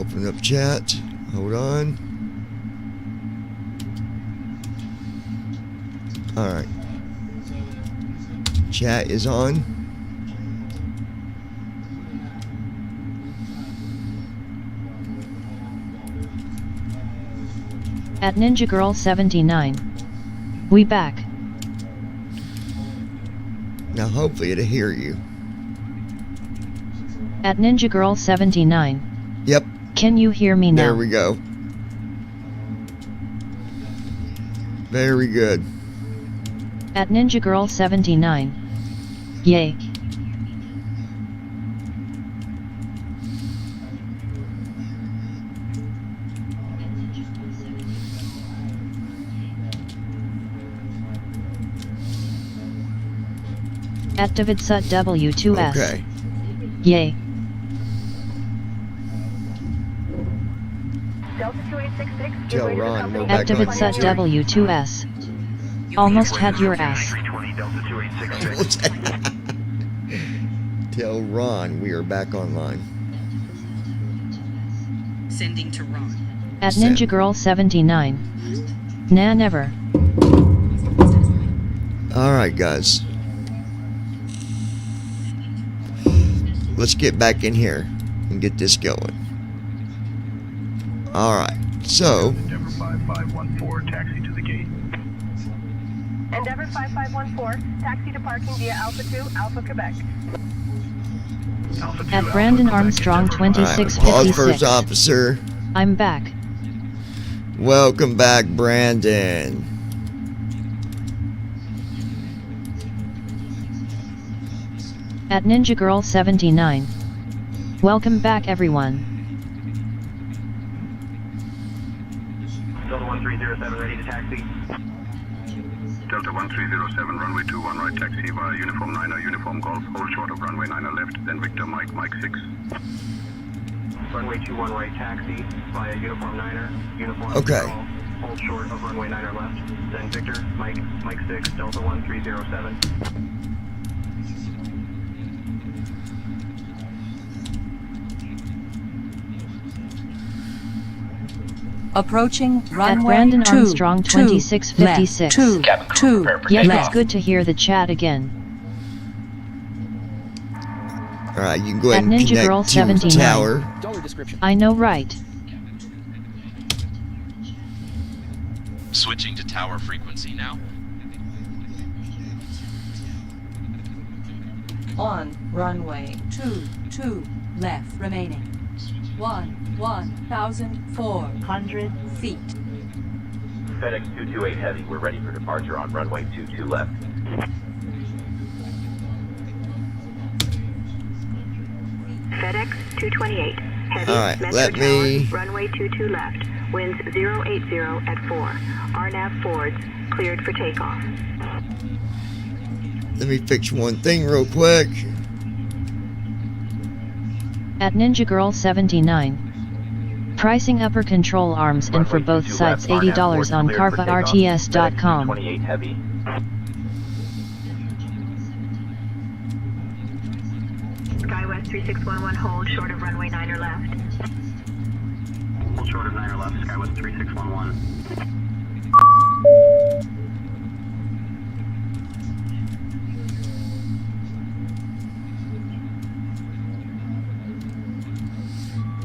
Open up chat. Hold on. Alright. Chat is on. At Ninja Girl 79. We back. Now hopefully it'll hear you. At Ninja Girl 79. Yep. Can you hear me now? There we go. Very good. At Ninja Girl 79. Yay. At Davidsut W2S. Okay. Yay. Tell Ron no At back on Davidsut YouTube. W2S. Almost had your ass. What's that? Tell Ron we are back online. Sending to Ron. At Send. Ninja Girl 79. Nah, never. Alright, guys. Let's get back in here and get this going. Alright, so. Endeavor 5514, taxi to the gate. Endeavor 5514, taxi to parking via Alpha 2, Alpha Quebec. Alpha 2, At Alpha Brandon Quebec, Armstrong Endeavor 2656. Pause first, officer. I'm back. Welcome back, Brandon. At Ninja Girl 79. Welcome back, everyone. Delta 1307 ready to taxi. Delta 1307, runway 21 right, taxi via Uniform 9er, Uniform Golf, hold short of runway 9er left, then Victor Mike, Mike 6. Runway 21 right, taxi via Uniform 9er, Uniform Okay. Golf, hold short of runway 9er left, then Victor, Mike, Mike 6, Delta 1307. Approaching At runway Brandon 2, Armstrong 2656. 2, Cabin crew, prepare for Yeah, takeoff. it's good to hear the chat again. Alright, you can go ahead At and Ninja connect Girl to 79. tower. I know, right? Switching to tower frequency now. On runway 22 left remaining. 1,400 feet. FedEx 228 Heavy, we're ready for departure on runway 22 left. FedEx 228, heavy, Alright, Metro let Tower, me- runway 22 left, winds 080 at 4, RNAV forwards, cleared for takeoff. Let me fix one thing real quick. At Ninja Girl 79. Pricing upper control arms and for Runway both 22 sides left, RNAV $80 forwards, on cleared for takeoff. carfarts.com. FedEx 228 Heavy. SkyWest 3611, hold short of runway 9er left. Hold short of 9er left, Skywest 3611.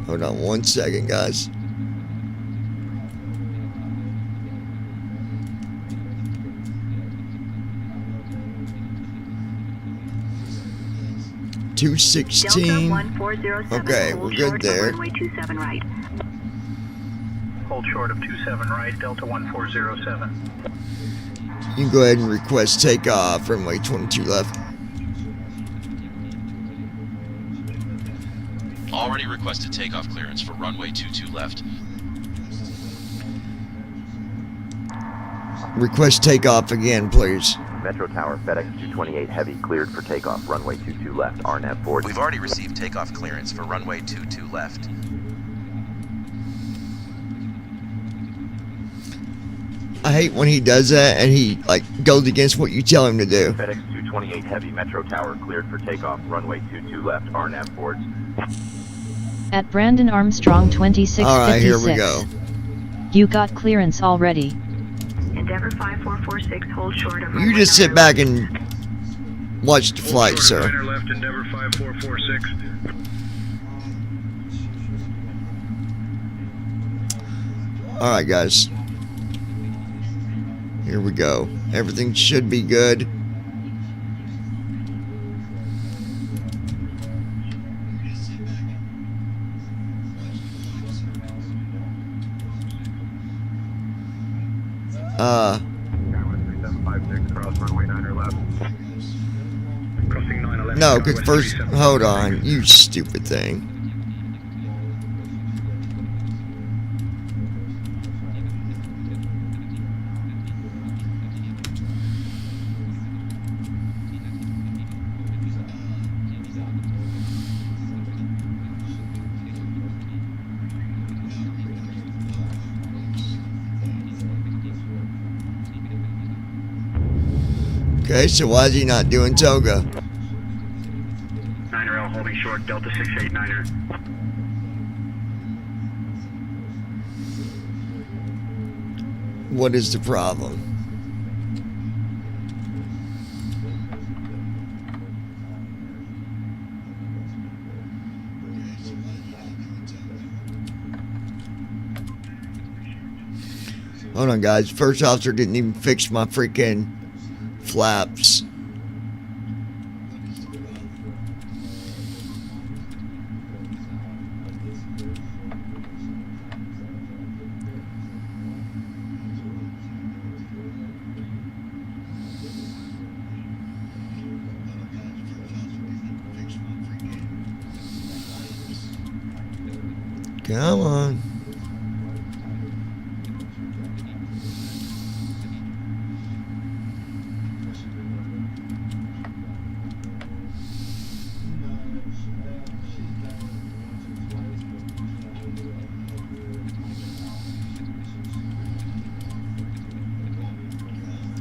Hold on one second, guys. Delta 216. 1407, Okay, hold we're good short there. of runway 27 right. Hold short of 27 right, Delta 1407. You can go ahead and request takeoff, runway 22 left. Already requested takeoff clearance for runway 22 left. Request takeoff again, please. Metro Tower, FedEx 228 Heavy, cleared for takeoff, runway 22 left, RNAV forward. We've already received takeoff clearance for runway 22 left. I hate when he does that and he like goes against what you tell him to do. FedEx 228 Heavy, Metro Tower, cleared for takeoff, runway 22 left, RNAV forward. At Brandon Armstrong 2656. Alright, here we go. You got clearance already. Endeavor 5446, hold short of You just sit back and watch the flight, sir. Left, Endeavor 5446. Alright, guys. Here we go. Everything should be good. No, because first, hold on, you stupid thing. Okay, so why is he not doing toga? 9RL holding short, Delta 689er. What is the problem? Hold on, guys. First officer didn't even fix my freaking flaps. Come on.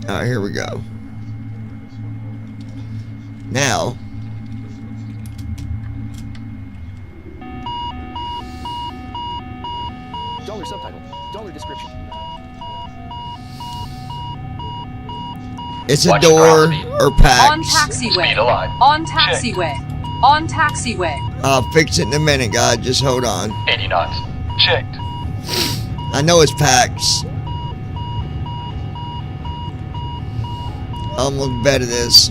Alright, here we go. Now, Dollar subtitle. Dollar description. it's a Watch door ground speed. or pack. On taxiway. Speed alive. On taxiway. On taxiway. I'll fix it in a minute, guys. Just hold on. 80 knots. Checked. I know it's packs. I'm almost better this.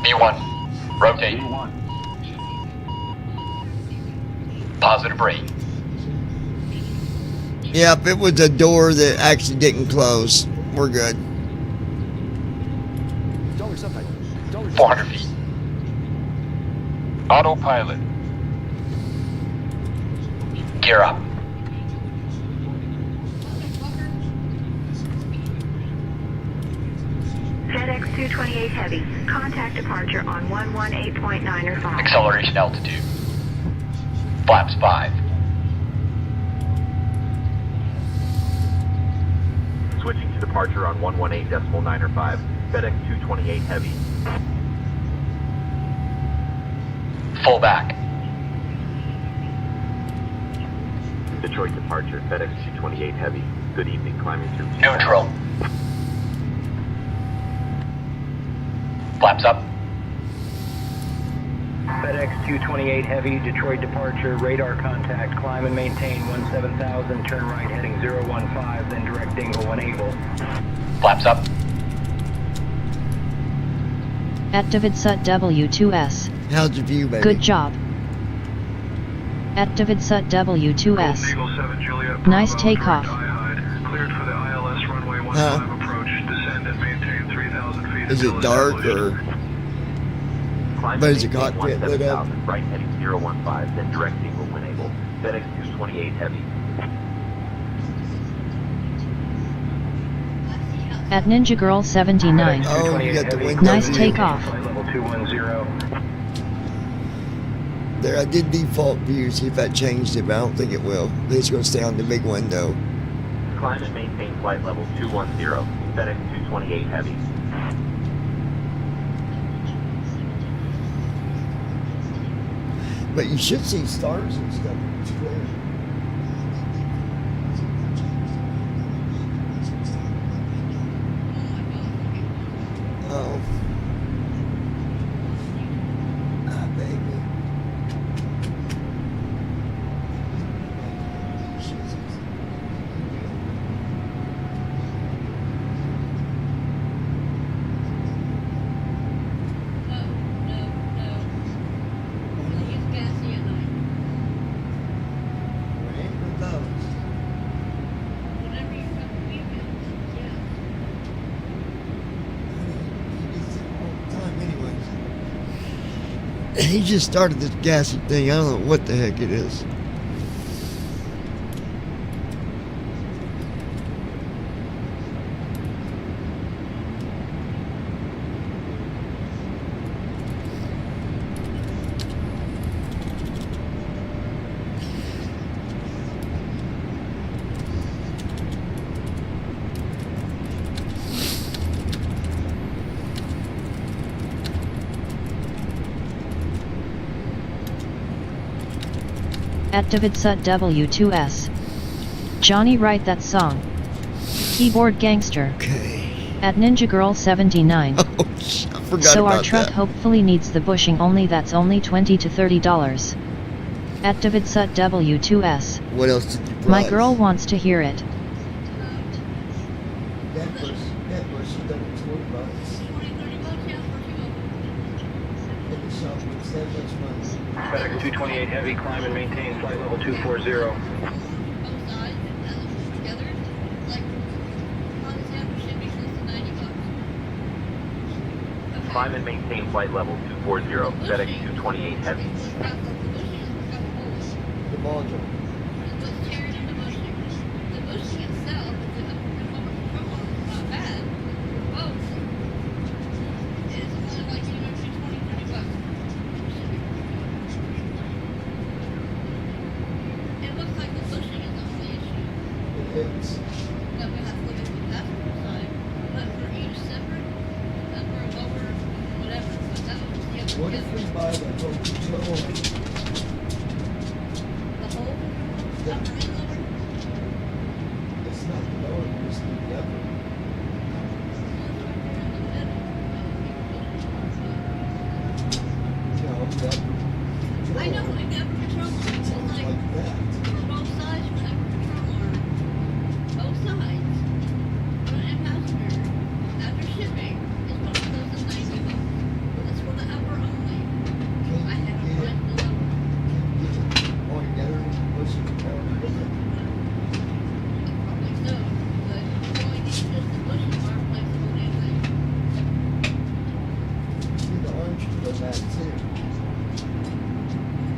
B1. Rotate. Positive rate. Yep, it was a door that actually didn't close. We're good. Dollar subtitle. Dollar 400 feet. Autopilot. Gear up. FedEx 228 Heavy, contact departure on 118.9 or 5. Acceleration altitude. Flaps 5. Switching to departure on 118.9 or 5. FedEx 228 Heavy. Full back. Detroit departure, FedEx 228 Heavy. Good evening, climbing through. Neutral. Flaps up. FedEx 228 Heavy, Detroit departure, radar contact, climb and maintain 17,000, turn right heading 015, then direct dingle when able. Flaps up. At David Sut W2S. How's the view, baby? Good job. At David Sut W2S. Eagle 7 Juliet. Nice Bravo, takeoff. direct Cleared for the ILS runway 15 Huh? approach. Descend and maintain 3,000 feet. Is until it dark established. or? Climb But and is the maintain cockpit lit up? 17,000, right heading 015, then direct dingle when able. FedEx 228 Heavy. At Ninja Girl 79. Oh, you got the window. Nice view. takeoff. Flight level 210. There, I did default view. See if that changed it, but I don't think it will. It's going to stay on the big window. Climb and maintain flight level 210. FedEx 228 Heavy. But you should see stars and stuff. It's clear. Oh. Ah, baby. He just started this gassy thing. I don't know what the heck it is. At Davidsut W2S. Johnny, write that song. Keyboard Gangster. Okay. At Ninja Girl 79. Oh, I forgot So about our truck that. hopefully needs the bushing only. That's only $20 to $30. At Davidsut W2S. What else did you price? My girl wants to hear it. That bush is done $20. At the shop, it's that much money. FedEx 228 Heavy, climb and maintain flight level 240. Climb and maintain flight level 240, FedEx 228 Heavy. The ball jump. It's, what if we buy the whole control? It's not the lower, it's the upper. No, the upper. I know, like the upper control arm is like that. for both sides for the upper control arm. Both sides. Front and passenger. After shipping is what goes to $90. That's for the upper only. I had to press the lower. All together, push it down with it. Probably so, but you only need just the bushing bar flexible anyway. See, the arms should go back too.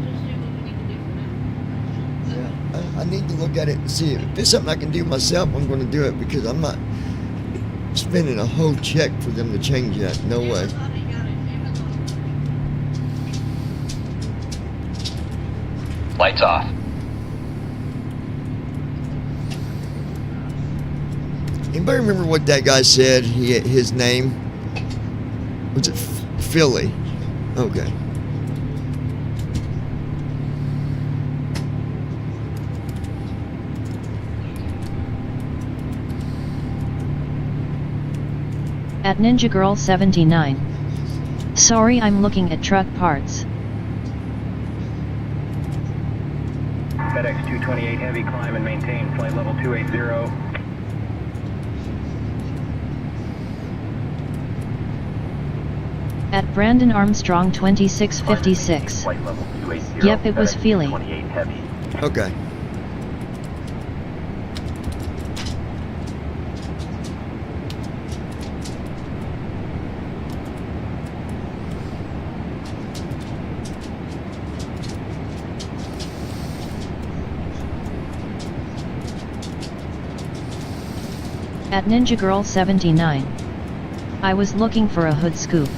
Just do what we need to do for now. Yeah, I need to look at it and see if it's something I can do myself. I'm going to do it because I'm not spending a whole check for them to change that. No way. Lights off. Anybody remember what that guy said? His name was it Philly? Okay. At Ninja Girl 79. Sorry, I'm looking at truck parts. FedEx 228 Heavy, climb and maintain flight level 280. At Brandon Armstrong 2656. Flight level 280. Yep, it was FedEx Feely. 228 Heavy. Okay. At Ninja Girl 79. I was looking for a hood scoop.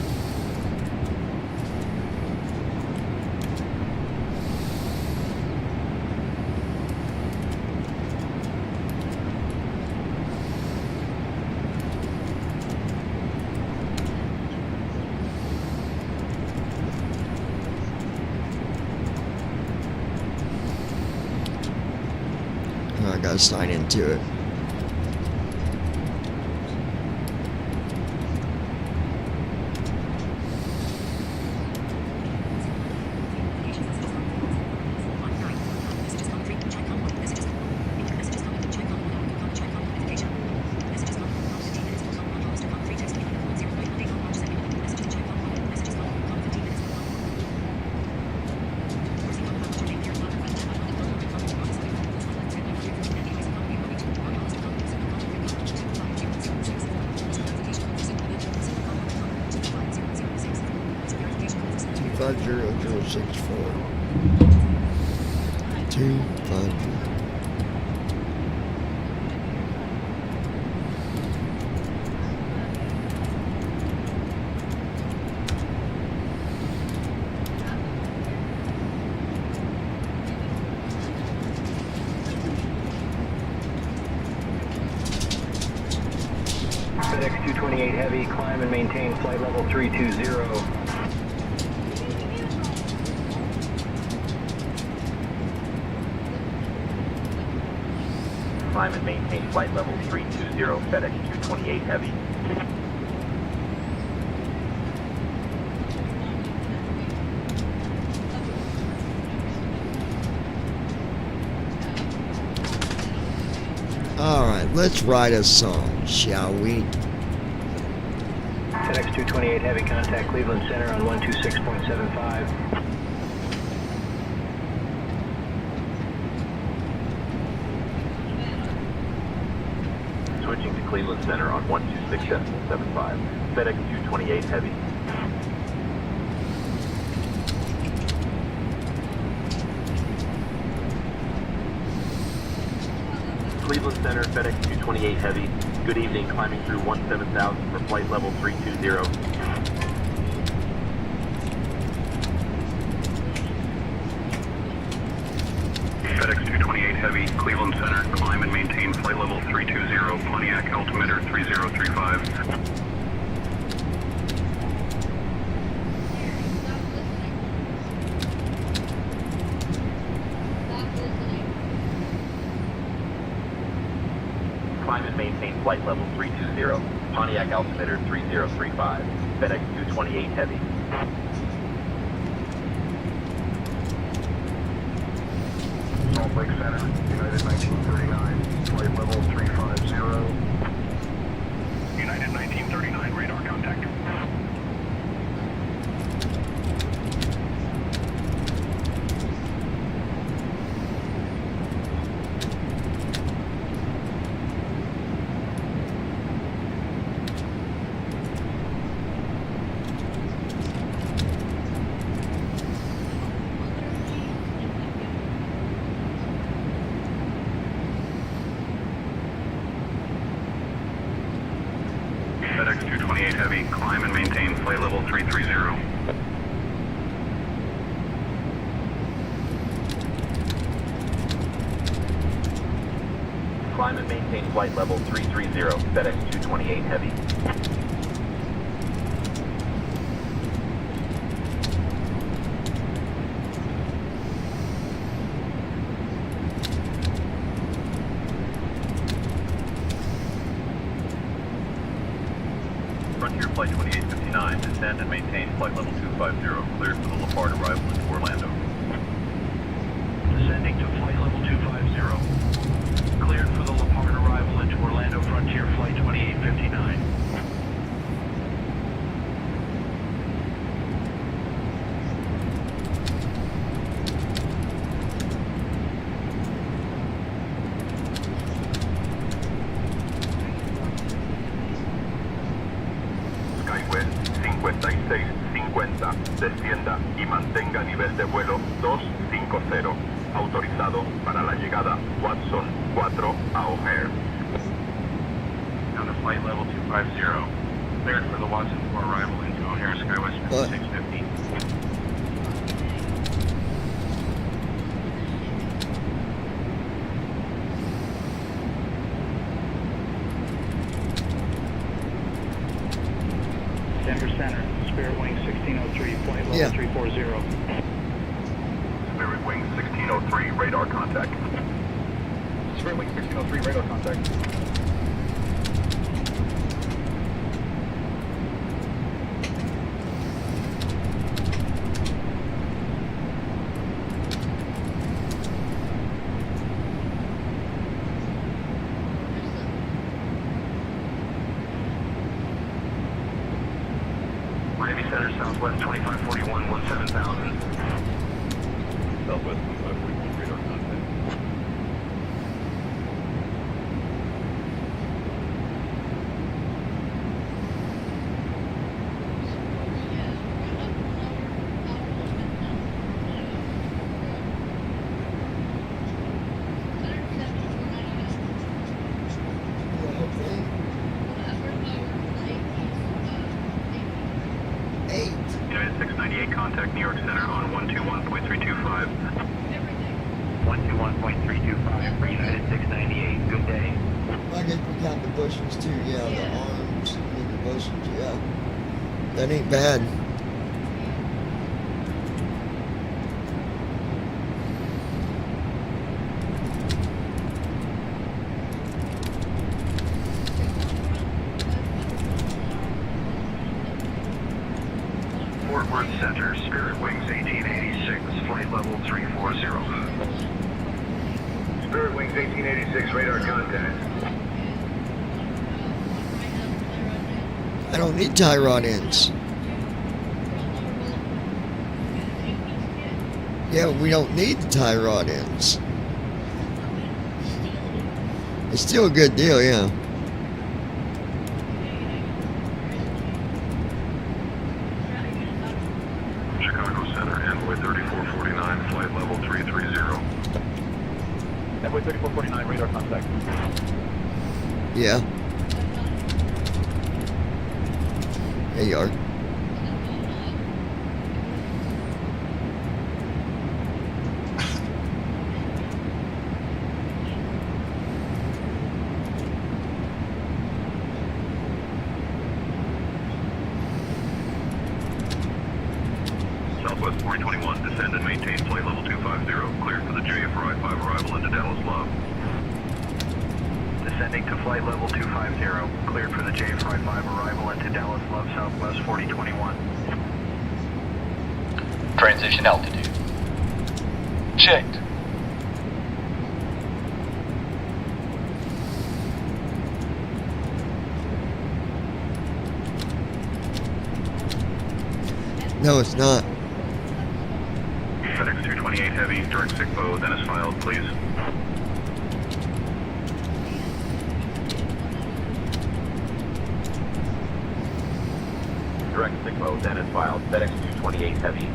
gotta sign into it. FedEx 228 Heavy, climb and maintain flight level 320. Climb and maintain flight level 320, FedEx 228 Heavy. Alright, let's write a song, shall we? FedEx 228 Heavy, contact Cleveland Center on 126.75. Switching to Cleveland Center on 126.75. FedEx 228 Heavy. Cleveland Center, FedEx 228 Heavy. Good evening, climbing through 17,000 for flight level 320. FedEx 228 Heavy, Cleveland Center, climb and maintain flight level 320, Pontiac altimeter 3035. Climb and maintain flight level 320, Pontiac altimeter 3035, FedEx 228 Heavy. Salt Lake Center, United 1939, flight level 350. United 1939, radar contact. FedEx 228 Heavy, climb and maintain flight level 330. Climb and maintain flight level 330, FedEx 228 Heavy. Frontier Flight 2859, descend and maintain flight level 250, cleared for the LaPard arrival into Orlando. Descending to flight level 250. Cleared for the LaPard arrival into Orlando Frontier Flight 2859. Skywest 5650, descienda y mantenga nivel de vuelo 250, autorizado para la llegada Watson 4 a O'Hare. Down to flight level 250, cleared for the Watson 4 arrival into O'Hare Skywest 5650. Denver Center, Spirit Wing 1603, flight level 340. Spirit Wing 1603, radar contact. Spirit Wing 1603, radar contact. Miami Center, Southwest 2541, 17,000. Southwest 2541, radar contact. United 698, contact New York Center on 121.325. 121.325 for United 698. Good day. I guess we count the bushings too, yeah, the arms and the bushings, yeah. That ain't bad. Fort Worth Center, Spirit Wings 1886, flight level 340. Spirit Wings 1886, radar contact. I don't need tie rod ends. Yeah, we don't need the tie rod ends. It's still a good deal, yeah. Chicago Center, Envoy 3449, flight level 330. Envoy 3449, radar contact. Yeah. There you are. Southwest 421, descend and maintain flight level 250, cleared for the J for I-5 arrival into Dallas Love. Descending to flight level 250, cleared for the J55 arrival into Dallas Love, Southwest 4021. Transition altitude. Checked. No, it's not. FedEx 228 Heavy, direct SIGPO, then is filed, please. Direct SIGPO, then is filed. FedEx 228 Heavy.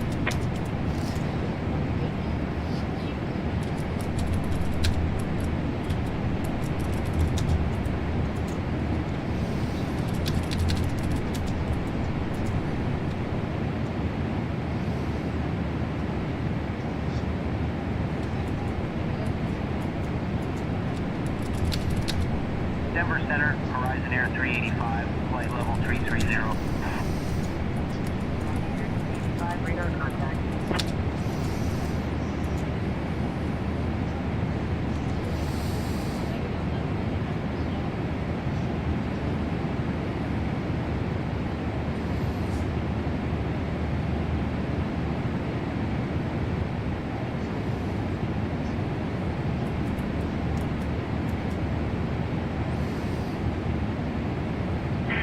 Denver Center, Horizon Air 385, flight level 330. 5 radar contact.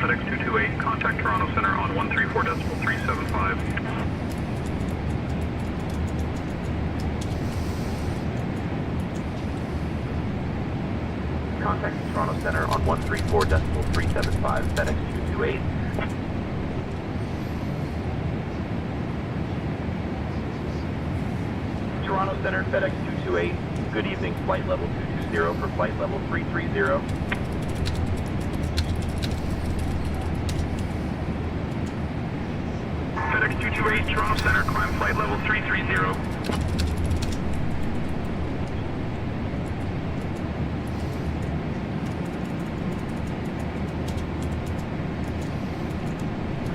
FedEx 228, contact Toronto Center on 134.375. Contact Toronto Center on 134.375. FedEx 228. Toronto Center, FedEx 228. Good evening, flight level 220 for flight level 330. FedEx 228, Toronto Center, climb flight level 330.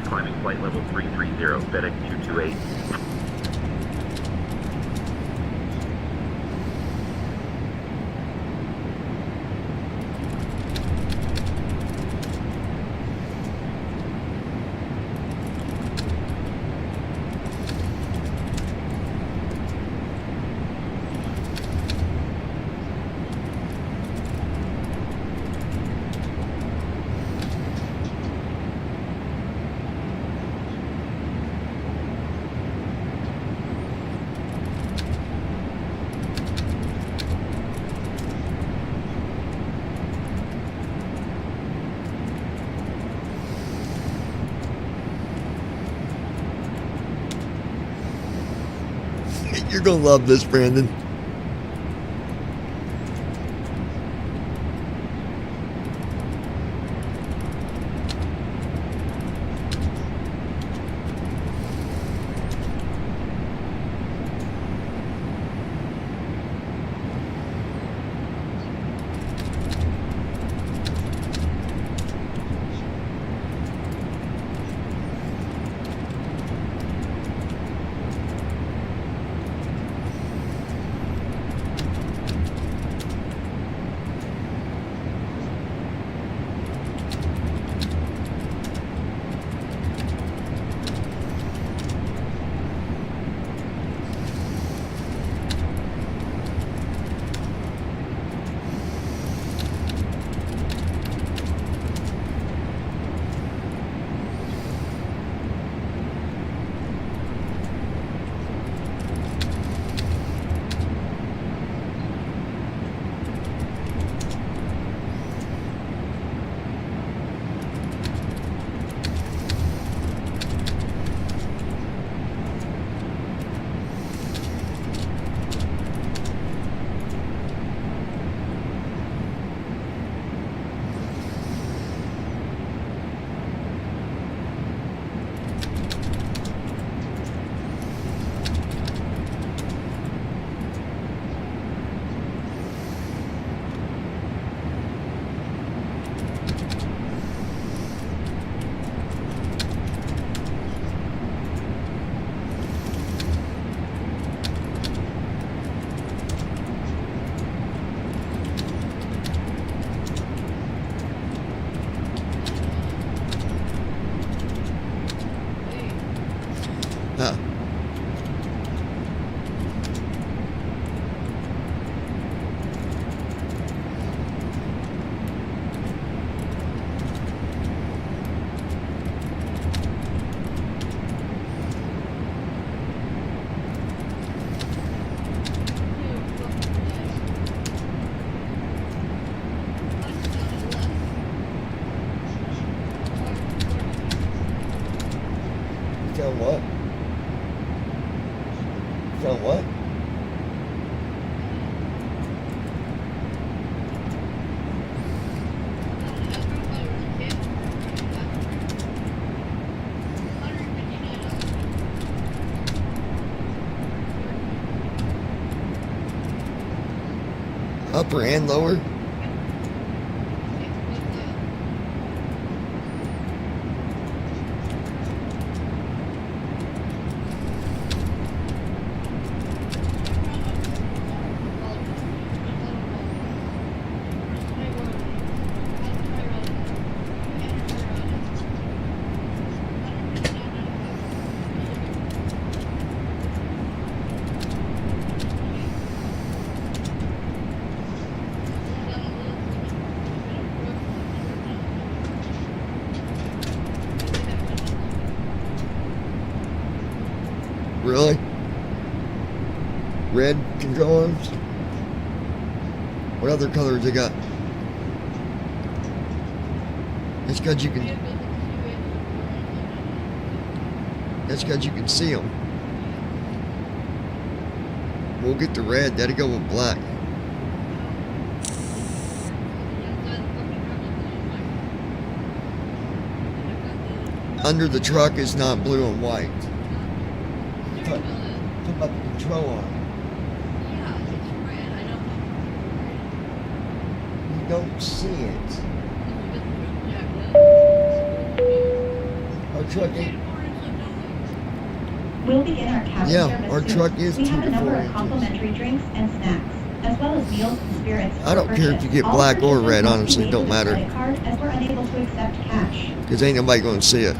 Climbing flight level 330, FedEx 228. You're gonna love this, Brandon. Huh. Found what? Found what? Upper and lower? Really? Red control arms? What other colors they got? That's because you can. That's because you can see them. We'll get the red. That'll go with black. Under the truck is not blue and white. Talking about the control arm. You don't see it. Our truck ain't. We'll begin our cabin service our soon. truck is We 2 have to a number 4 of inches. complimentary drinks and snacks, as well as meals and spirits. I don't care if you get black or red, honestly, it don't matter. Credit card, as we're unable to accept cash. Because ain't nobody going to see it.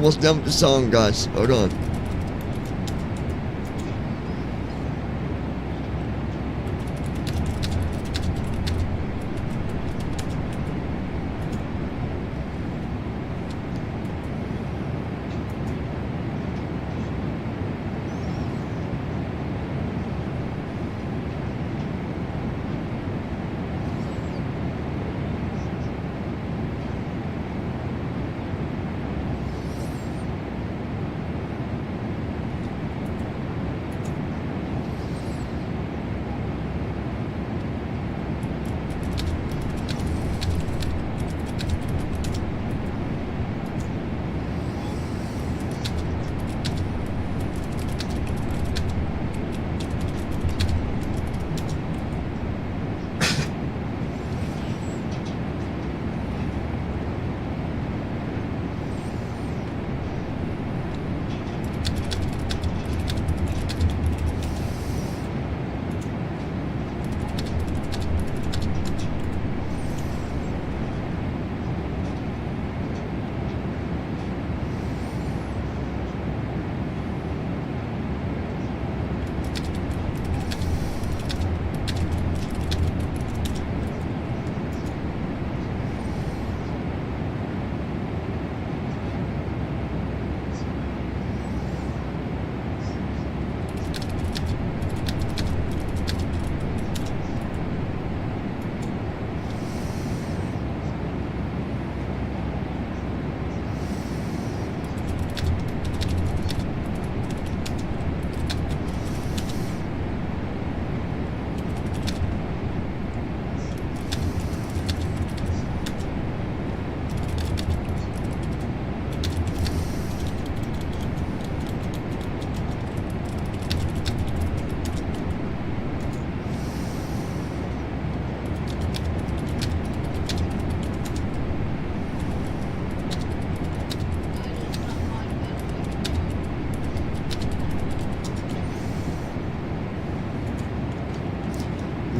Almost done with the song, guys. Hold on.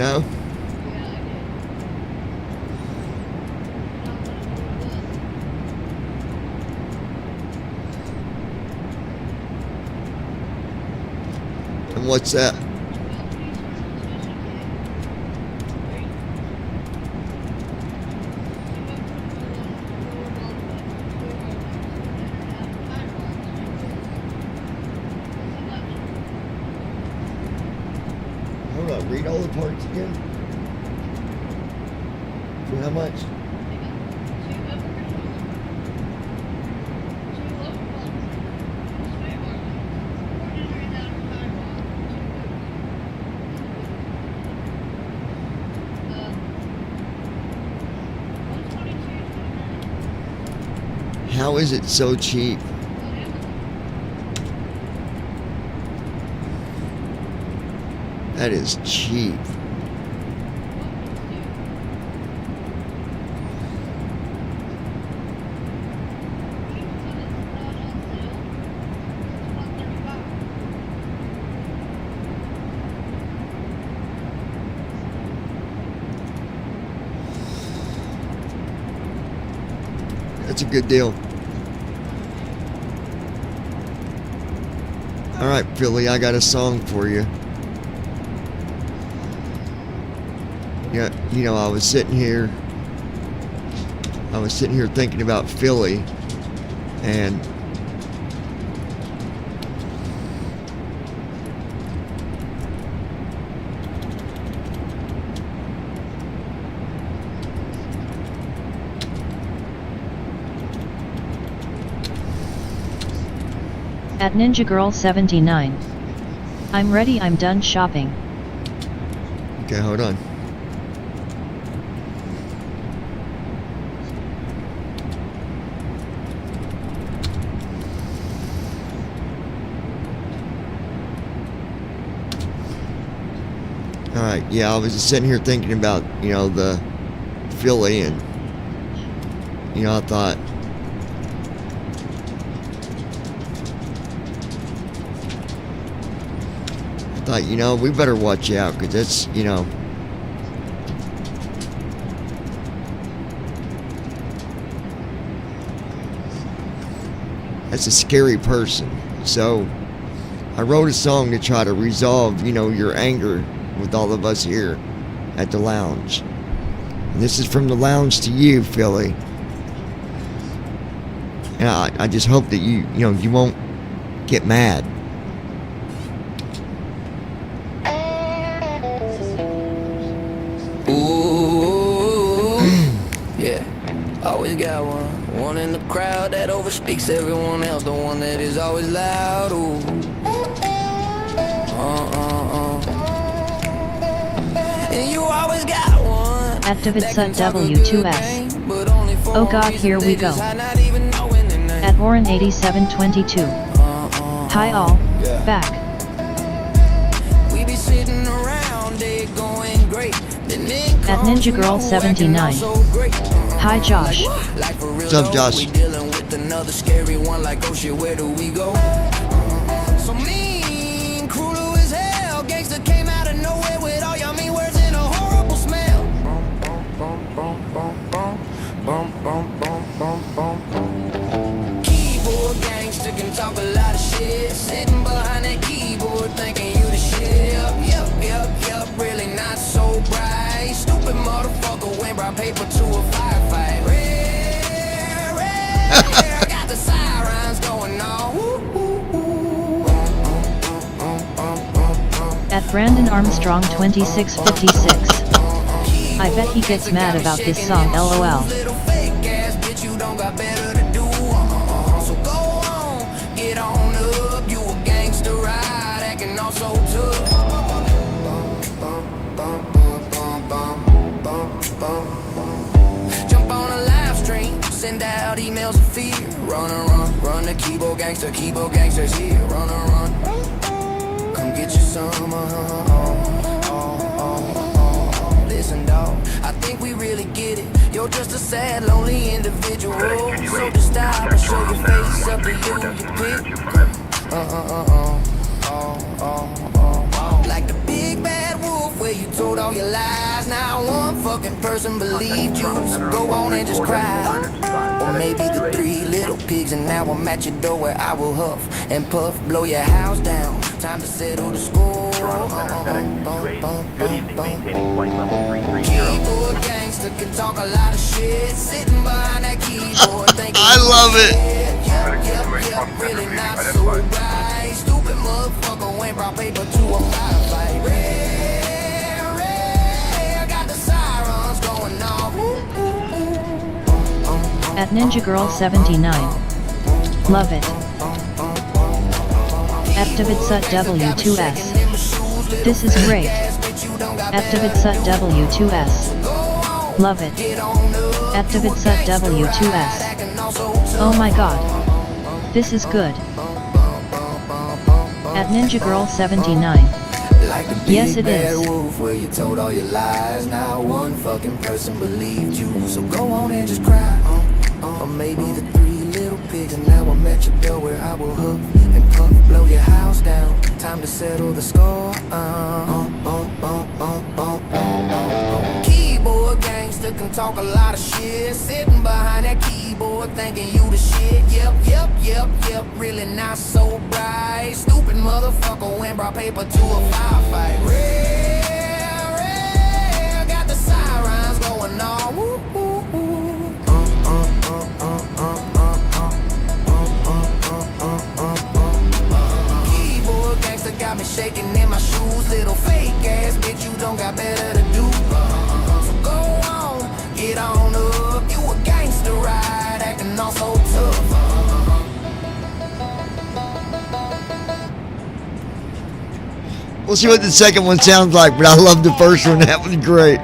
No? And what's that? Hold on, read all the parts again. For how much? How is it so cheap? That is cheap. That's a good deal. All right, Philly, I got a song for you. Yeah, you know, I was sitting here thinking about Philly, and At Ninja Girl 79. I'm ready, I'm done shopping. okay, hold on. All right, yeah, I was just sitting here thinking about, you know, the Philly, and, you know, I thought, you know, we better watch out, because it's, you know, as a scary person. So I wrote a song to try to resolve, your anger with all of us here at the lounge. And this is from the lounge to you, Philly. And I just hope that you won't get mad. Ooh, yeah, always got one in the crowd that overspeaks everyone else, the one that is always loud. Ooh, and you always got one at Davidsut W2S. Oh god, here we go. At Warren 8722. Hi all, back. We be sitting around, they going great. At Ninja Girl 79. Hi Josh. What's up, Josh? We dealing with another scary one, like oh shit, where do we go? So mean, cruel as hell, gangster came out of nowhere with all your mean words and a horrible smell. Keyboard gangster can talk a lot of shit, sitting behind that keyboard thinking you the shit. Yep, really not so bright. Stupid motherfucker went brought paper to a firefight. Rare, got the sirens going on. At Brandon Armstrong 2656. I bet he gets mad about this song, lol. Little fake ass bitch, you don't got better to do. So go on, get on up. You a gangster ride, acting all so tough. Jump on a live stream, send out emails of fear. Run the keyboard gangsters here. Run. Come get you some. Listen, dog, I think we really get it. You're just a sad, lonely individual. So just stop and show your face up to you. You pick. Like the big bad wolf where you told all your lies. Now one fucking person believed you, so go on and just cry. Or maybe the three little pigs, and now I'm at your door where I will huff and puff, blow your house down. Time to settle the score. Good evening, maintaining flight level 330. Keyboard gangster can talk a lot of shit, sitting behind that keyboard thinking I love it. Yep, really not so bright. Stupid motherfucker went brought paper to a firefight. Rare, got the sirens going off. At Ninja Girl 79. Love it. At Davidsut W2S. This is great. At Davidsut W2S. Love it. At Davidsut W2S. Oh my god. This is good. At Ninja Girl 79. Yes it is. Where you told all your lies, now one fucking person believed you, so go on and just cry. Or maybe the three little pigs, and now I'm at your door where I will huff and puff, blow your house down. Time to settle the score. Keyboard gangster can talk a lot of shit, sitting behind that keyboard thinking you the shit. Yep, really not so bright. Stupid motherfucker went brought paper to a firefight. Rare, got the sirens going on. Keyboard gangster got me shaking in my shoes. Little fake ass bitch, you don't got better to do. So go on, get on up. You a gangster ride, acting all so tough. We'll see what the second one sounds like, but I love the first one. That was great.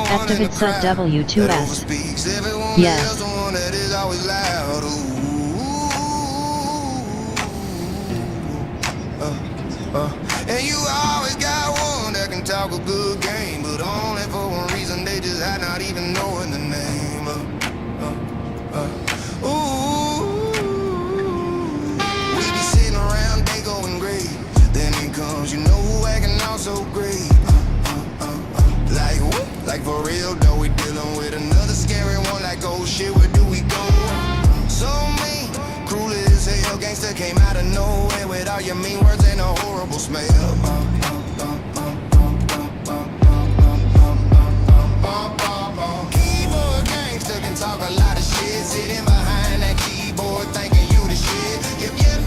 At Davidsut W2S. Yes. And you always got one that can talk a good game, but only for one reason, they just had not even knowing the name. We be sitting around, they going great. Then it comes, you know who acting all so great. all your mean words and a horrible smell. Keyboard gangster can talk a lot of shit, sitting behind that keyboard thinking you the shit.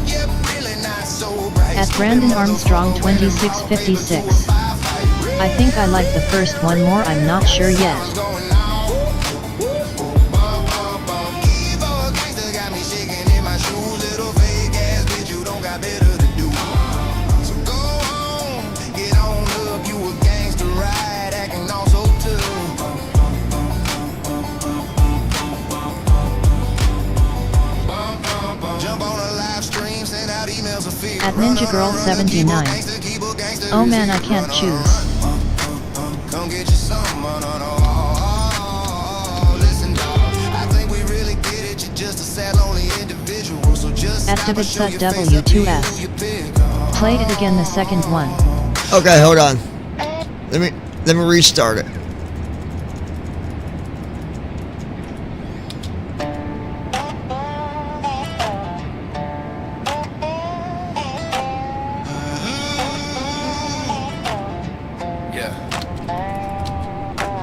Yep, really not so bright. At Brandon Armstrong 2656. I think I like the first one more, I'm not sure yet. At Ninja Girl 79. Oh man, I can't choose. Come get you some, listen, dog. I think we really get it. You're just a sad, lonely individual. So just at Davidsut W2S. Play it again, the second one. Okay, hold on. Let me restart it.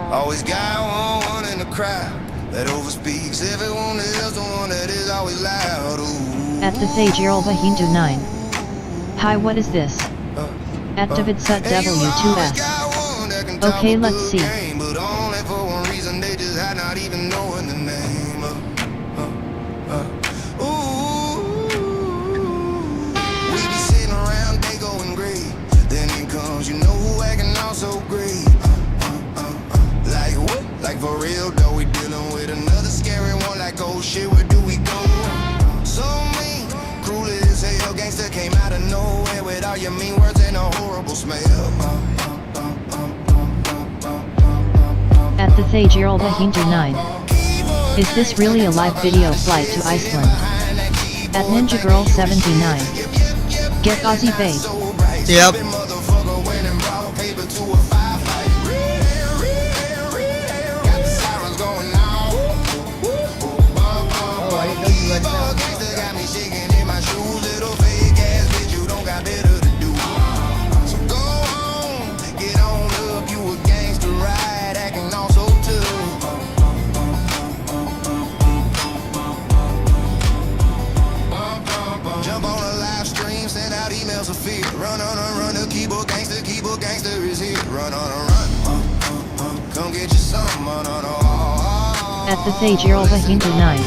Always got one in the crowd that overspeaks everyone else, the one that is always loud. Ooh. At the Thajiralva Hindu 9. Hi, what is this? At Davidsut W2S. Okay, let's see. But only for one reason, they just had not even knowing the name. We be sitting around, they going great. Then it comes, you know who acting all so great. Like for real though, we dealing with another scary one. Like, oh shit, where do we go? So mean, cruel as hell. Gangster came out of nowhere with all your mean words and a horrible smell. At the Thajiralva Hindu 9. Is this really a live video flight to Iceland? At Ninja Girl 79. Get Aussie babe. Yep. Run on a run, the keyboard gangster is here. Run on a run, come get you some. At the Thajiralva Hindu 9.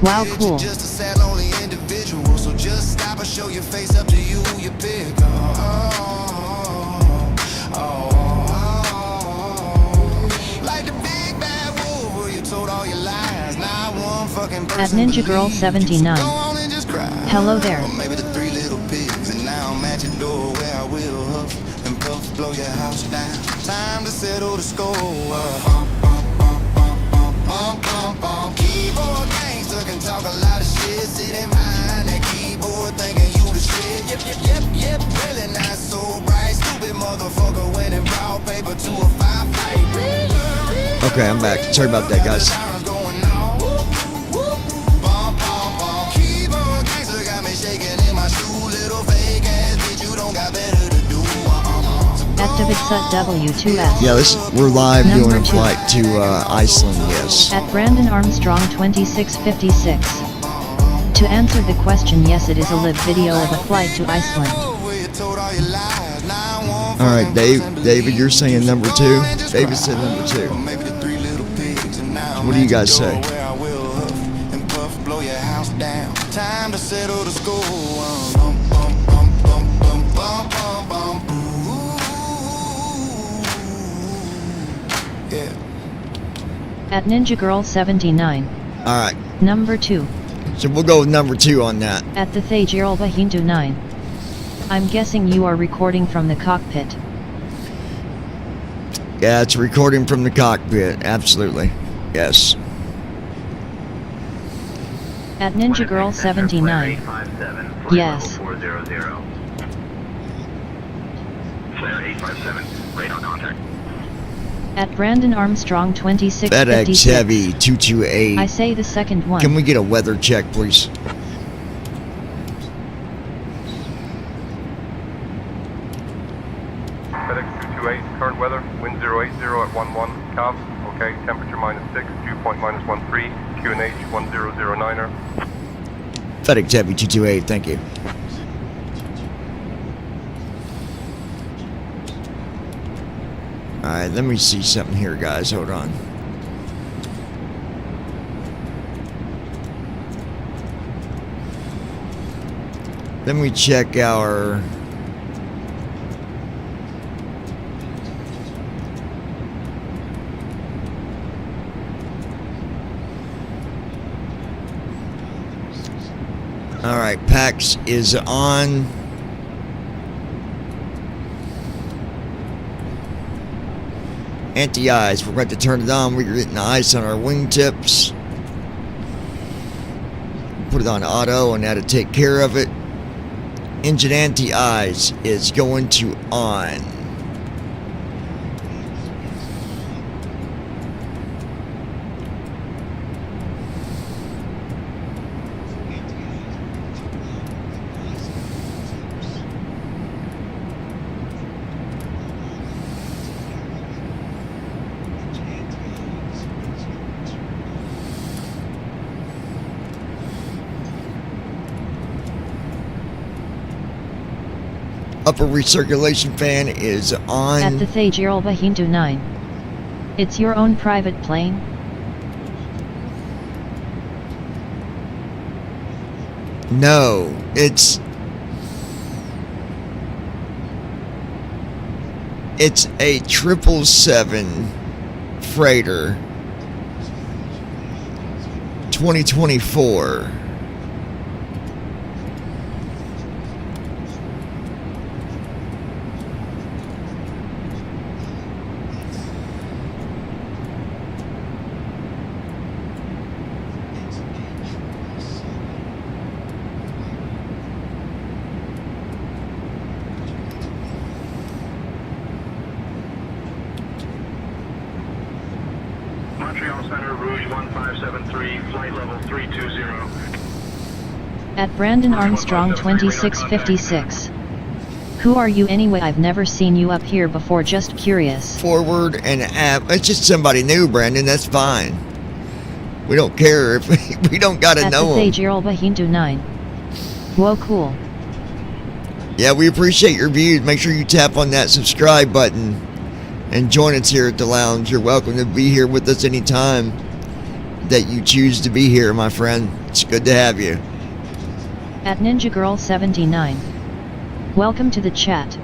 Wow, cool. Just a sad, lonely individual, so just stop and show your face, up to you who you pick. Like the big bad wolf where you told all your lies. Not one fucking person. At Ninja Girl 79. Hello there. Maybe the three little pigs, and now I'm at your door where I will huff and puff, blow your house down. Time to settle the score. Keyboard gangster can talk a lot of shit, sitting behind that keyboard thinking you the shit. Yep, really not so bright. Stupid motherfucker went and brought paper to a firefight. Okay, I'm back. Sorry about that, guys. At Davidsut W2S. Yeah, we're live Number doing a 2. flight to Iceland, yes. At Brandon Armstrong 2656. To answer the question, yes, it is a live video of a flight to Iceland. Alright, David, you're saying number 2? David said number 2. What do you guys say? Time to settle the score. At Ninja Girl 79. Alright. Number 2. So we'll go with number 2 on that. At the Thajiralva Hindu 9. I'm guessing you are recording from the cockpit. Yeah, it's recording from the cockpit. Absolutely. Yes. At Ninja Girl 79. Yes. Flare 857, radar contact. At Brandon Armstrong FedEx 2656. Heavy 228. I say the second one. Can we get a weather check, please? 228, current weather, wind 080 at 11, calm, okay, temperature -6, dew point -13, QNH 1009er. FedEx Heavy 228, thank you. Alright, let me see something here, guys. Hold on. Let me check our... Alright, PAX is on. Anti-ice, we're about to turn it on. We're getting ice on our wingtips. Put it on auto and that'll take care of it. Engine anti-ice is going to on. Upper recirculation fan is on. At the Thajiralba Hindu 9. It's your own private plane? No, it's a 777 freighter 2024. Montreal Center, Rouge 1573, flight level 320. At Brandon Armstrong 2656. Who are you anyway? I've never seen you up here before, just curious. Forward and aft. It's just somebody new, Brandon. That's fine. We don't care if we don't gotta know them. At the Thajiralba Hindu 9. Whoa, cool. Yeah, we appreciate your views. Make sure you tap on that subscribe button and join us here at the lounge. You're welcome to be here with us anytime that you choose to be here, my friend. It's good to have you. At Ninja Girl 79. Welcome to the chat.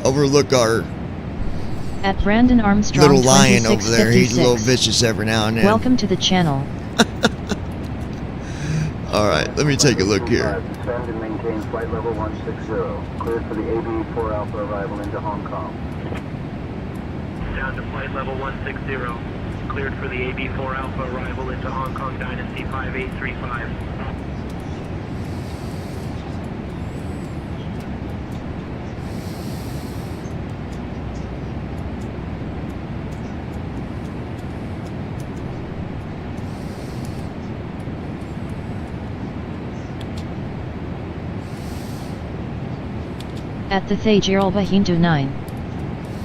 Overlook our at Brandon Armstrong little lion over there. He's a little 2656. vicious every now and then. Welcome to the channel. Alright, let me take a look here. Descend and maintain flight level 160. Cleared for the AB4 Alpha arrival into Hong Kong. Down to flight level 160. Cleared for the AB4 Alpha arrival into Hong Kong Dynasty 5835. At the Thajiralba Hindu 9.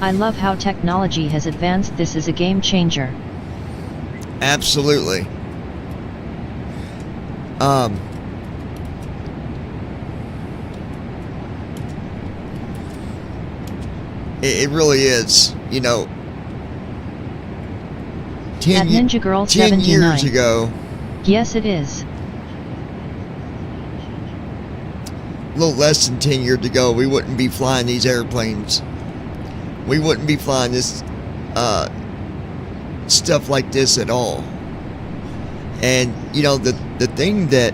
I love how technology has advanced. This is a game changer. Absolutely. It really is. You know, 10 At Ninja Girl 10 79. years ago. Yes, it is. A little less than 10 years ago, we wouldn't be flying these airplanes. We wouldn't be flying this stuff like this at all. And you know, the thing that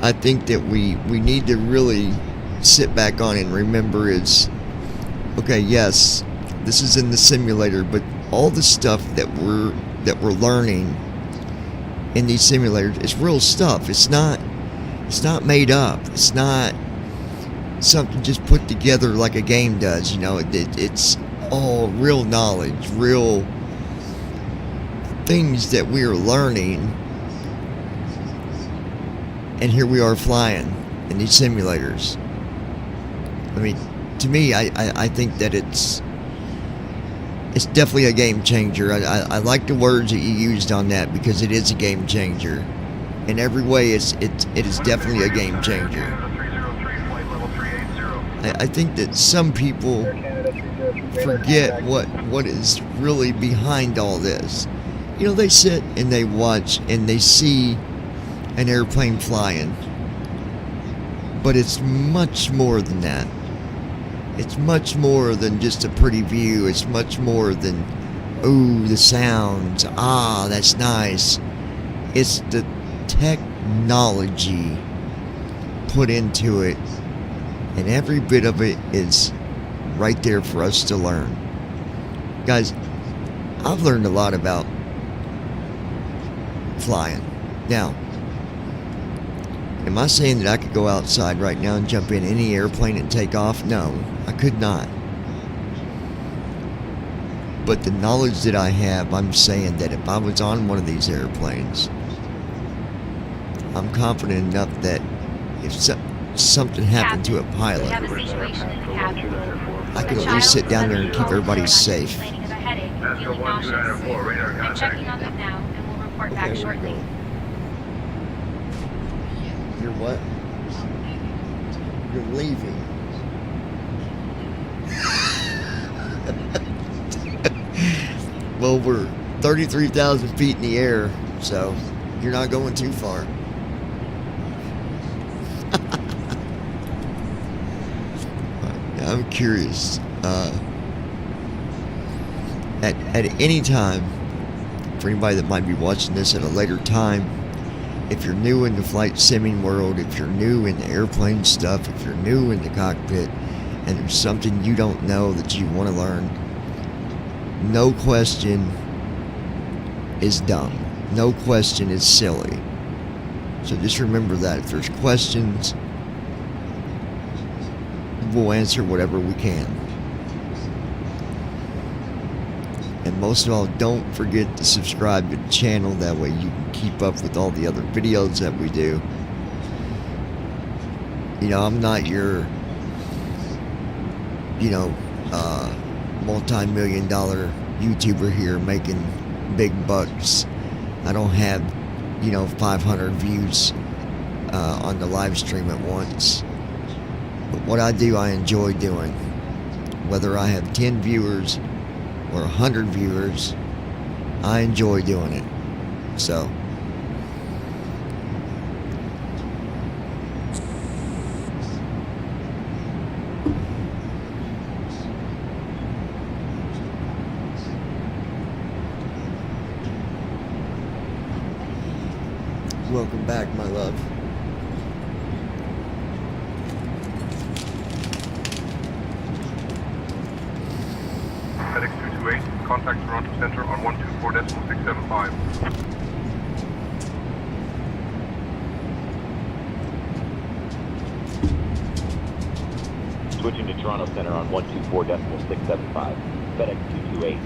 I think that we need to really sit back on and remember is, okay, yes, this is in the simulator, but all the stuff that we're learning in these simulators is real stuff. It's not made up. It's not something just put together like a game does. You know, it's all real knowledge, real things that we are learning, and here we are flying in these simulators. I mean, to me, I think that it's definitely a game changer. I like the words that you used on that, because it is a game changer. In every way, it is definitely a game changer. I think that some people forget what is really behind all this. You know, they sit and they watch and they see an airplane flying, but it's much more than that. It's much more than just a pretty view. It's much more than, ooh, the sounds, ah, that's nice. It's the technology put into it, and every bit of it is right there for us to learn. Guys, I've learned a lot about flying. Now, am I saying that I could go outside right now and jump in any airplane and take off? No, I could not. But the knowledge that I have, I'm saying that if I was on one of these airplanes, I'm confident enough that if something happened to a pilot, I could at least sit down there and keep everybody safe. Astro 1294, radar contact. I'm checking on them now, and we'll report back shortly. You're what? You're leaving. Well, we're 33,000 feet in the air, so you're not going too far. I'm curious. At any time, for anybody that might be watching this at a later time, if you're new in the flight simming world, if you're new in the airplane stuff, if you're new in the cockpit, and there's something you don't know that you want to learn, no question is dumb. No question is silly. So just remember that. If there's questions, we'll answer whatever we can. And most of all, don't forget to subscribe to the channel. That way you can keep up with all the other videos that we do. You know, I'm not your, multi-million-dollar YouTuber here making big bucks. I don't have, 500 views on the live stream at once. But what I do, I enjoy doing. Whether I have 10 viewers or 100 viewers, I enjoy doing it. So, welcome back, my love. FedEx 228, contact Toronto Center on 124.675. Switching to Toronto Center on 124.675. FedEx 228.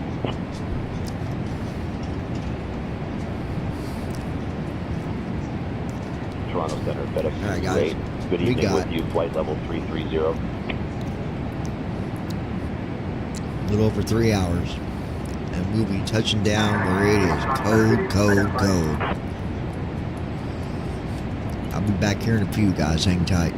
Toronto Center, FedEx 228. Good evening with you, flight level 330. A little over 3 hours, and we'll be touching down where it is cold. I'll be back here in a few, guys. Hang tight.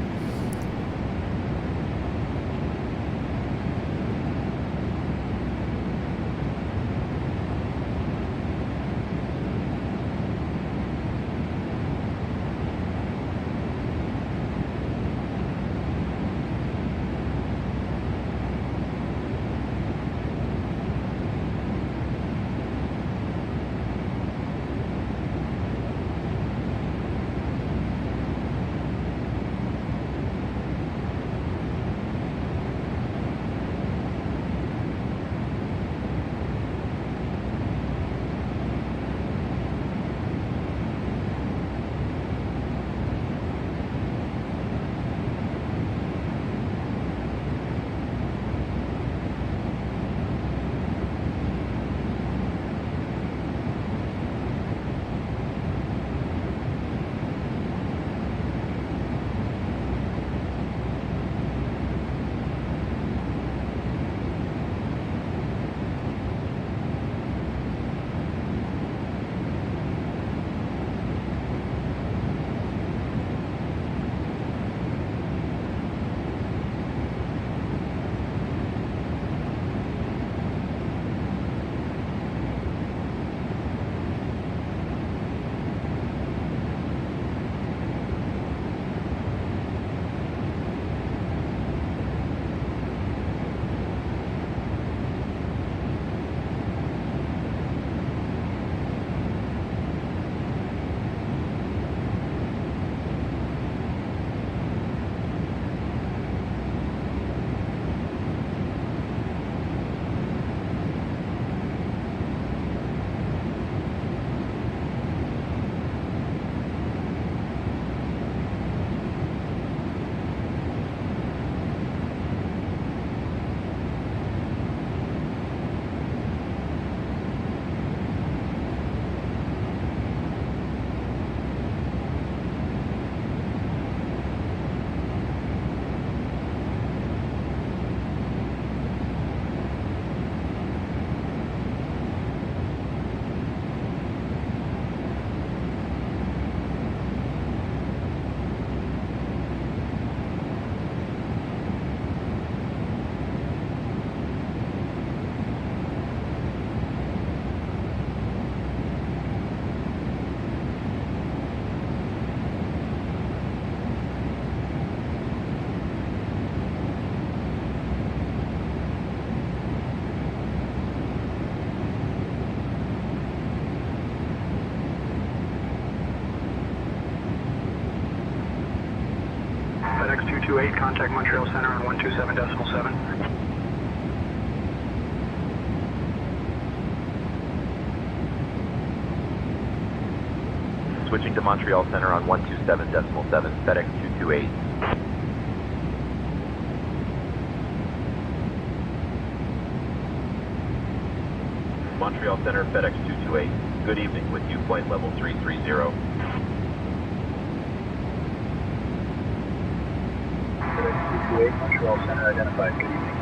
228, contact Montreal Center on 127.7. Switching to Montreal Center on 127.7, FedEx 228. Montreal Center, FedEx 228. Good evening with you, flight level 330. FedEx 228, Montreal Center identified. Good evening.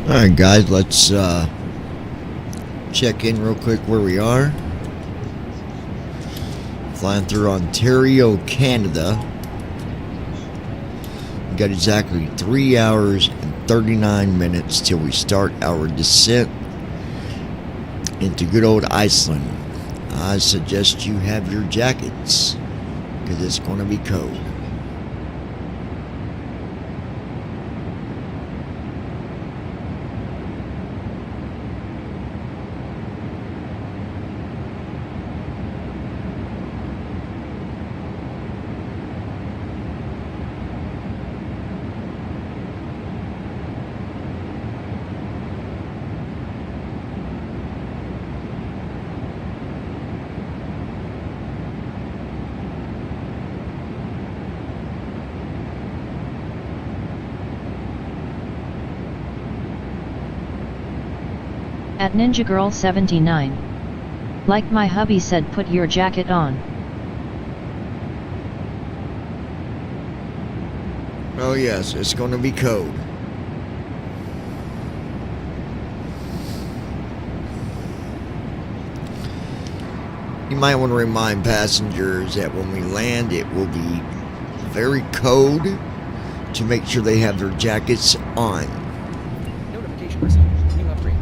Alright guys, let's check in real quick where we are. Flying through Ontario, Canada. We got exactly 3 hours and 39 minutes till we start our descent into good old Iceland. I suggest you have your jackets, because it's going to be cold. At Ninja Girl 79. Like my hubby said, put your jacket on. Oh yes, it's going to be cold. You might want to remind passengers that when we land, it will be very cold, to make sure they have their jackets on. Notification received. New upgrade.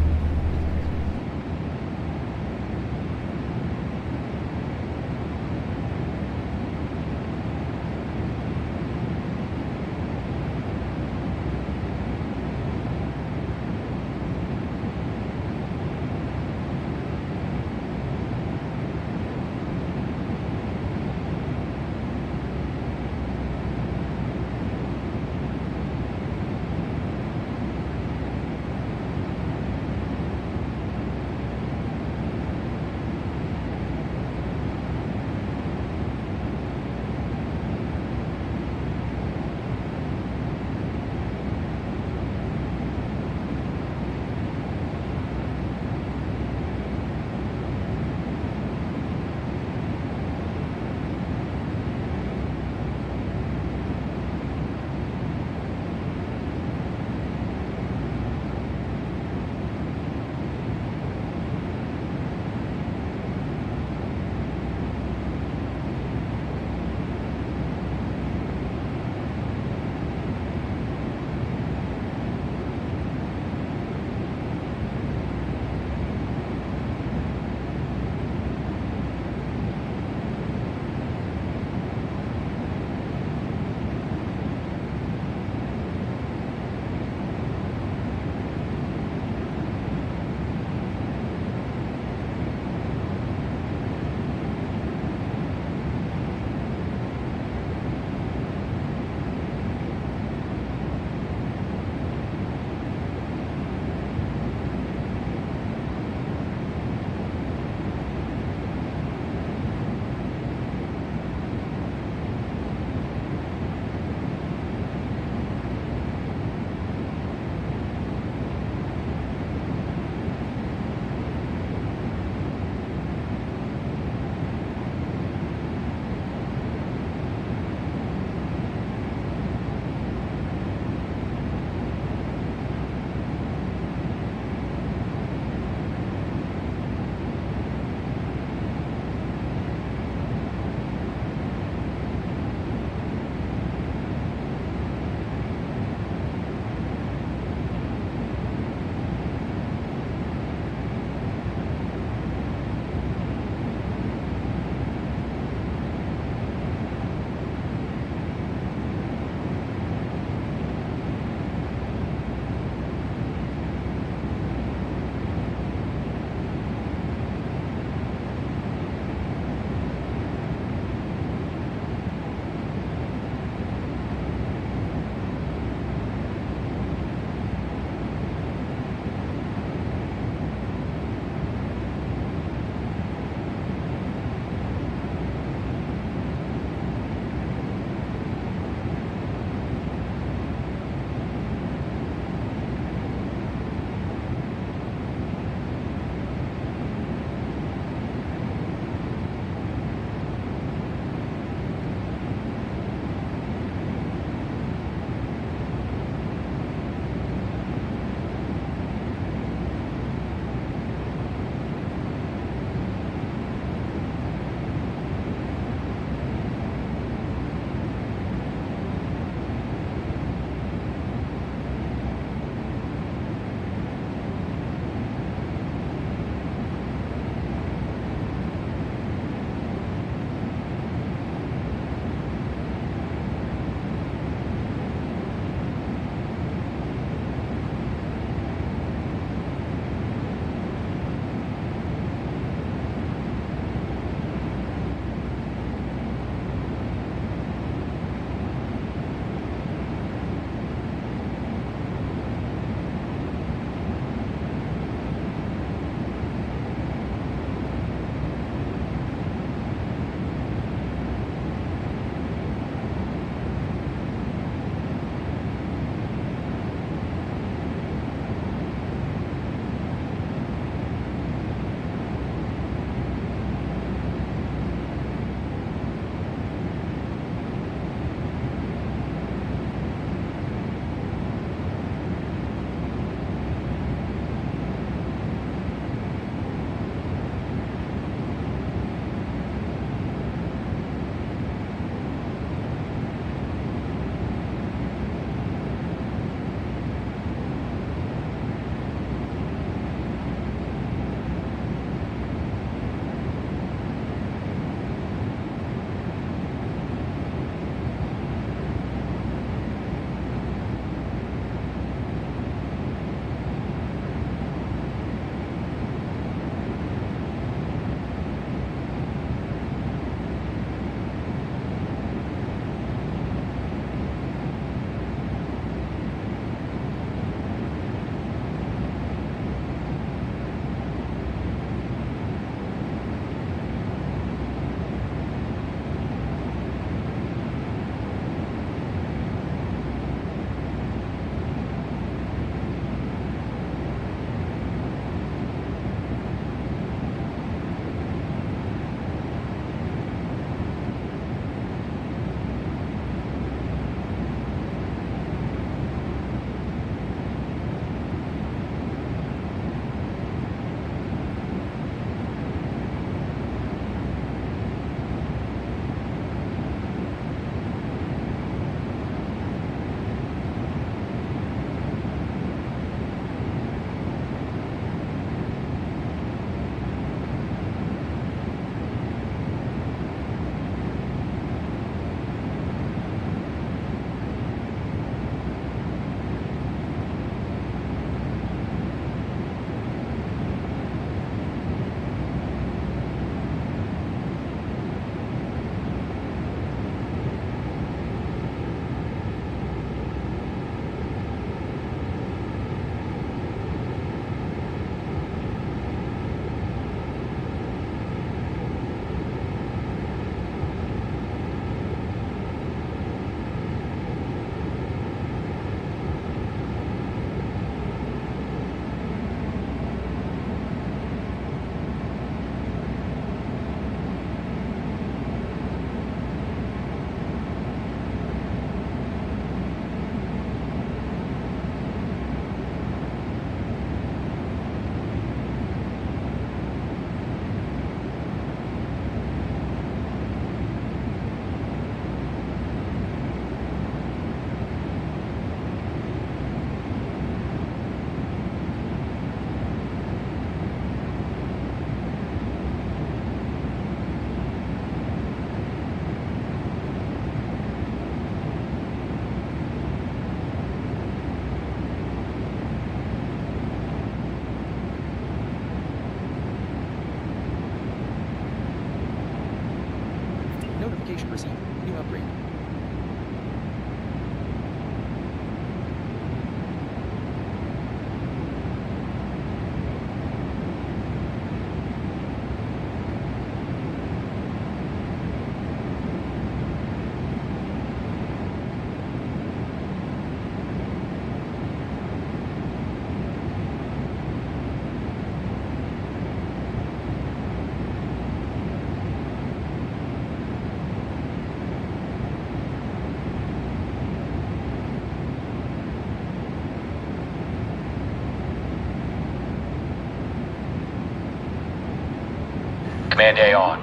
Command A on.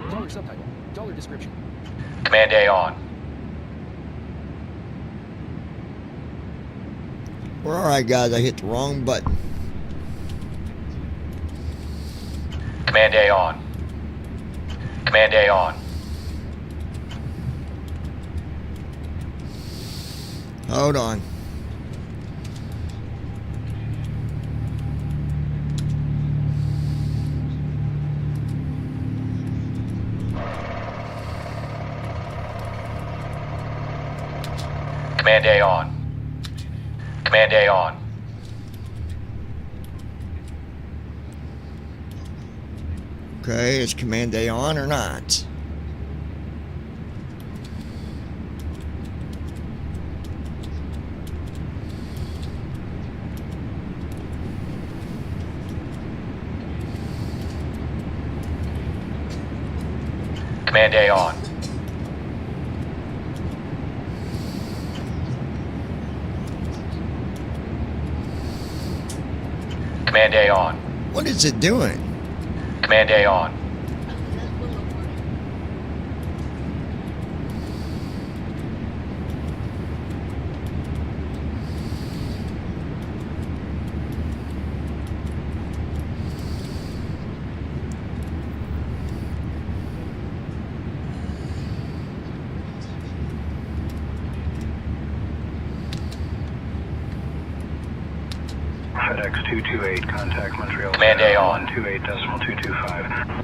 Dollar subtitle. Dollar description. Command A on. Well, alright guys, I hit the wrong button. Command A on. Command A on. Hold on. Command A on. Command A on. Okay, is Command A on or not? Command A on. Command A on. What is it doing? Command A on. FedEx 228, contact Montreal. Command A on. 128.225.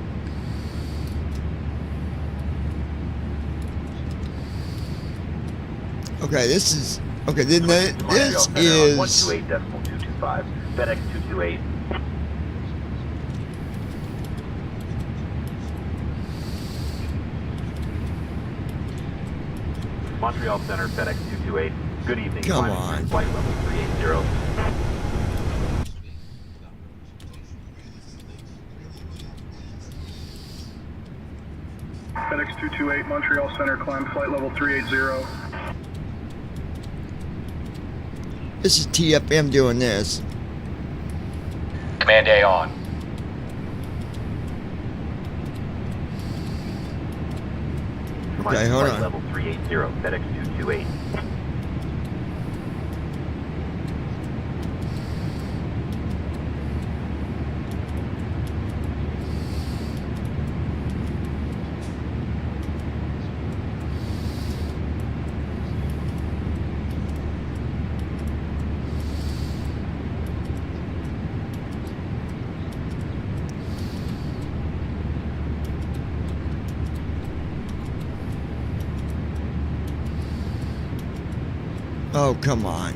Okay, this is okay. Then Montreal this Center is 128.225. FedEx 228. Montreal Center, FedEx 228. Good evening. Come Climb on. Flight level 380. FedEx 228, Montreal Center, climb flight level 380. this is TFM doing this. Command A on. Okay, hold Flight on. level 380, FedEx 228. Oh, come on.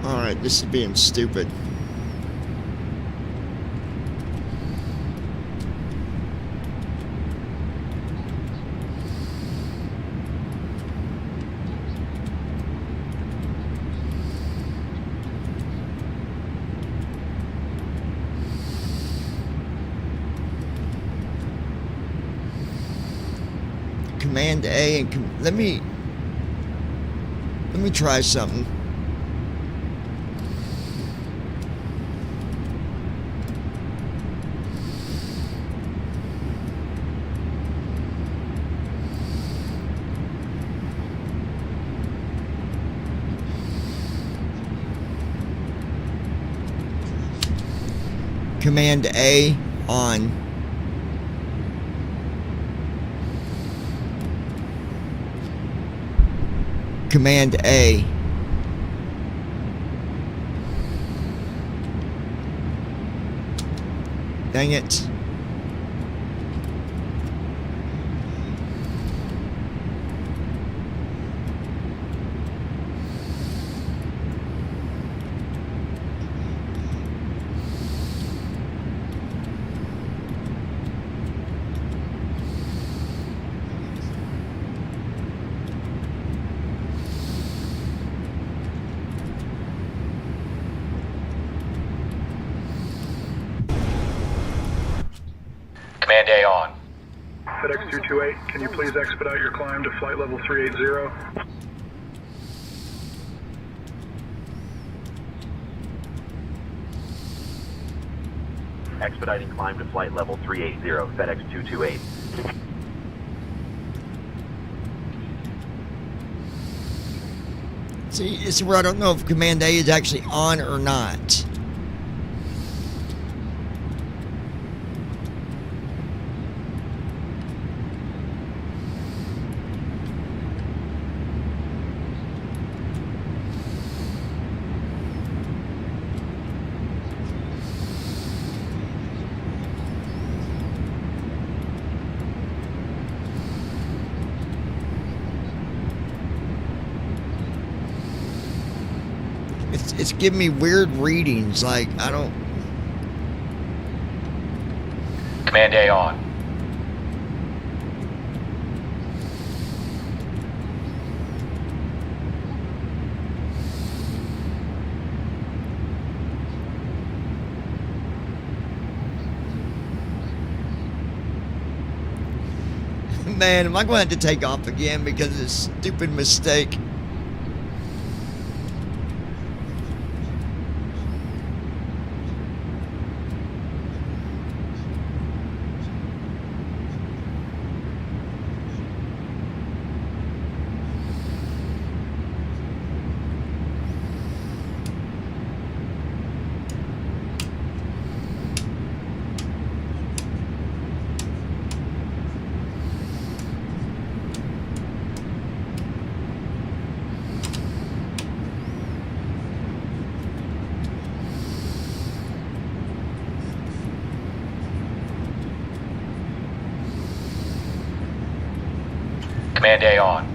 Alright, this is being stupid. Command A and let me try something. Command A on. Command A. Dang it. Command A on. FedEx 228, can you please expedite your climb to flight level 380? Expediting climb to flight level 380, FedEx 228. See, it's where I don't know if Command A is actually on or not. It's giving me weird readings, like, I don't... Command A on. Man, am I going to have to take off again because of this stupid mistake? Command A on.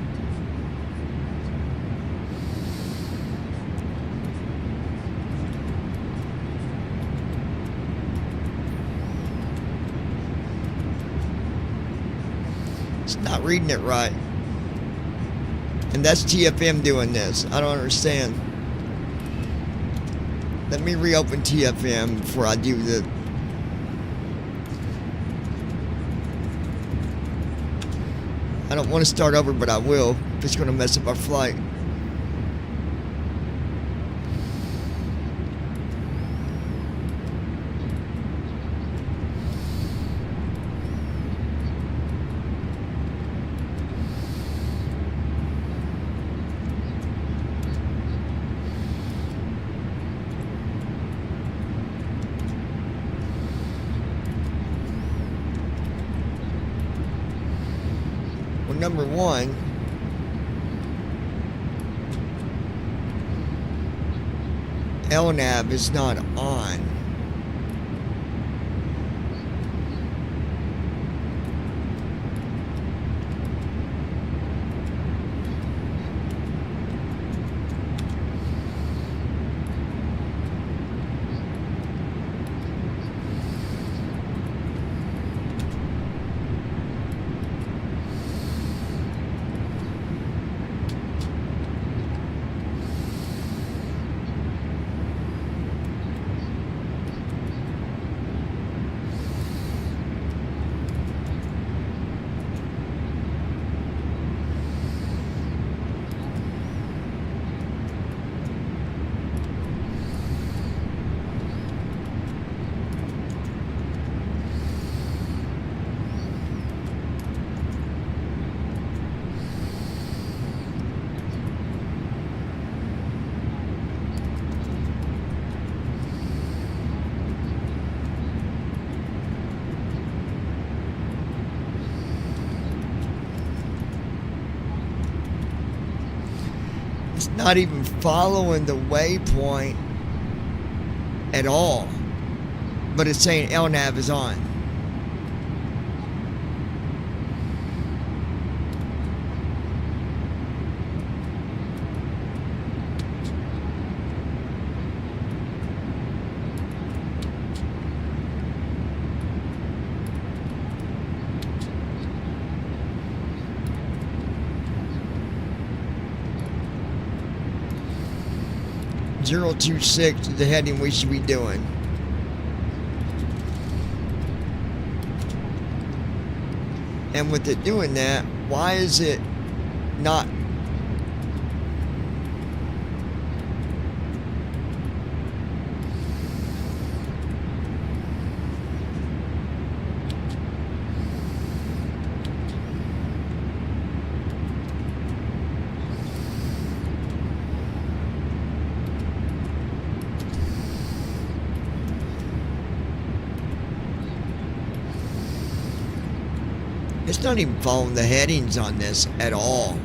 It's not reading it right. And that's TFM doing this. I don't understand. Let me reopen TFM before I do the... I don't want to start over, but I will. If it's going to mess up our flight. Number one, LNAV is not on. It's not even following the waypoint at all. But it's saying LNAV is on. .026 is the heading we should be doing. And with it doing that, why is it not? It's not even following the headings on this at all.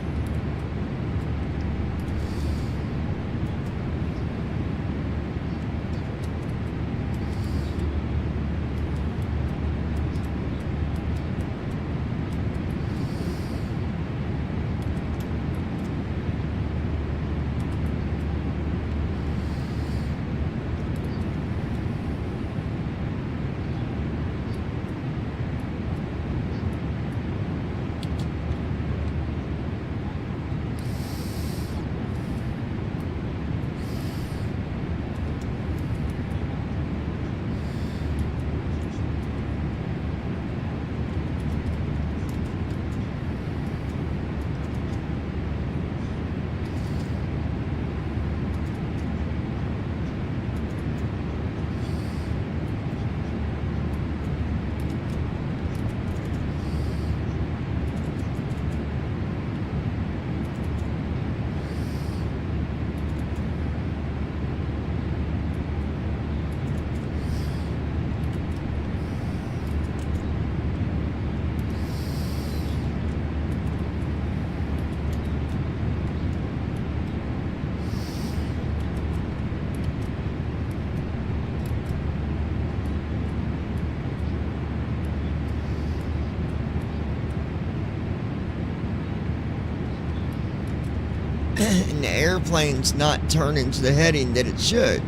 And the airplane's not turning to the heading that it should.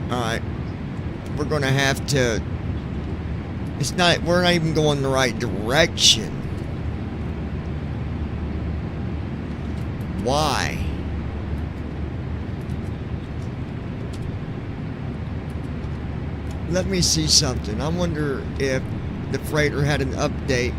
Alright. We're gonna have to. We're not even going the right direction. Why? Let me see something. I wonder if the freighter had an update.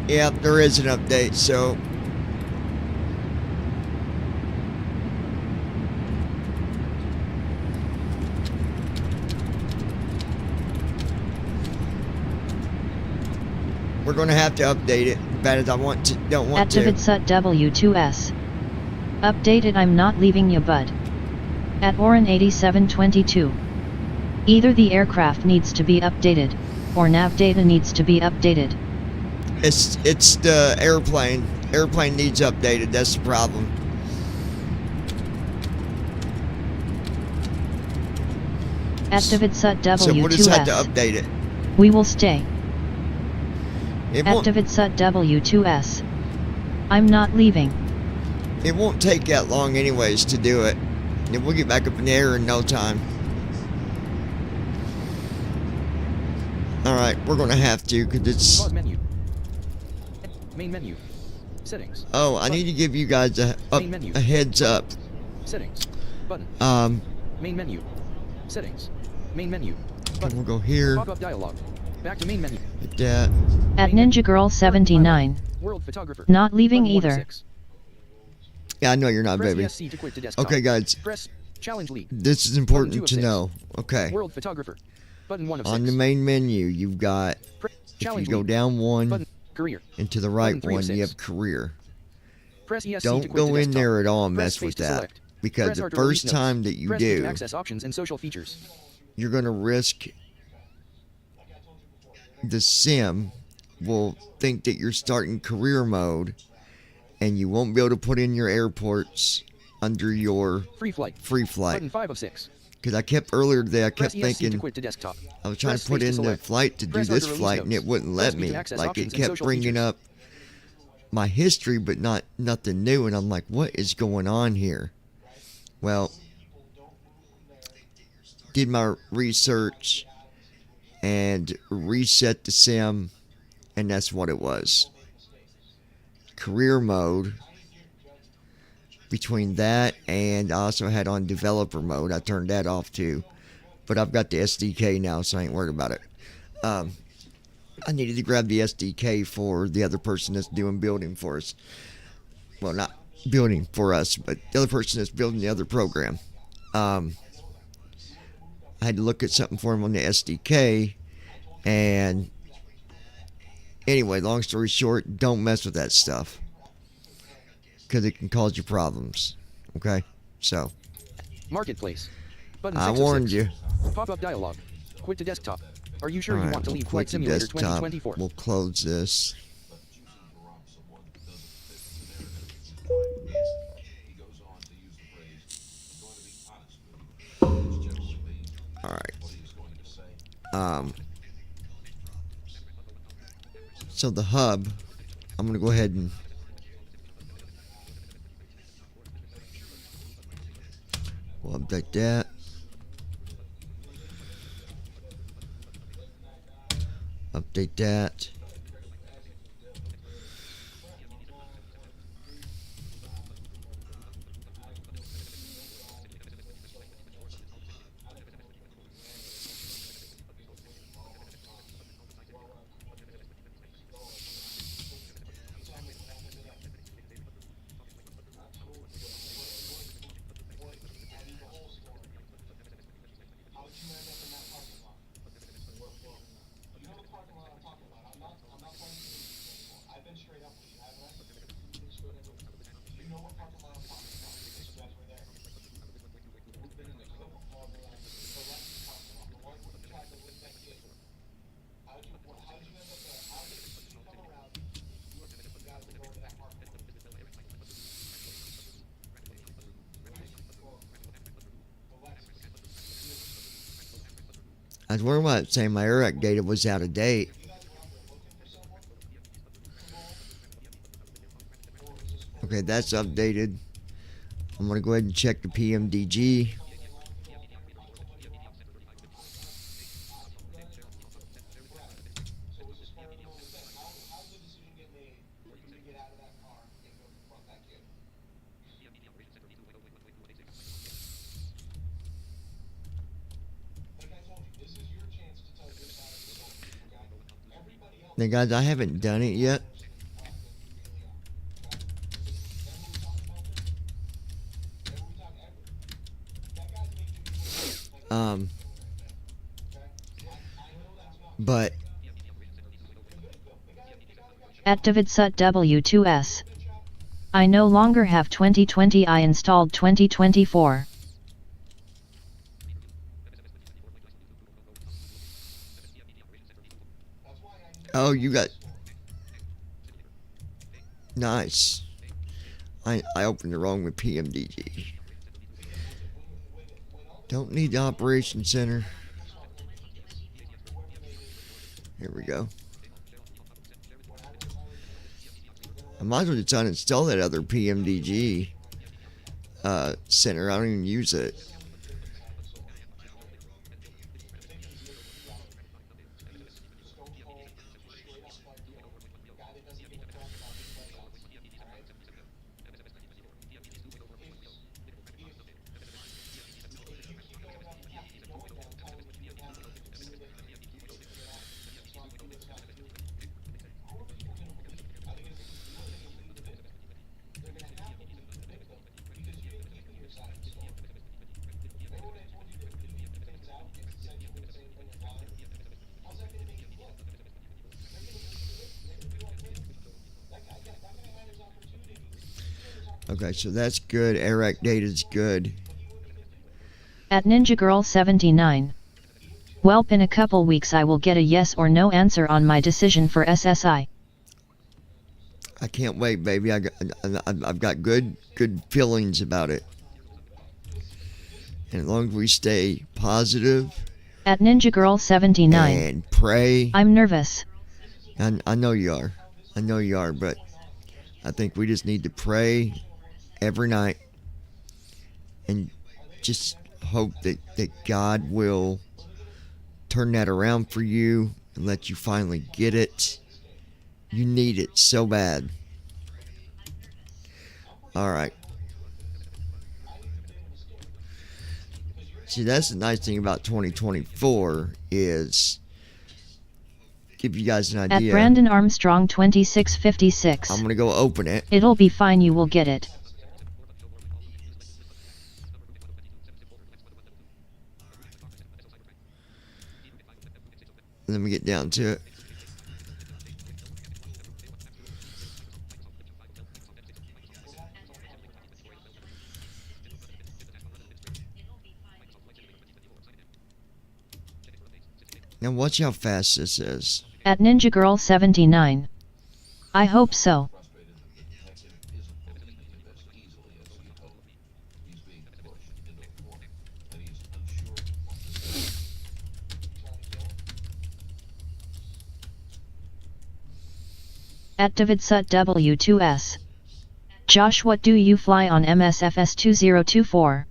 Yeah, there is an update, so we're going to have to update it. Bad as I don't want to. Activitsut W2S. Updated. I'm not leaving you, bud. At Oren 8722. Either the aircraft needs to be updated, or nav data needs to be updated. It's the airplane. Airplane needs updated. That's the problem. Activate SUT So we'll just have to W2S. update it. We will stay. It won't, Activate SUT W2S. I'm not leaving. it won't take that long anyways to do it. And we'll get back up in the air in no time. Alright, we're going to have to because it's... Pause menu. Main menu. Settings. Oh, I need to give you guys a heads up. Settings. Button. Main menu. Settings. Main menu. We'll go here. Pop-up dialog. Back to main menu. Hit that. At Ninja Girl 79. World photographer. Not leaving Button either. 1 Yeah, I know you're not, Press baby. ESC to quit to desktop. Okay, guys. Press challenge lead. This is Button important 2 of to 6. know. Okay. World photographer. Button 1 of 6. On the main menu, you've got, if you go down one Button. Career. and to the right Button 3 of one, 6. you have career. Press ESC to Don't quit go to in desktop. there at all and Press mess space with to that. select. Because Press the R to release first notes. time that you Press E to do, access options and social features. you're going to risk the sim will think that you're starting career mode and you won't be able to put in your airports under your Free flight. Button 5 of 6. Because I kept earlier today, I Press kept ESC to thinking, quit to desktop. I was trying Press to put space in the select. flight to do Press R this to release flight and notes. it wouldn't Press let B to me. access Like it options and kept social bringing features. up my history but nothing new, and I'm like, what is going on here? Well, did my research and reset the sim, and that's what it was. Career mode. Between that and I also had on developer mode. I turned that off too, but I've got the SDK now, so I ain't worried about it. I needed to grab the SDK for the other person that's doing building for us. Well, not building for us, but the other person that's building the other program. I had to look at something for him on the SDK, and anyway, long story short, don't mess with that stuff because it can cause you problems. Okay, so Marketplace. Button I 6 of warned 6. you. Pop-up dialog. Quit to desktop. Are you sure All you right, want to we'll leave quit Flight the Simulator desktop. 2024? We'll close this. All right. So the hub, I'm gonna go ahead and we'll update that. Update that. I was wondering why it's saying my Iraq data was out of date. Okay, that's updated. I'm going to go ahead and check the PMDG. Now, guys, I haven't done it yet. But Activate SUT W2S. I no longer have 2020. I installed 2024. oh, you got nice. I opened it wrong with PMDG. Don't need the operation center. Here we go. I might as well just uninstall that other PMDG center. I don't even use it. Okay, so that's good. Eric data's good. At Ninja Girl 79. Welp, in a couple weeks I will get a yes or no answer on my decision for SSI. I can't wait, baby. I've got good feelings about it. And as long as we stay positive. At Ninja Girl 79. And pray. I'm nervous. I know you are. I know you are, but I think we just need to pray every night and just hope that God will turn that around for you and let you finally get it. You need it so bad. All right. See, that's the nice thing about 2024 is give you guys an idea. At Brandon Armstrong 2656. I'm going to go open it. It'll be fine, you will get it. Let me get down to it. Now watch how fast this is. At Ninja Girl 79. I hope so. At Davidsut W2S. Josh, what do you fly on msfs2024?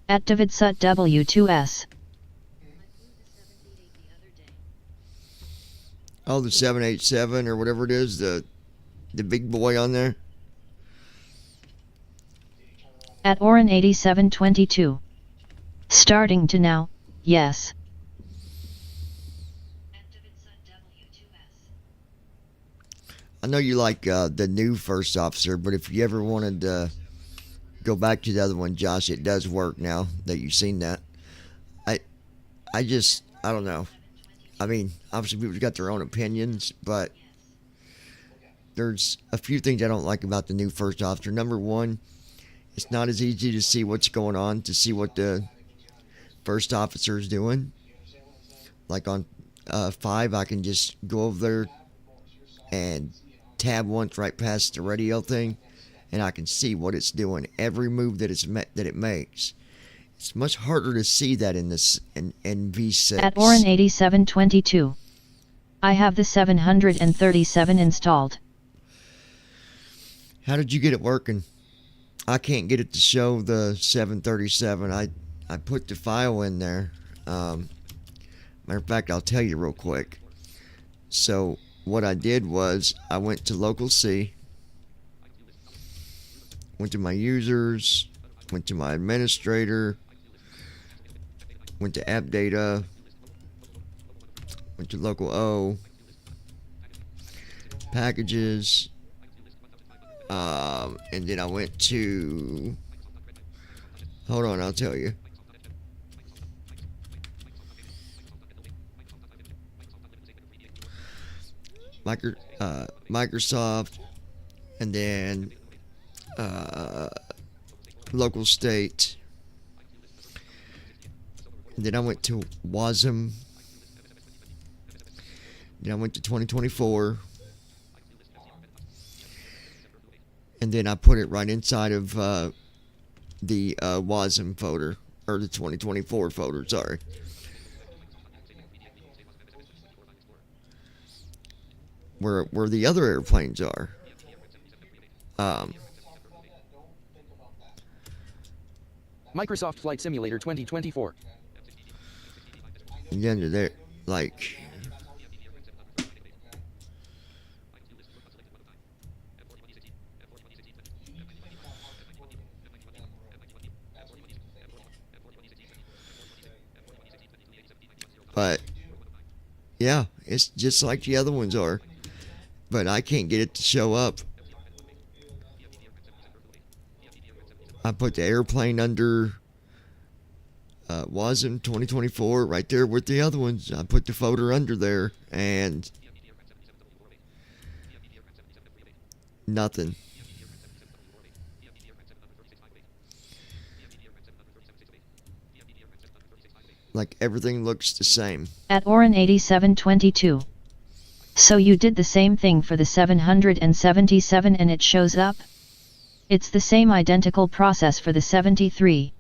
At Davidsut W2S. Oh, the 787 or whatever it is, the big boy on there. At Oren 8722. Starting to now, yes. I know you like the new first officer, but if you ever wanted to go back to the other one, Josh, it does work now that you've seen that. I don't know. I mean, obviously people got their own opinions, but there's a few things I don't like about the new first officer. Number one, it's not as easy to see what's going on, to see what the first officer is doing. Like on 5, I can just go over there and tab once right past the radio thing, and I can see what it's doing, every move that it makes. It's much harder to see that in this in V6. At Oren 8722. I have the 737 installed. How did you get it working? I can't get it to show the 737. I put the file in there. Matter of fact, I'll tell you real quick. So what I did was I went to local C, went to my users, went to my administrator, went to app data, went to local O, packages, and then I went to, hold on, I'll tell you. Microsoft, and then local state. And then I went to WASM. Then I went to 2024. And then I put it right inside of the WASM folder, or the 2024 folder, sorry. Where the other airplanes are. Microsoft Flight Simulator 2024. And then they're like, but yeah, it's just like the other ones are, but I can't get it to show up. I put the airplane under WASM 2024 right there with the other ones. I put the folder under there and nothing. Like everything looks the same. At Oren 8722. So you did the same thing for the 777 and it shows up? It's the same identical process for the 73.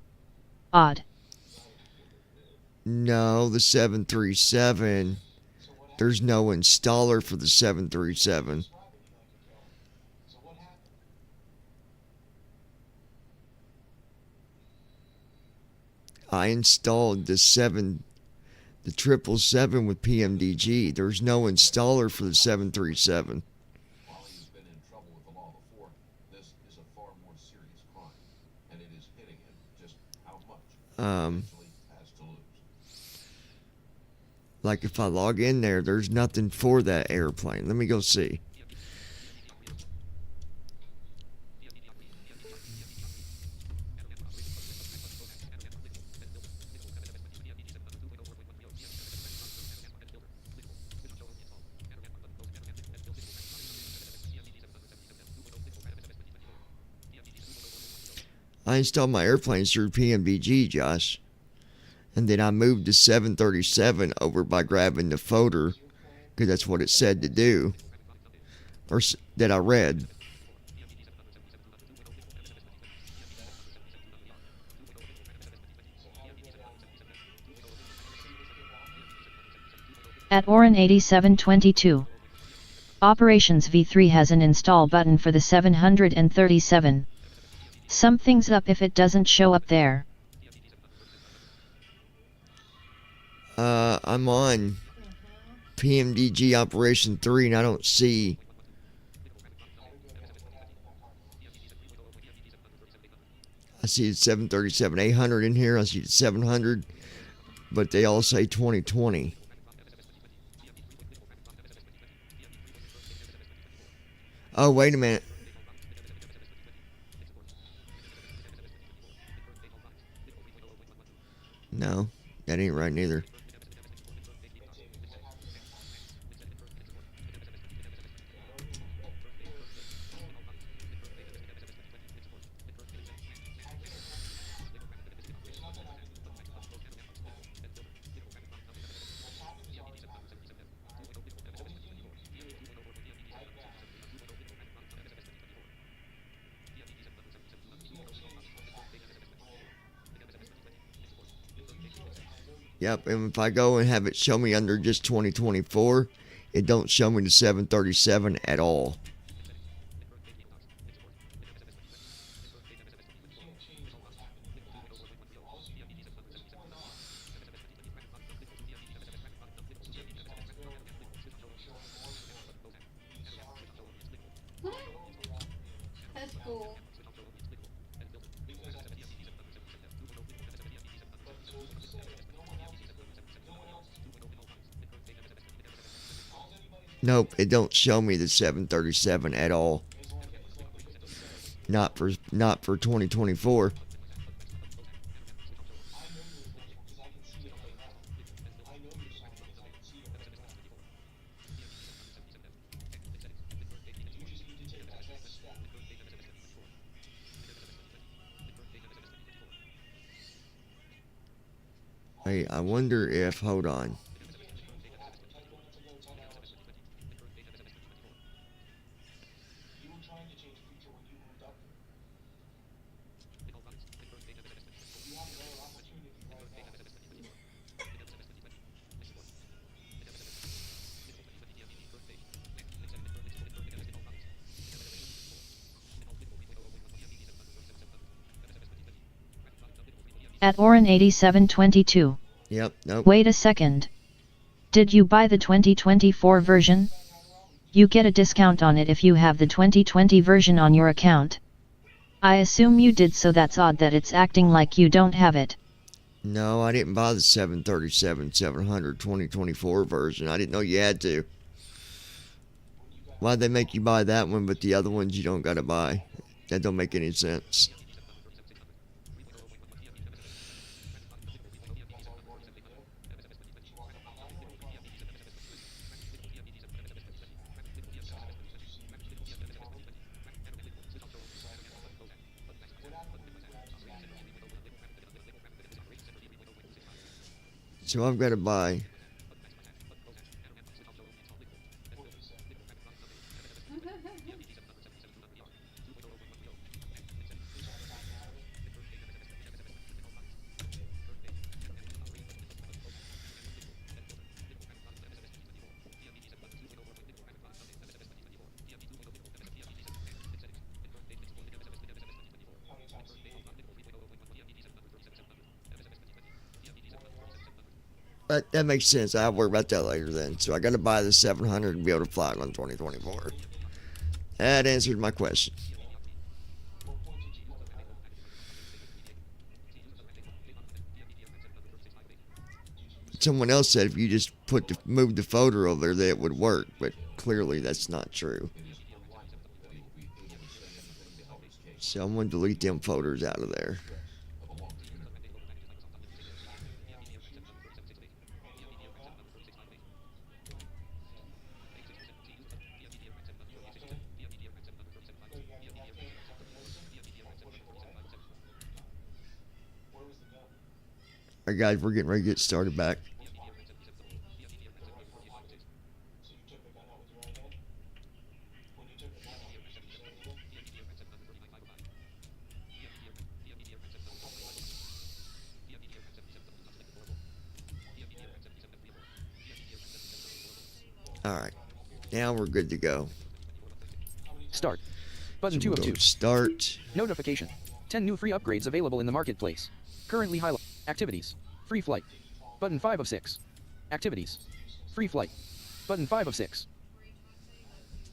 Odd. No, the 737, there's no installer for the 737. I installed the 777 with PMDG. There's no installer for the 737. Like if I log in there, there's nothing for that airplane. Let me go see. I installed my airplanes through PMDG, Josh. And then I moved the 737 over by grabbing the folder, because that's what it said to do, or that I read. At Oren 8722. Operations V3 has an install button for the 737. Something's up if it doesn't show up there. I'm on PMDG Operation 3 and I don't see. I see the 737-800 in here. I see the 700, but they all say 2020. Oh, wait a minute. No, that ain't right neither. Yep, and if I go and have it show me under just 2024, it don't show me the 737 at all. That's cool. Nope, it don't show me the 737 at all. Not for 2024. Hey, I wonder if, hold on. At Oren 8722. Yep, nope. Wait a second. Did you buy the 2024 version? You get a discount on it if you have the 2020 version on your account. I assume you did, so that's odd that it's acting like you don't have it. No, I didn't buy the 737-700 2024 version. I didn't know you had to. Why'd they make you buy that one, but the other ones you don't gotta buy? That don't make any sense. So I've got to buy. But that makes sense. I'll worry about that later then. So I got to buy the 700 and be able to fly it on 2024. That answered my question. Someone else said if you just move the photo over there that it would work, but clearly that's not true. So I'm going to delete them photos out of there. Alright guys, we're getting ready to get started back. Alright, now we're good to go. Start. Button So 2 of 2. Start. Notification. 10 new free upgrades available in the marketplace. Currently highlight. Activities. Free flight. Button 5 of 6. Activities. Free flight. Button 5 of 6.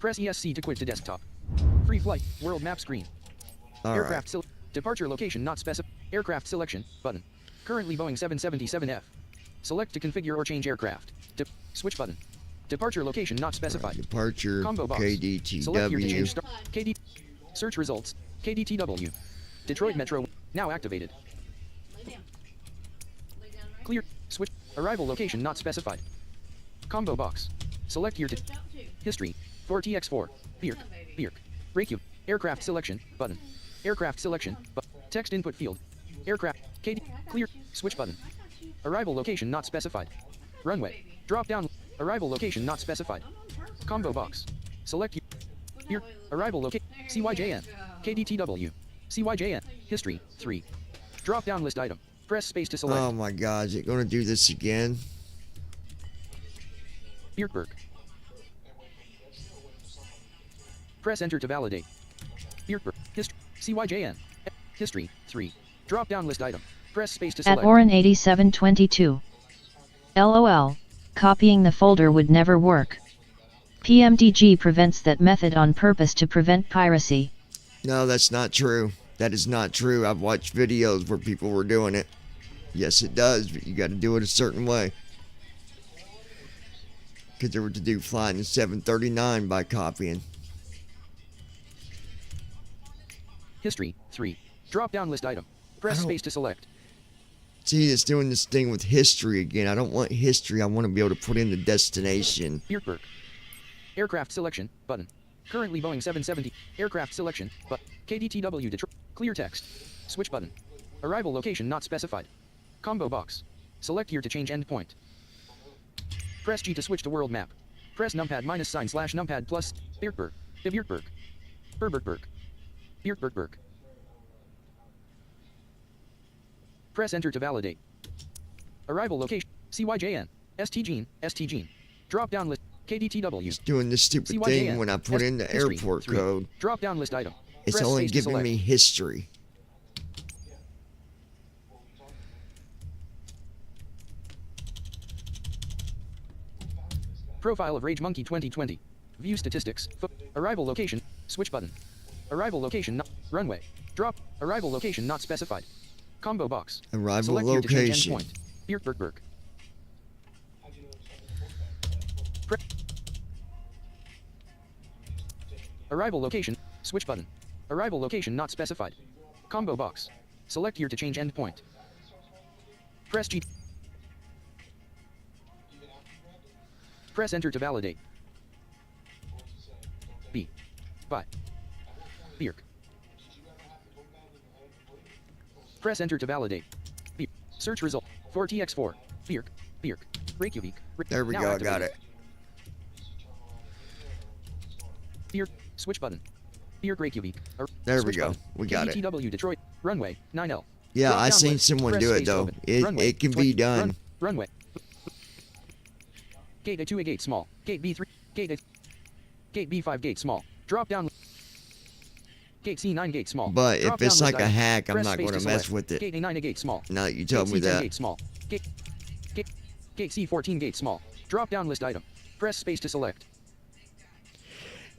Press ESC to quit to desktop. Free flight. World map screen. Aircraft departure location not specified. Aircraft selection. Button. Currently Boeing 777F. Select to configure or change aircraft. Switch button. Departure location not specified. Departure. Combo box. Select here to change start. KD. Search results. KDTW. Detroit Metro. Now activated. Clear. Switch. Arrival location not specified. Combo box. Select year to history. 4TX4. Birk. Reykjavik. Aircraft selection. Button. Aircraft selection. Text input field. Aircraft. KD. Clear. Switch button. Arrival location not specified. Runway. Drop down. Arrival location not specified. Combo box. Select year. Arrival location. CYJN. KDTW. CYJN. History. 3. Drop down list item. Press space to select. Oh my God, is it going to do this again? Birkberg. Press enter to validate. Birkberg. History. CYJN. History. 3. Drop down list item. Press space to select. At Oren 8722. LOL. Copying the folder would never work. PMDG prevents that method on purpose to prevent piracy. No, that's not true. That is not true. I've watched videos where people were doing it. Yes, it does, but you got to do it a certain way. Because they were to do flying in 739 by copying. History. 3. Drop down list item. Press space to select. See, it's doing this thing with history again. I don't want history. I want to be able to put in the destination. Birkberg. Aircraft selection. Button. Currently Boeing 770. Aircraft selection. But KDTW Detroit. Clear text. Switch button. Arrival location not specified. Combo box. Select here to change endpoint. Press G to switch to world map. Press numpad -- numpad plus Bierkberg. Bierkberg. Berbertberg. Bierkberg. Press enter to validate. Arrival location. CYJN. ST Gene. Drop down list. KDTW. It's doing this stupid CYJN. thing when I put in the History. airport 3. code. Drop down list item. It's Press only space to giving select. me history. Profile of Rage Monkey 2020. View statistics. Arrival location. Switch button. Arrival location not runway. Drop. Arrival location not specified. Combo box. Arrival Select here to change location. endpoint. Bierkberg. Arrival location. Switch button. Arrival location not specified. Combo box. Select here to change endpoint. Press G. Press enter to validate. B. By. Bierk. Press enter to validate. B. Search result. 4TX4. Bierk. Reykjavik. There we Now go, I activated. got it. Bierk. Switch button. Bierk Reykjavik. There we Switch go. button. We got it. KDTW Detroit. Runway 9L. Yeah, Drop I down seen list. someone Press do it space though. open. It Runway, can be done. Runway. Gate A2 A gate small. Gate B3. Gate B5 gate small. Drop down. Gate C9 gate small. But Drop if it's down like list a item. hack, I'm Press not space going to to mess select. with it. Gate A9 a gate small. Now that you told me C10 that. Gate small. Gate C14 gate small. Drop down list item. Press space to select.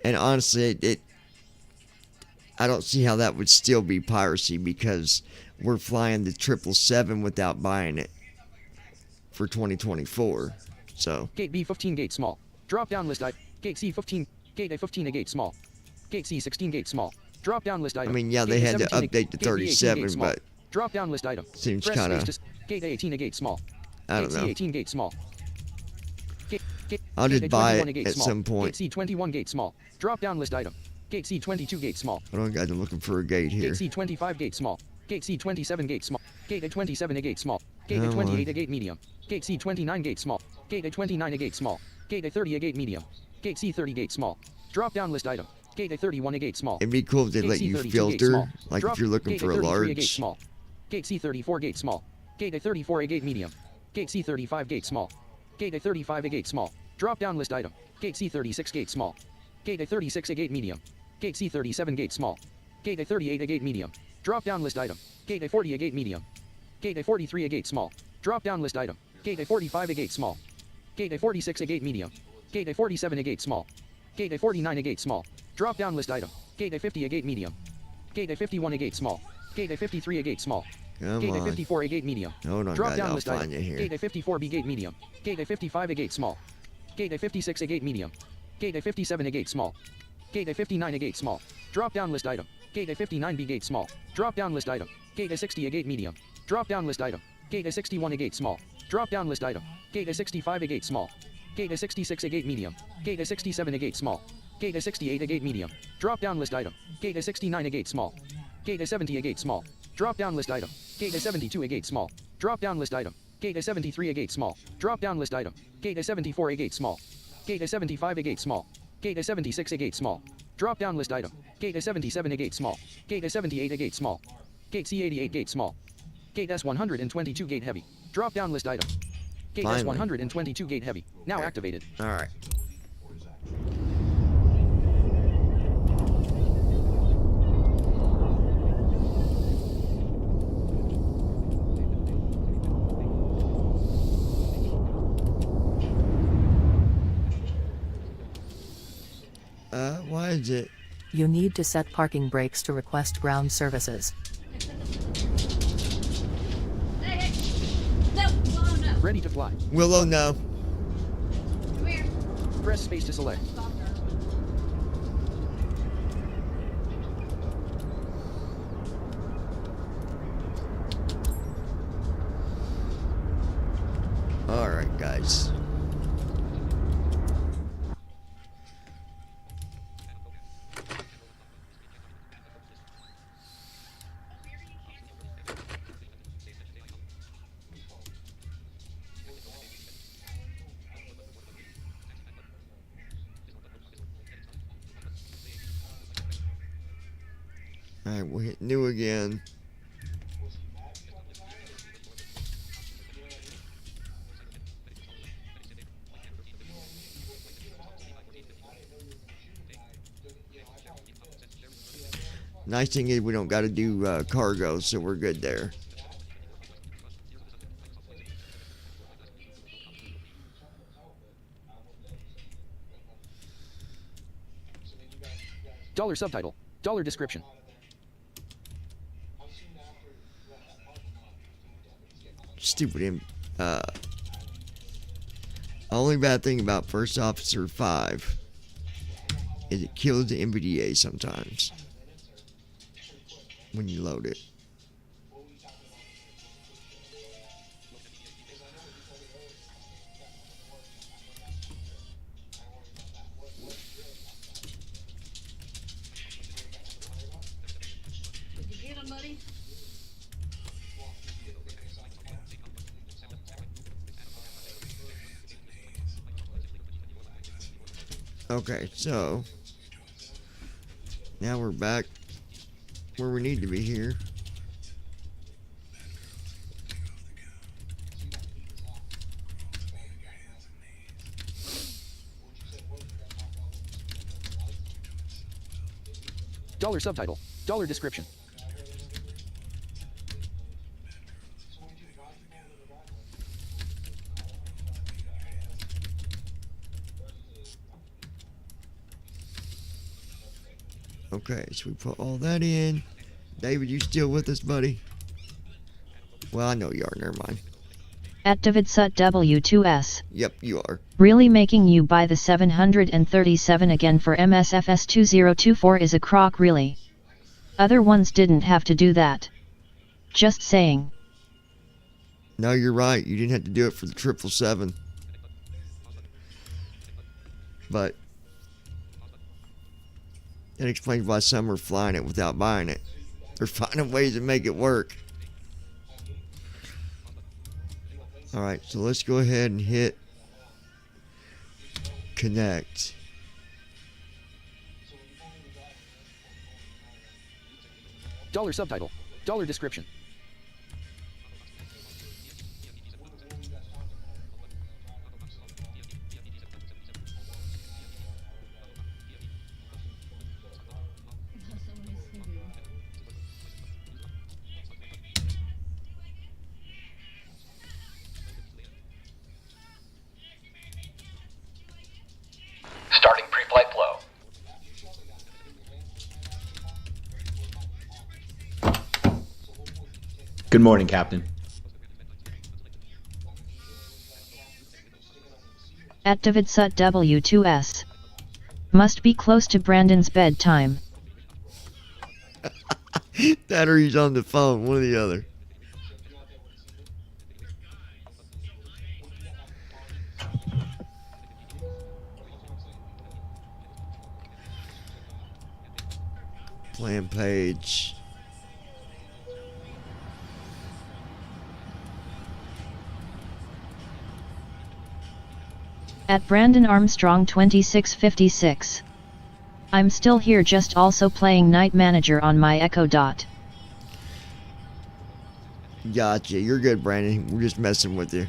And honestly, I don't see how that would still be piracy because we're flying the 777 without buying it for 2024. So Gate B15 gate small. Drop down list item. Gate C15. Gate A15 a gate small. Gate C16 gate small. Drop down list item. I mean, yeah, Gate they had to A17 a- update the Gate B18 gate 37, small. but Drop down list item. seems Press kinda- space to Gate A18 a gate small. I don't know. Gate C18 gate small. I'll just Gate buy A21 a it gate at small. some point. Gate C21 gate small. Drop down list item. Gate C22 gate small. I don't guys, I'm looking for a gate here. Gate C25 gate small. Gate C27 gate small. Gate A27 a gate small. Gate Come A28 on. a gate medium. Gate C29 gate small. Gate A29 a gate small. Gate A30 a gate medium. Gate C30 gate small. Drop down list item. Gate A31 a gate small. It'd be cool if they Gate let you C32 gate filter, small. like Drop- if you're looking Gate for a A33 gate large. small. Gate C34 gate small. Gate A34 a gate medium. Gate C35 gate small. Gate A35 a gate small. Drop down list item. Gate C36 gate small. Gate A36 a gate medium. Gate C37 gate small. Gate A38 a gate medium. Drop down list item. Gate A40 a gate medium. Gate A43 a gate small. Drop down list item. Gate A45 a gate small. Gate A46 a gate medium. Gate A47 a gate small. Gate A49 a gate small. Drop down list item. Gate A50 a gate medium. Gate A51 a gate small. Gate A53 a gate small. Come Gate on. A54 a gate medium. Hold on, Drop guys, down I'll list find item. you here. Gate A54B gate medium. Gate A55 a gate small. Gate A56 a gate medium. Gate A57 a gate small. Gate A59 a gate small. Drop down list item. Gate A59B gate small. Drop down list item. Gate A60 a gate medium. Drop down list item. Gate A61 a gate small. Drop down list item. Gate A65 a gate small. Gate A66 a gate medium. Gate A67 a gate small. Gate A68 a gate medium. Drop down list item. Gate A69 a gate small. Gate A70 a gate small. Drop down list item. Gate A72 a gate small. Drop down list item. Gate A73 a gate small. Drop down list item. Gate A74 a gate small. Gate A75 a gate small. Gate A76 a gate small. Drop down list item. Gate A77 a gate small. Gate A78 a gate small. Gate C88 gate small. Gate S122 gate heavy. Drop down list item. Gate Finally. S122 gate heavy. Now activated. All right. Why is it? You need to set parking brakes to request ground services. Ready to fly. Willow, no. Press space to select. All right, guys. Alright, we'll hit new again. Nice thing is we don't got to do cargo, so we're good there. Dollar subtitle. Dollar description. Stupid. Only bad thing about First Officer 5 is it kills the NVDA sometimes when you load it. Did you get him, buddy? Okay, so now we're back where we need to be here. Dollar subtitle. Dollar description. Okay, so we put all that in. David, you still with us, buddy? Well, I know you are. Never mind. At Davidsut W2S. Yep, you are. Really making you buy the 737 again for msfs2024 is a crock, really. Other ones didn't have to do that. Just saying. No, you're right. You didn't have to do it for the 777. But that explains why some are flying it without buying it. They're finding ways to make it work. Alright, so let's go ahead and hit connect. Dollar subtitle. Dollar description. Starting pre-flight flow. Good morning, Captain. At Davidsut W2S. Must be close to Brandon's bedtime. That or he's on the phone, one or the other. Plan page. At Brandon Armstrong 2656. I'm still here, just also playing Night Manager on my Echo Dot. Gotcha. You're good, Brandon. We're just messing with you.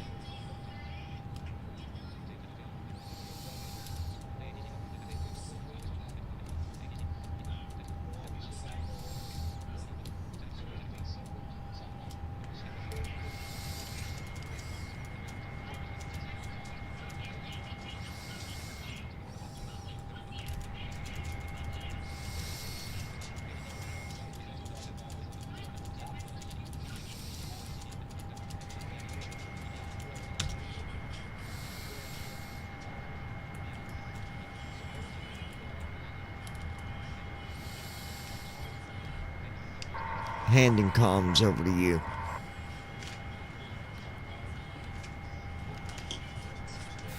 Handing comms over to you.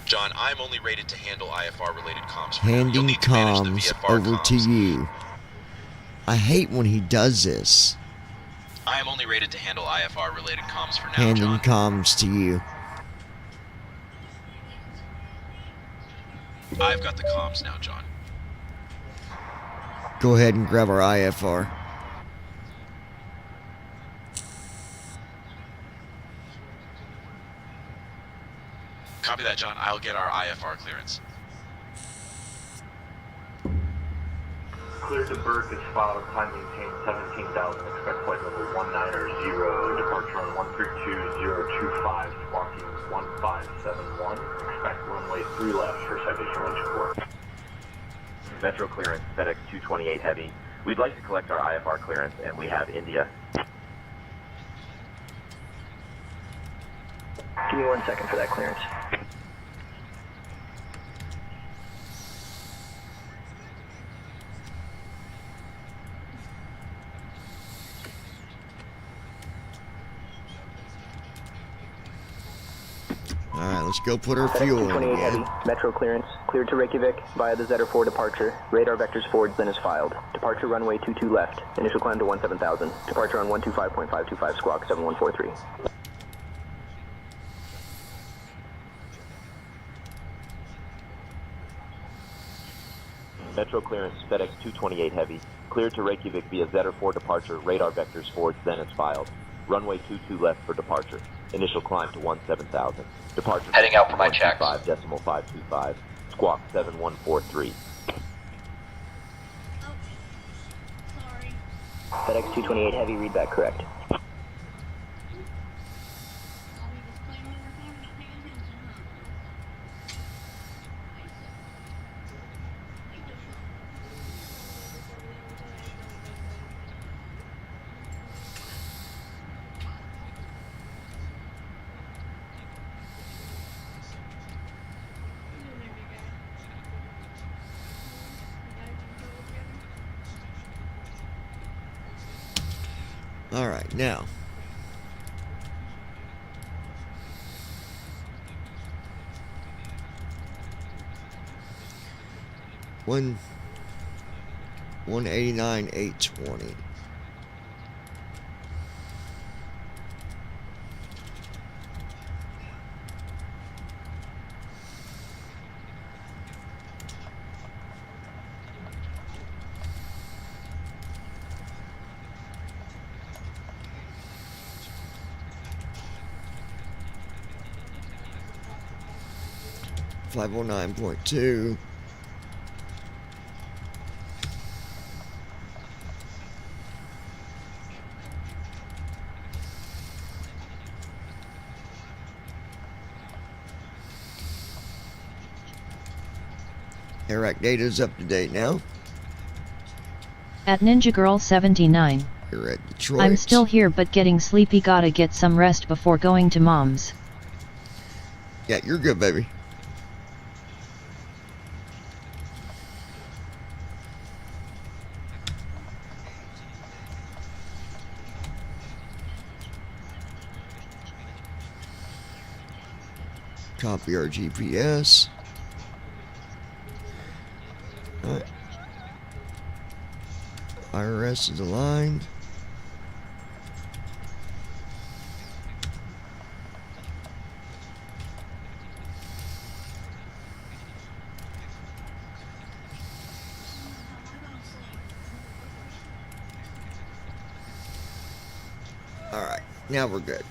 John, I'm only rated to handle IFR-related comms. Handing comms over to you. I hate when he does this. I am only rated to handle IFR-related comms for now, Handing John. comms to you. I've got the comms now, John. Go ahead and grab our IFR. Copy that, John. I'll get our IFR clearance. Clear to Burke is filed, time maintained 17,000, expect flight level 190, departure on 132025, squawking 1571, expect runway 3 left for citation range 4. Metro clearance, FedEx 228 Heavy. We'd like to collect our IFR clearance, and we have India. Give me 1 second for that clearance. Alright, let's go put our fuel in 228 again. Heavy, Metro clearance, cleared to Reykjavik via the Zetter 4 departure. Radar vectors forwards then is filed. Departure runway 22 left, initial climb to 17,000. Departure on 125.525 squawk 7143. Metro clearance, FedEx 228 Heavy. Cleared to Reykjavik via Zetter 4 departure. Radar vectors forwards then is filed. Runway 22 left for departure. Initial climb to 17,000. Departure Heading out for my checks. 5.525. Squawk 7143. Sorry. FedEx 228 Heavy, read back correct. Alright, now. One 189,820. Five 509.2. Iraq data's up to date now. At Ninja Girl 79. You're at Detroit. I'm still here but getting sleepy, gotta get some rest before going to mom's. Yeah, you're good, baby. Copy our GPS. Alright. IRS is aligned. Alright, now we're good.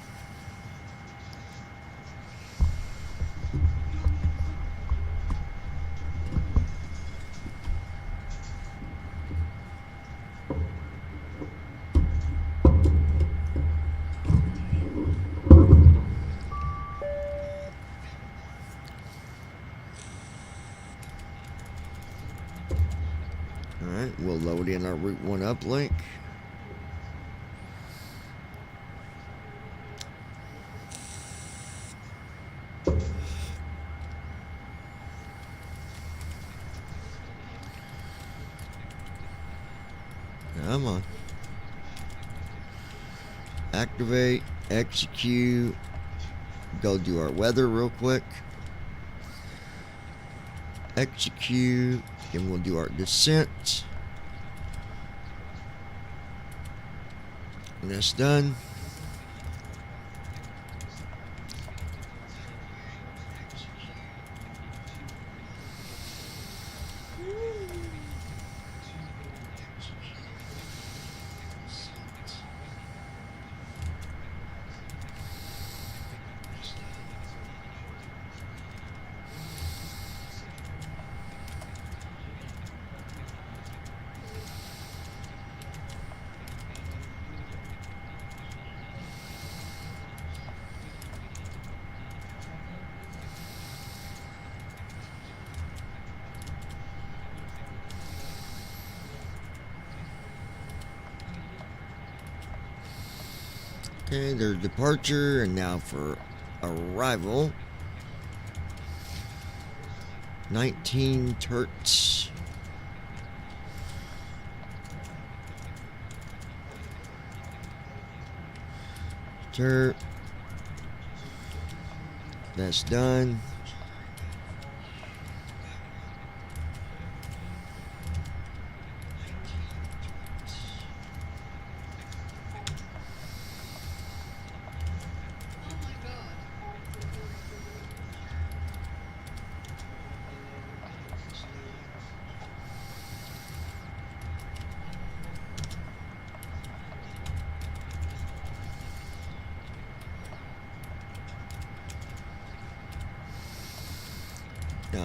Alright, we'll load in our Route 1 uplink. Come on. Activate, execute, go do our weather real quick. Execute, and we'll do our descent. And that's done. Okay, there's departure, and now for arrival. 19 Turts. Turt. That's done.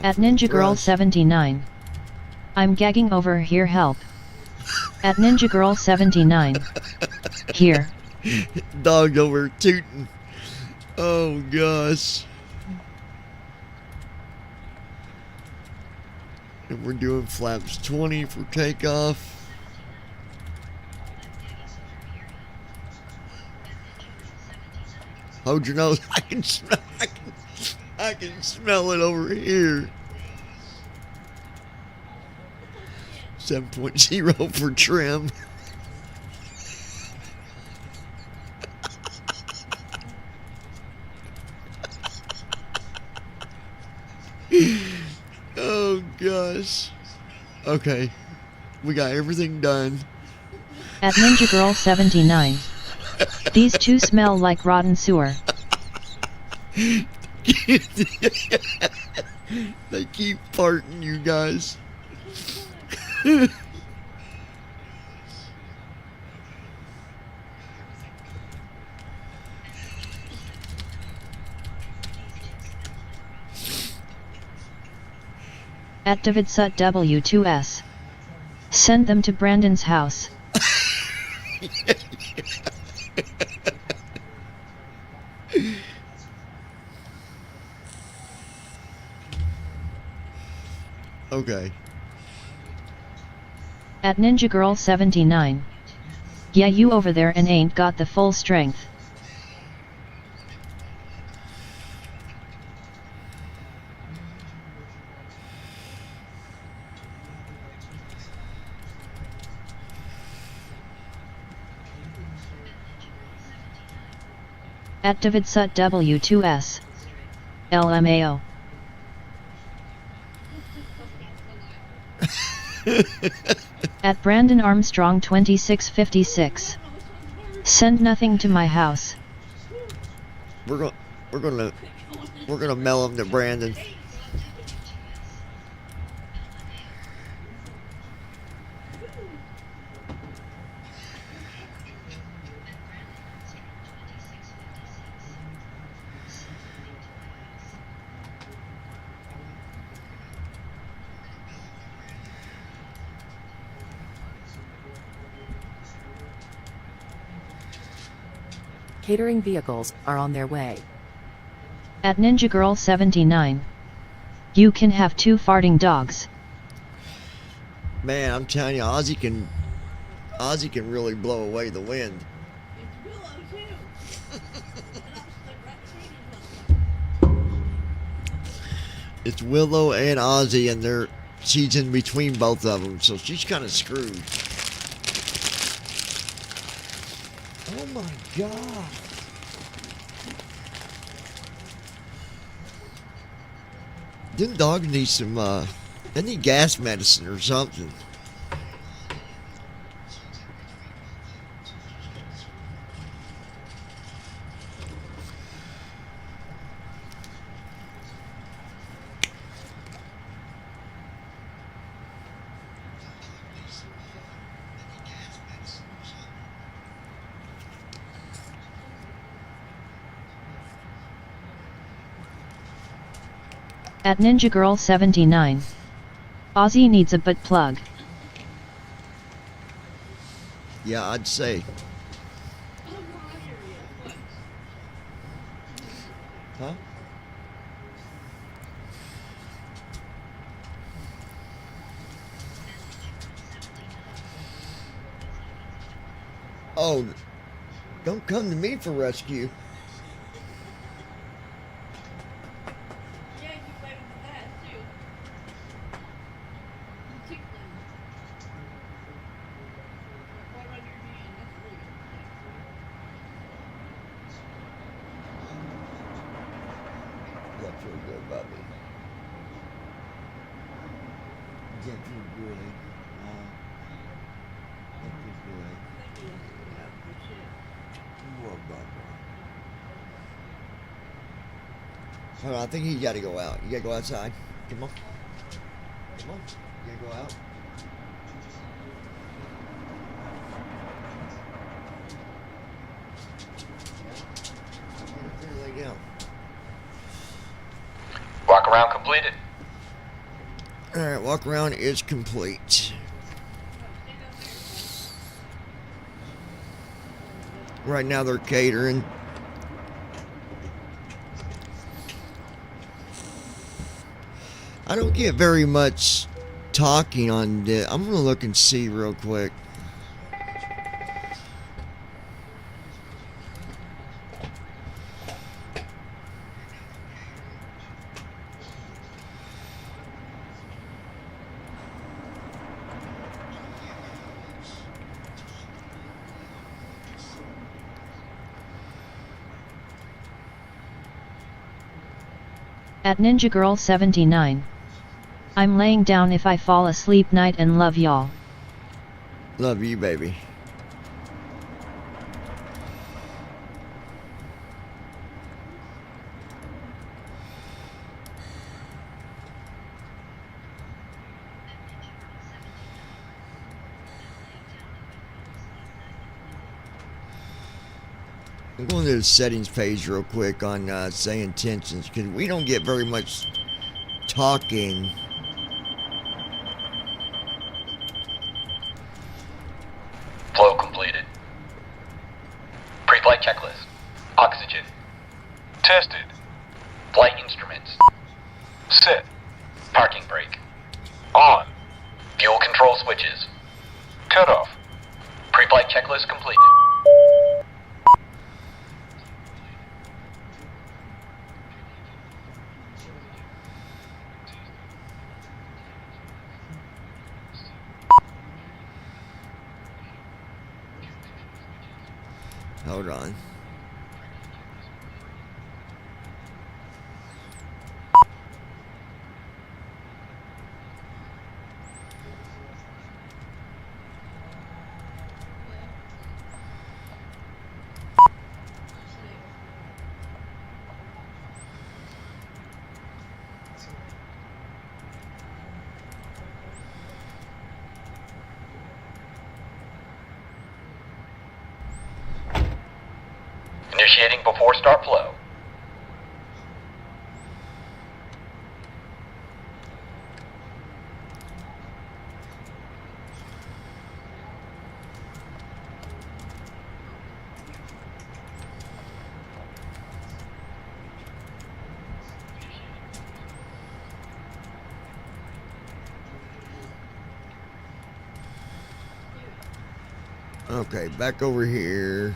At Ninja Girl 79. I'm gagging over here, help. At Ninja Girl 79. Here. Dog over tooting. Oh gosh. And we're doing flaps 20 for takeoff. Hold your nose. I can smell it over here. 7.0 for trim. Oh gosh. Okay. We got everything done. At Ninja Girl 79. These two smell like rotten sewer. They keep farting, you guys. At Davidsut W2S. Send them to Brandon's house. Okay. At Ninja Girl 79. Yeah, you over there and ain't got the full strength. At Davidsut W2S. LMAO. At Brandon Armstrong 2656. Send nothing to my house. We're gonna mail them to Brandon. Catering vehicles are on their way. At Ninja Girl 79. You can have 2 farting dogs. Man, I'm telling you, Ozzy can really blow away the wind. It's Willow and Ozzy, and she's in between both of them, so she's kind of screwed. Oh my God. Them dogs need some, they need gas medicine or something. At Ninja Girl 79. Ozzy needs a butt plug. Yeah, I'd say. Huh? Oh, Don't come to me for rescue. Yeah, you went with that too. You took them. What on your hand? That's really good. That feels good, Bobby. That feels good. That feels good. Whoa, Barbara. Hold on, I think you gotta go out. You gotta go outside. Come on. Come on. You gotta go out. Lay down. Walk around completed. Alright, walk around is complete. Right now they're catering. I don't get very much talking on this. I'm gonna look and see real quick. At Ninja Girl 79. I'm laying down if I fall asleep night and love y'all. Love you, baby. I'm going to the settings page real quick on say intentions because we don't get very much talking. Flow completed. Pre-flight checklist. Oxygen. Tested. Flight instruments. Set. Parking brake. On. Fuel control switches. Cut off. Pre-flight checklist completed. Hold on. Initiating before start flow. Okay, back over here.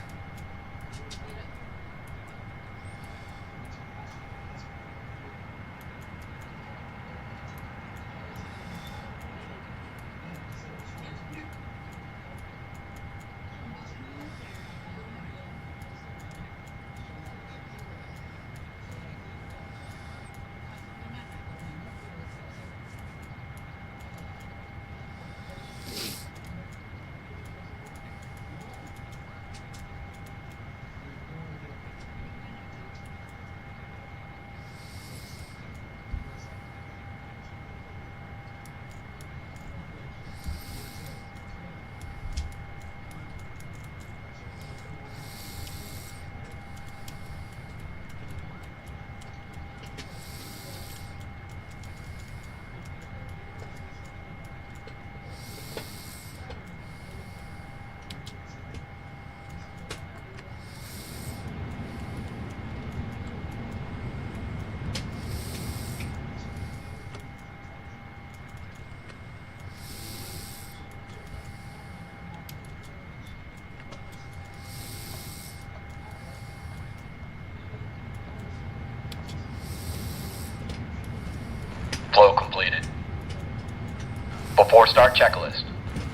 Before start checklist.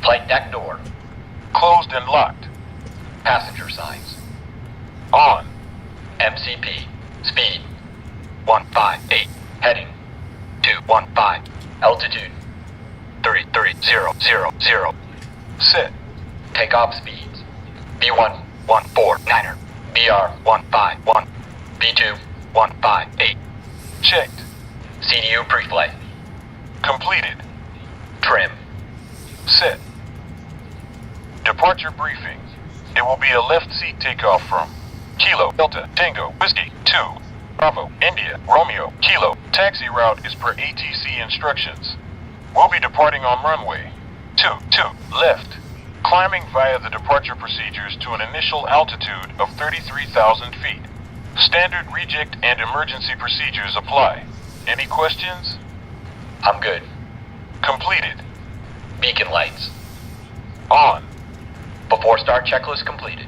Flight deck door. Closed and locked. Passenger signs. On. MCP. Speed. 158. Heading. 215. Altitude. 33000. Set. Takeoff speeds. B1 149er. BR 151. B2 158. Checked. CDU pre-flight. Completed. Trim. Set. Departure briefing. It will be a left seat takeoff from Kilo Delta Tango Whiskey 2 Bravo India Romeo Kilo. Taxi route is per ATC instructions. We'll be departing on runway 22 left, climbing via the departure procedures to an initial altitude of 33,000 feet. Standard reject and emergency procedures apply. Any questions? I'm good. Completed. Beacon lights. On. Before start checklist completed.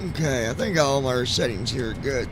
Okay, I think all our settings here are good.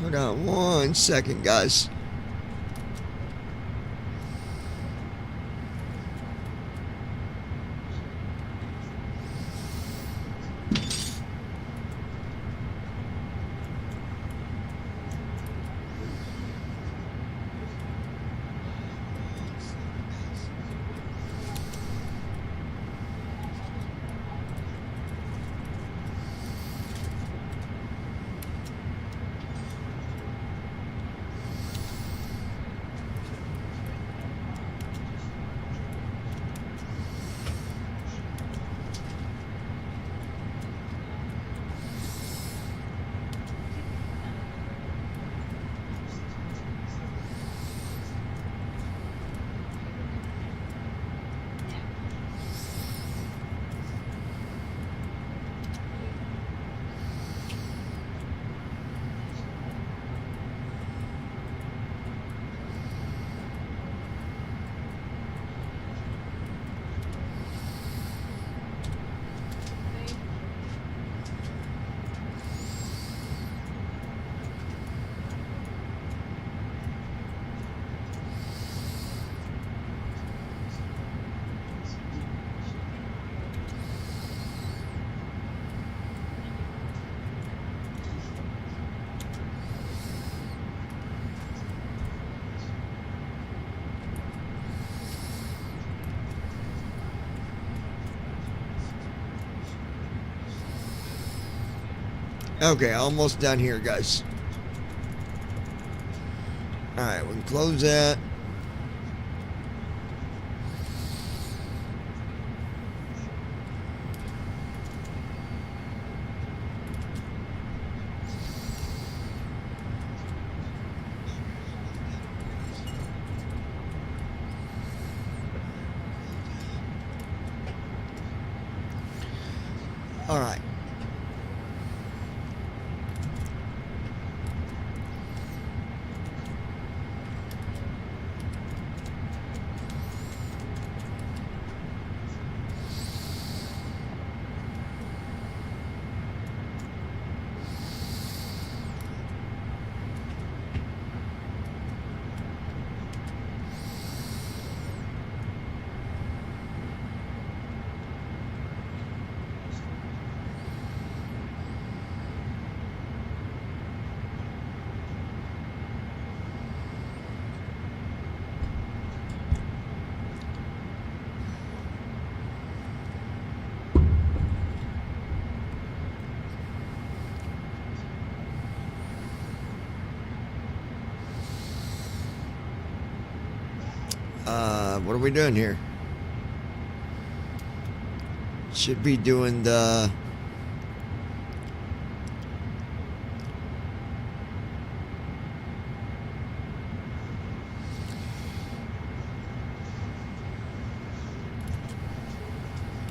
Hold on 1 second, guys. Okay, almost done here, guys. Alright, we can close that. All right. What are we doing here? Should be doing the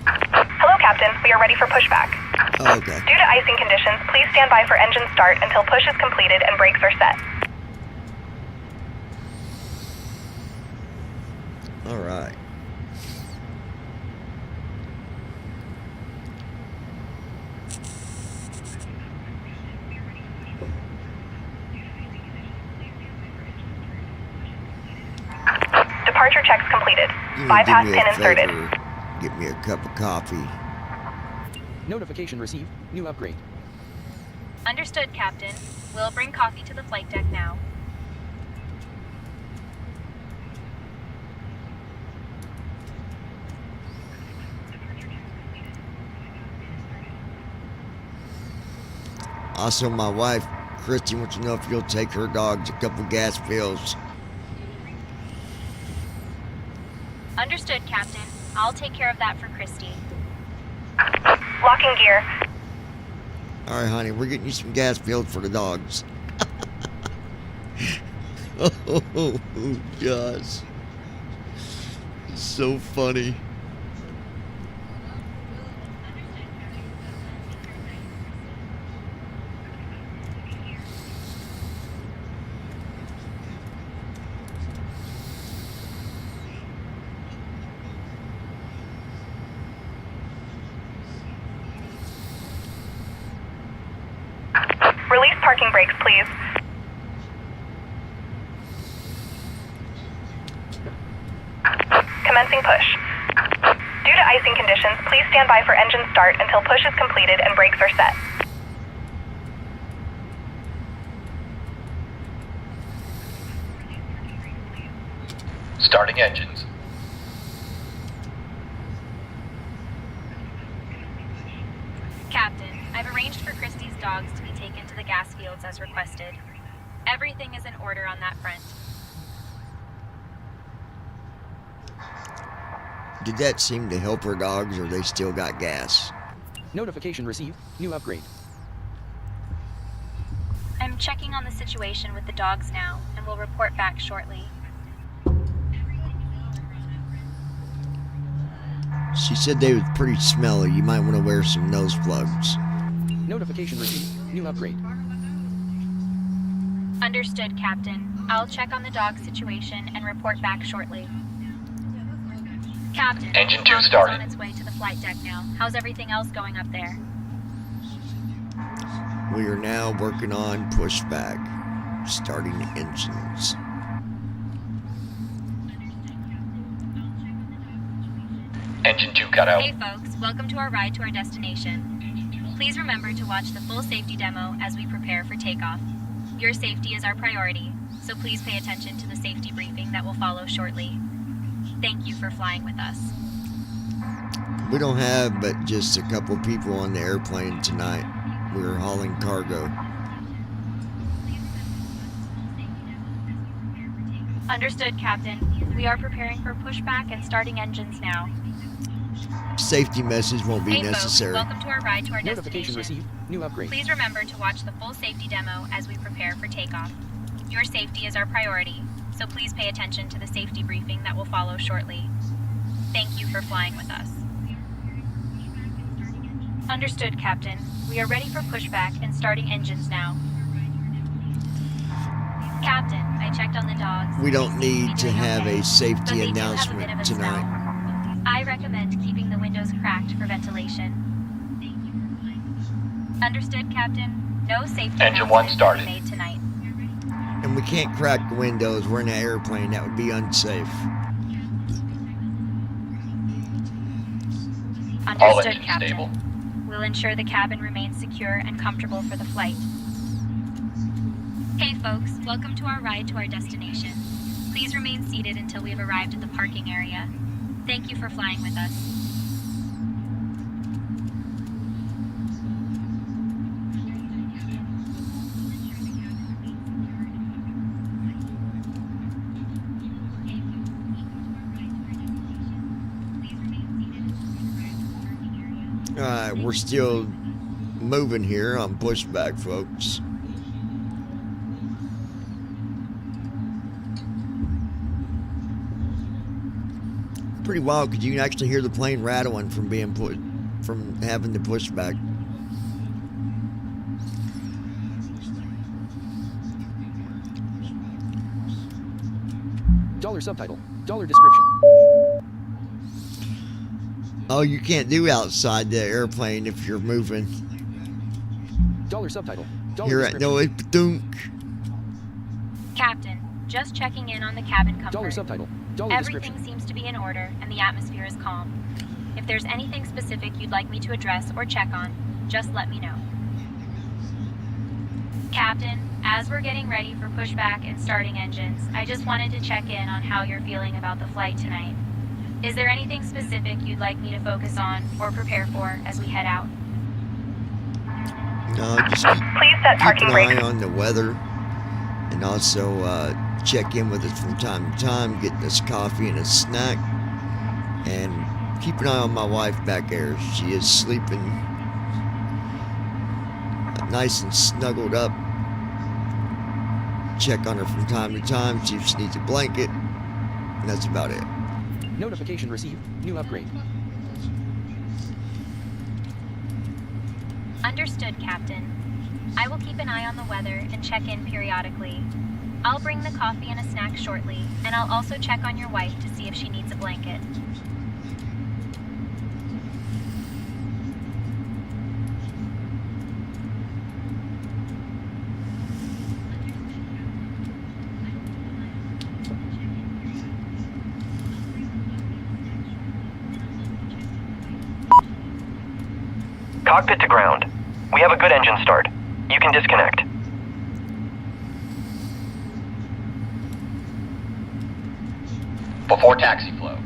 Hello, Captain. We are ready for pushback. oh, okay. Due to icing conditions, please stand by for engine start until push is completed and brakes are set. All right. Departure checks completed. You Bypass do me a pin inserted. favor, get me a cup of coffee. Notification received. New upgrade. Understood, Captain. We'll bring coffee to the flight deck now. Also, my wife, Christy, wants to know if you'll take her dogs a couple gas fills. Understood, Captain. I'll take care of that for Christy. Locking gear. All right, honey, we're getting you some gas filled for the dogs. Oh, gosh. It's so funny. Release parking brakes, please. Commencing push. Due to icing conditions, please stand by for engine start until push is completed and brakes are set. Starting engines. Captain, I've arranged for Christie's dogs to be taken to the gas fields as requested. Everything is in order on that front. Did that seem to help her dogs, or they still got gas? Notification received. New upgrade. I'm checking on the situation with the dogs now, and will report back shortly. She said they was pretty smelly. You might want to wear some nose plugs. Notification received. New upgrade. Understood, Captain. I'll check on the dog situation and report back shortly. Captain, Engine the 2 dog is started. on its way to the flight deck now. How's everything else going up there? We are now working on pushback, starting engines. Engine 2 cut out. Hey folks, welcome to our ride to our destination. Please remember to watch the full safety demo as we prepare for takeoff. Your safety is our priority, so please pay attention to the safety briefing that will follow shortly. Thank you for flying with us. We don't have but just a couple people on the airplane tonight. we're hauling cargo. Understood, Captain. We are preparing for pushback and starting engines now. Safety message won't be Hey necessary. folks, welcome to our ride to our Notification destination. received. New upgrade. Please remember to watch the full safety demo as we prepare for takeoff. Your safety is our priority, so please pay attention to the safety briefing that will follow shortly. Thank you for flying with us. Understood, Captain. We are ready for pushback and starting engines now. Captain, I checked on the dogs. We don't They seem need be to doing have okay, a but safety they do have a bit of announcement a tonight. smell. I recommend keeping the windows cracked for ventilation. Understood, Captain. No safety Engine 1 announcement started. will be made tonight. And we can't crack the windows. We're in an airplane. That would be unsafe. All Understood, engines Captain. stable. We'll ensure the cabin remains secure and comfortable for the flight. Hey folks, welcome to our ride to our destination. Please remain seated until we have arrived at the parking area. Thank you for flying with us. Alright, we're still moving here on pushback, folks. Pretty wild because you can actually hear the plane rattling from being put from having to push back. Dollar subtitle. Dollar description. Oh, you can't do outside the airplane if you're moving. Dollar subtitle. Dollar You're at no it dunk. Captain, just checking in on the cabin comfort. Dollar subtitle. Dollar Everything description. seems to be in order and the atmosphere is calm. If there's anything specific you'd like me to address or check on, just let me know. Captain, as we're getting ready for pushback and starting engines, I just wanted to check in on how you're feeling about the flight tonight. Is there anything specific you'd like me to focus on or prepare for as we head out? No, just keep an eye on the weather, and also check in with us from time to time, get us coffee and a snack, and keep an eye on my wife back there. She is sleeping nice and snuggled up. Check on her from time to time, see if she needs a blanket, and that's about it. Notification received. New upgrade. Understood, Captain. I will keep an eye on the weather and check in periodically. I'll bring the coffee and a snack shortly, and I'll also check on your wife to see if she needs a blanket. Cockpit to ground. We have a good engine start. You can disconnect. Before taxi flow.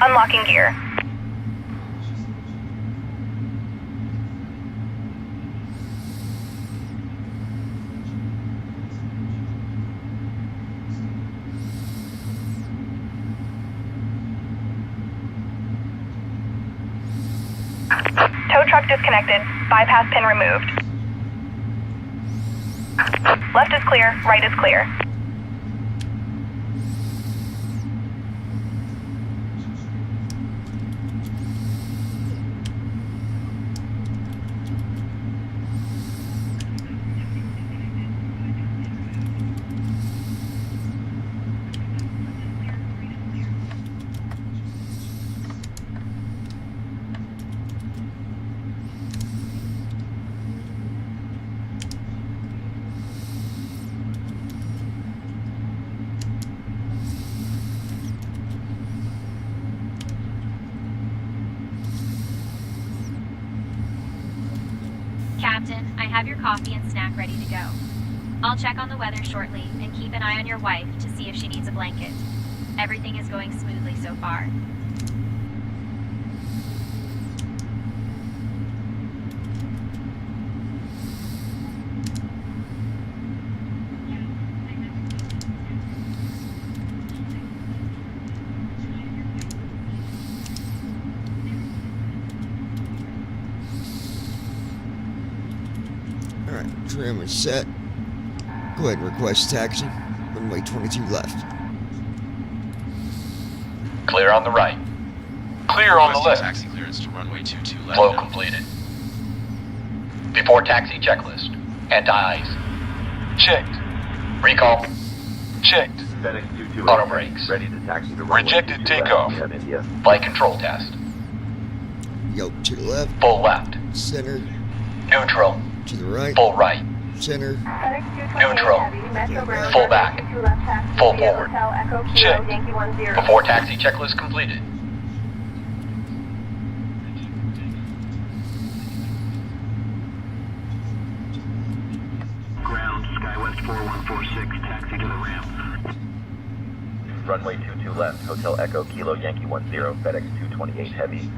Unlocking gear. Tow truck disconnected. Bypass pin removed. Left is clear, right is clear. Captain, I have your coffee and snack ready to go. I'll check on the weather shortly and keep an eye on your wife to see if she needs a blanket. Everything is going smoothly so far. Alright, trim is set. Go ahead and request taxi. Runway 22 left. Clear on the right. Clear on the left. Taxi clearance to runway 22 left. Flow completed. Before taxi checklist. Anti-ice. Checked. Recall. Checked. FedEx 228. Auto brakes. Ready to taxi to runway Rejected 22 left. takeoff. We have India. Flight control test. Yoke to the left. Full left. Center. Neutral. To the right. Full right. Center. Neutral. Full back. Full forward. Check. Before taxi checklist completed. Ground, SkyWest 4146, taxi to the ramp. Runway 22 left. Hotel Echo Kilo Yankee 10. FedEx 228 Heavy.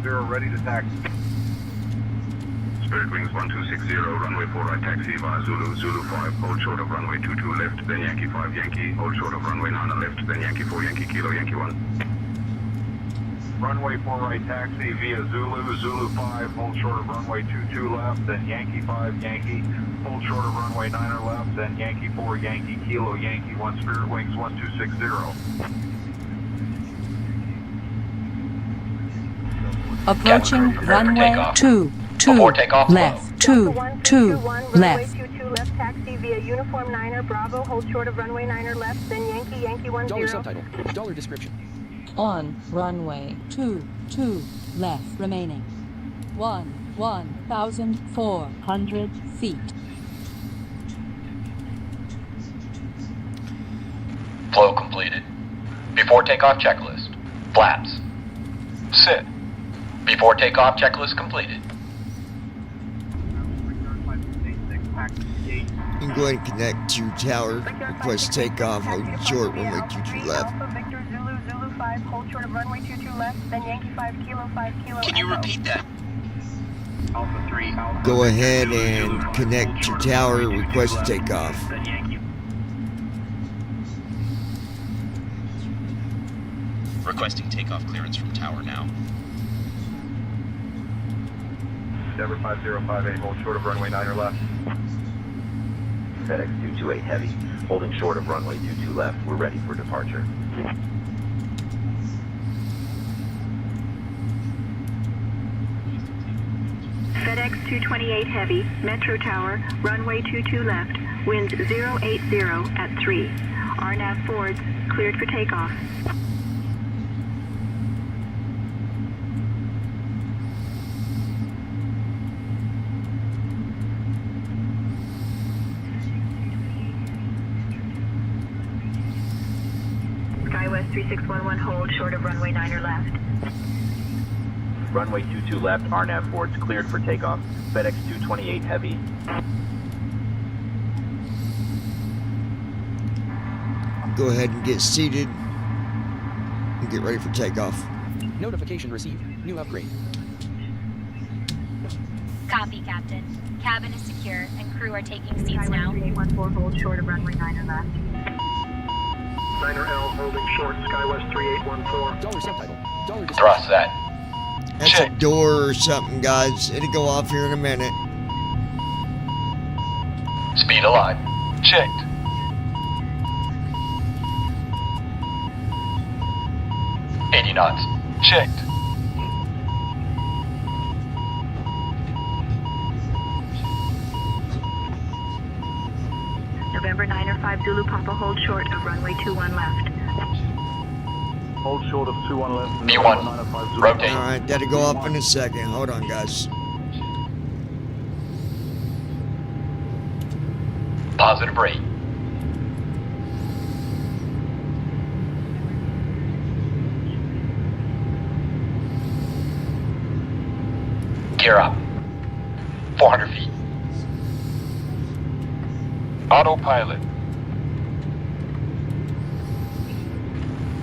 Ready to taxi. Spirit Wings 1260, runway 4 right taxi via Zulu, Zulu 5, hold short of runway 22 left, then Yankee 5 Yankee, hold short of runway 9 left, then Yankee 4 Yankee Kilo Yankee 1. Runway 4 right taxi via Zulu, Zulu 5, hold short of runway 22 left, then Yankee 5 Yankee, hold short of runway 9 left, then Yankee 4 Yankee Kilo Yankee 1, Spirit Wings 1260. Approaching runway 22 left, 22 left. Taxi via Uniform 9er Bravo, hold short of runway 9er left, then Yankee 10. Dollar subtitle. Dollar description. On runway 22 left remaining. 1,400 feet. Flow completed. Before takeoff checklist. Flaps. Set. Before takeoff checklist completed. You can go ahead and connect to tower. Request takeoff. Hold short. Runway 22 left. Victor Zulu, Zulu 5, hold short of runway 22 left, then Yankee 5 Kilo 5 Kilo. Can you repeat that? Alpha 3, Alpha. Go ahead and connect to tower. Request takeoff. Requesting takeoff clearance from tower now. Endeavor 5058, hold short of runway 9 left. FedEx 228 Heavy. Holding short of runway 22 left. We're ready for departure. FedEx 228 Heavy, Metro Tower, runway 22 left, winds 080 at 3. RNAV Fords, cleared for takeoff. SkyWest 3611, hold short of runway 9er left. Runway 22 left, RNAV Fords cleared for takeoff. FedEx 228 Heavy. Go ahead and get seated and get ready for takeoff. Notification received. New upgrade. Copy, Captain. Cabin is secure and crew are taking seats now. 3814, hold short of runway 9er left. 9er L holding short, SkyWest 3814. Dollar subtitle. Dollar description. Thrust set. That's a door or something, guys. It'll go off here in a minute. Speed alive. Checked. $80 knots. Checked. November 905 Zulu Papa, hold short of runway 21 left. Hold short of 21 left. B1, 905 Zulu. rotate. All right, that'll go off in a second. Hold on, guys. Positive rate. Gear up. 400 feet. Autopilot.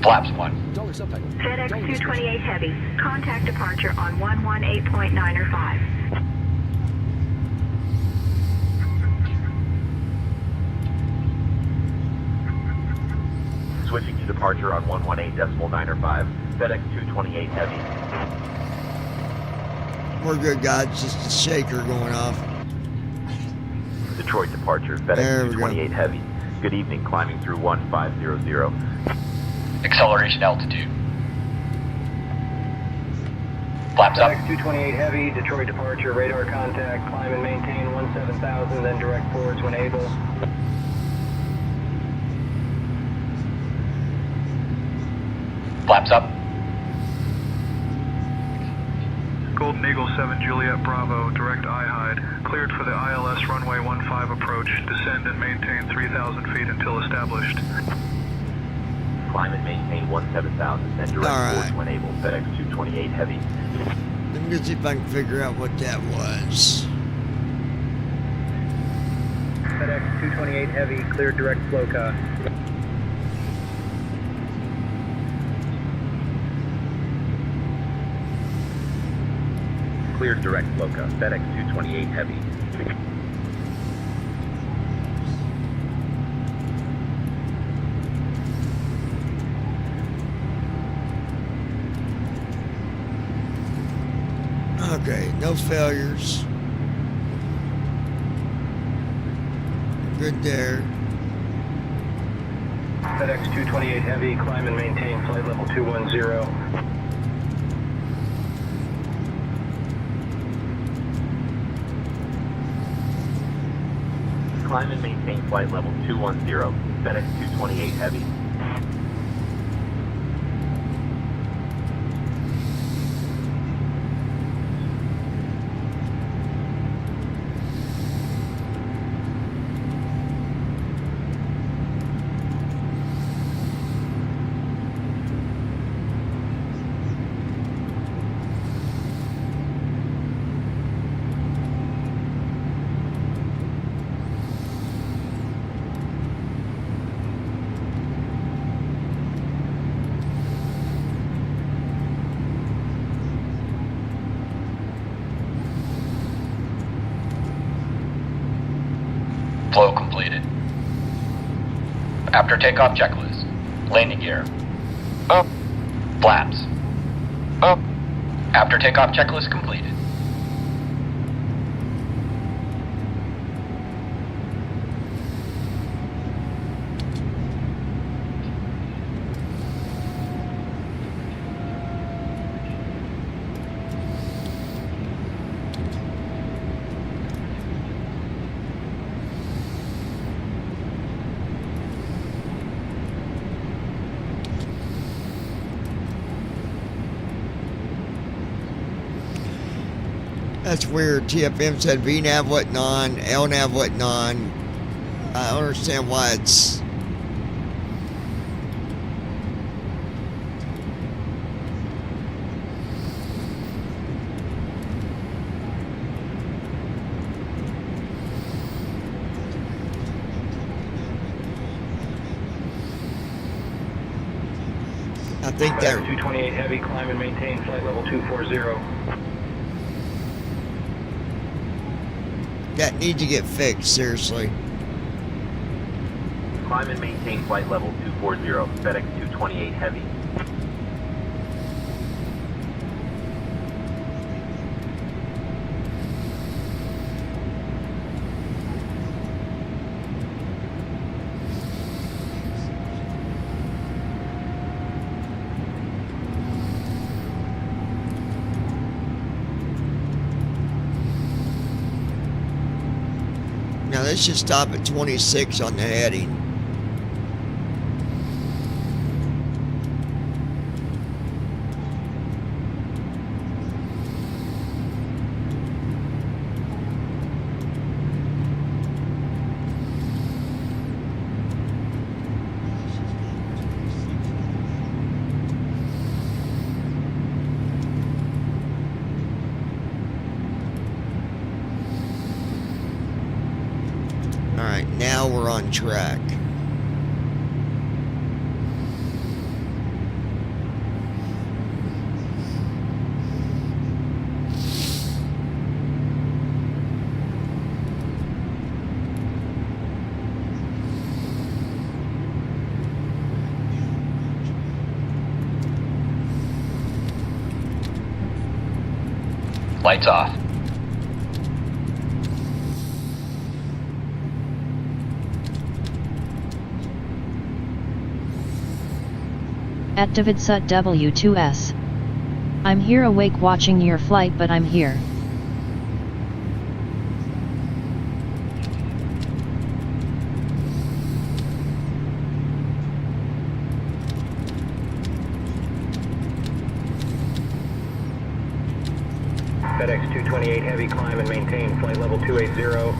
Flaps 1. Subtitle. FedEx 228 Heavy, contact departure on 118.9 or 5. Switching to departure on 118.9 or 5. FedEx 228 Heavy. We're good, guys. Just a shaker going off. Detroit departure. There FedEx we go. 228 Heavy. Good evening. Climbing through 1500. Acceleration altitude. Flaps up. FedEx 228 Heavy, Detroit departure, radar contact, climb and maintain 17,000, then direct forwards when able. Flaps up. Golden Eagle 7 Juliet Bravo, direct eye-hide. Cleared for the ILS runway 15 approach. Descend and maintain 3,000 feet until established. Climb and maintain 17,000, then direct All right. forwards when able. FedEx 228 Heavy. Let me see if I can figure out what that was. FedEx 228 Heavy, cleared direct flow cut. Cleared direct FLOCA. FedEx 228 Heavy. Okay, no failures. Good there. FedEx 228 Heavy, climb and maintain flight level 210. Climb and maintain flight level 210. FedEx 228 Heavy. Flow completed. After takeoff checklist. Landing gear. Up. Flaps. Up. After takeoff checklist completed. That's weird. TFM said VNAV wasn't on, LNAV wasn't on. I don't understand why it's... I think that... 228 Heavy, climb and maintain flight level 240. That needs to get fixed, seriously. Climb and maintain flight level 240. FedEx 228 Heavy. Now let's just stop at 26 on the heading. Alright, now we're on track. Lights off. At Davidsut W2S. I'm here awake watching your flight, but I'm here. FedEx 228 Heavy, climb and maintain flight level 280.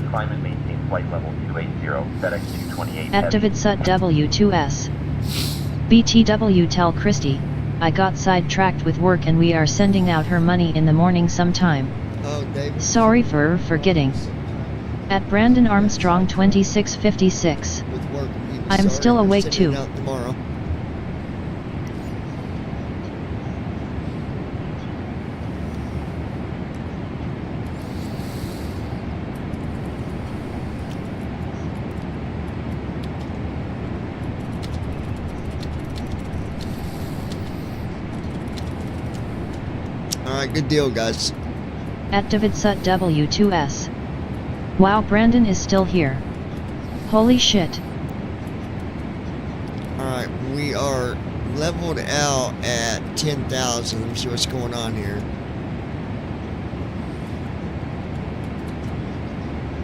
Climb and maintain flight level 280, FedEx 228 At Davidsut W2S. BTW, tell Christy, I got sidetracked with work and we are sending out her money in the morning sometime. Oh, David. Sorry for forgetting. At Brandon Armstrong 2656. I'm still awake too. Tomorrow. Alright, good deal, guys. At Davidsut W2S. Wow, Brandon is still here. Holy shit. Alright, we are leveled out at 10,000. Let me see what's going on here.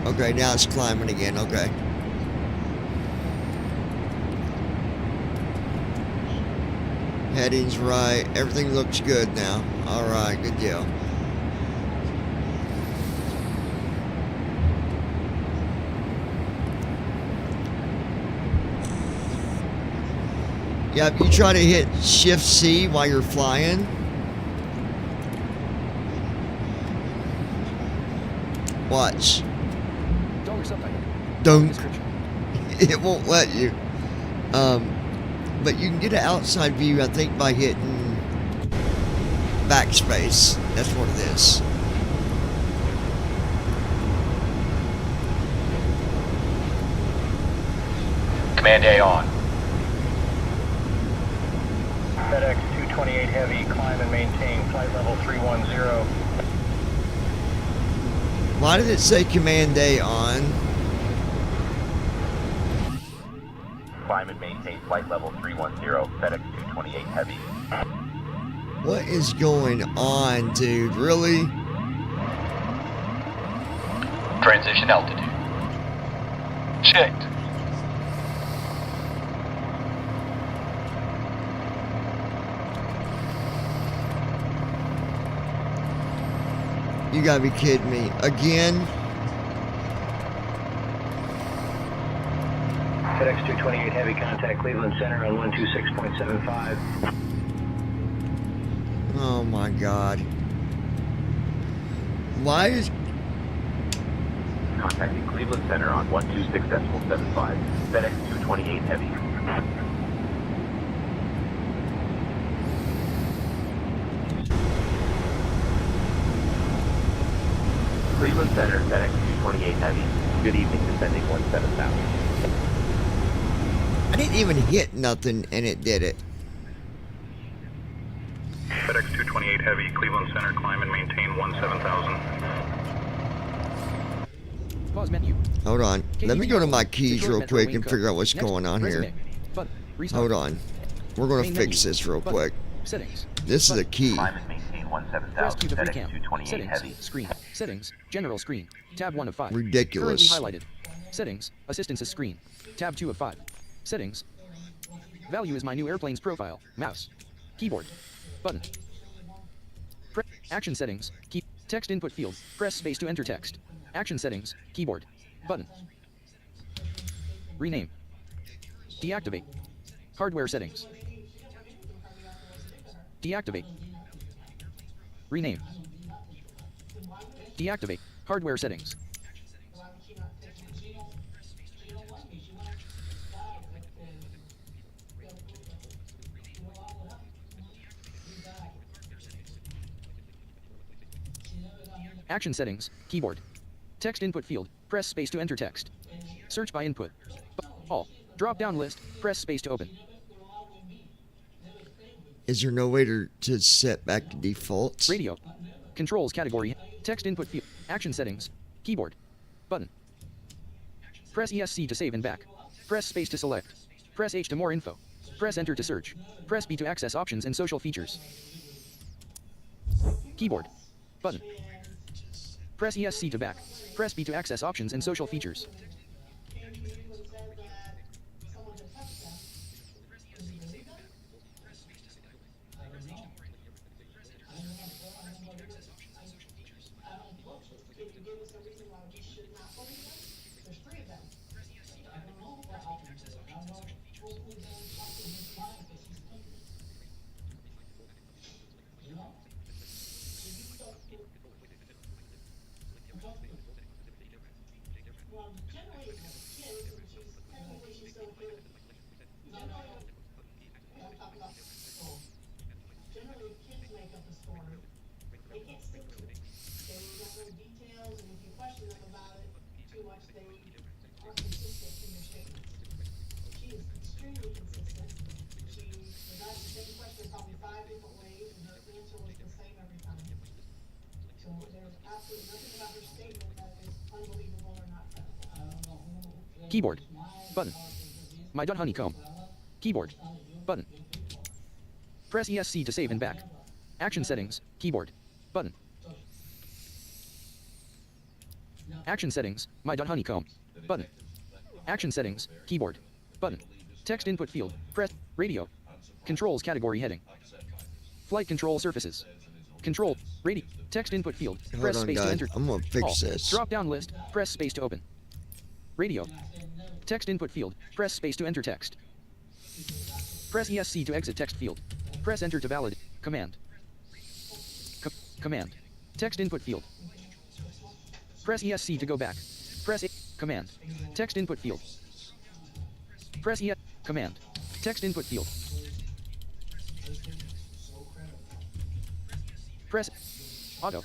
Okay, now it's climbing again. Okay. Heading's right. Everything looks good now. Alright, good deal. Yeah, if you try to hit Shift C while you're flying. Watch. Don't. It won't let you. But you can get an outside view, I think, by hitting backspace. That's what it is. Command A on. FedEx 228 Heavy, climb and maintain flight level 310. Why did it say Command A on? Climb and maintain flight level 310, FedEx 228 Heavy. What is going on, dude? Really? Transition altitude. Checked. You gotta be kidding me. Again? FedEx 228 Heavy, contact Cleveland Center on 126.75. Oh my God. Why is... Contacting Cleveland Center on 126.75. FedEx 228 Heavy. Cleveland Center, FedEx 228 Heavy. Good evening, descending 17,000. I didn't even hit nothing and it did it. FedEx 228 Heavy, Cleveland Center, climb and maintain 17,000. Pause menu. Hold on. Let me go to my keys real quick and figure out what's going on here. Hold on. We're going to fix this real quick. Settings. This is a key. Climb and maintain Press 17,000. Q to free FedEx cam. 228 Settings. Heavy. Screen. Settings. General screen. Tab 1 of 5. Ridiculous. Currently highlighted. Settings. Assistances screen. Tab 2 of 5. Settings. Value is my new airplane's profile. Mouse. Keyboard. Button. Action settings. Key. Text input field. Press space to enter text. Action settings. Keyboard. Button. Rename. Deactivate. Hardware settings. Deactivate. Rename. Deactivate. Hardware settings. Action settings. Keyboard. Text input field. Press space to enter text. Search by input. All. Drop down list. Press space to open. Is there no way to set back to default? Radio. Controls category. Text input field. Action settings. Keyboard. Button. Press ESC to save and back. Press space to select. Press H to more info. Press enter to search. Press B to access options and social features. Keyboard. Button. Press ESC to back. Press B to access options and social features. Keyboard. Button. My dot honeycomb. Keyboard. Button. Press ESC to save and back. Action settings. Keyboard. Button. Action settings. My dot honeycomb. Button. Action settings. Keyboard. Button. Text input field. Press. Radio. Controls category heading. Flight control surfaces. Control. Radio. Text input field. Press Hold on, space to guys. enter. I'm gonna fix All. this. Drop down list. Press space to open. Radio. Text input field. Press space to enter text. Press ESC to exit text field. Press enter to valid. Command. Command. Text input field. Press ESC to go back. Press A. Command. Text input field. Press E. Command. Text input field. Press auto.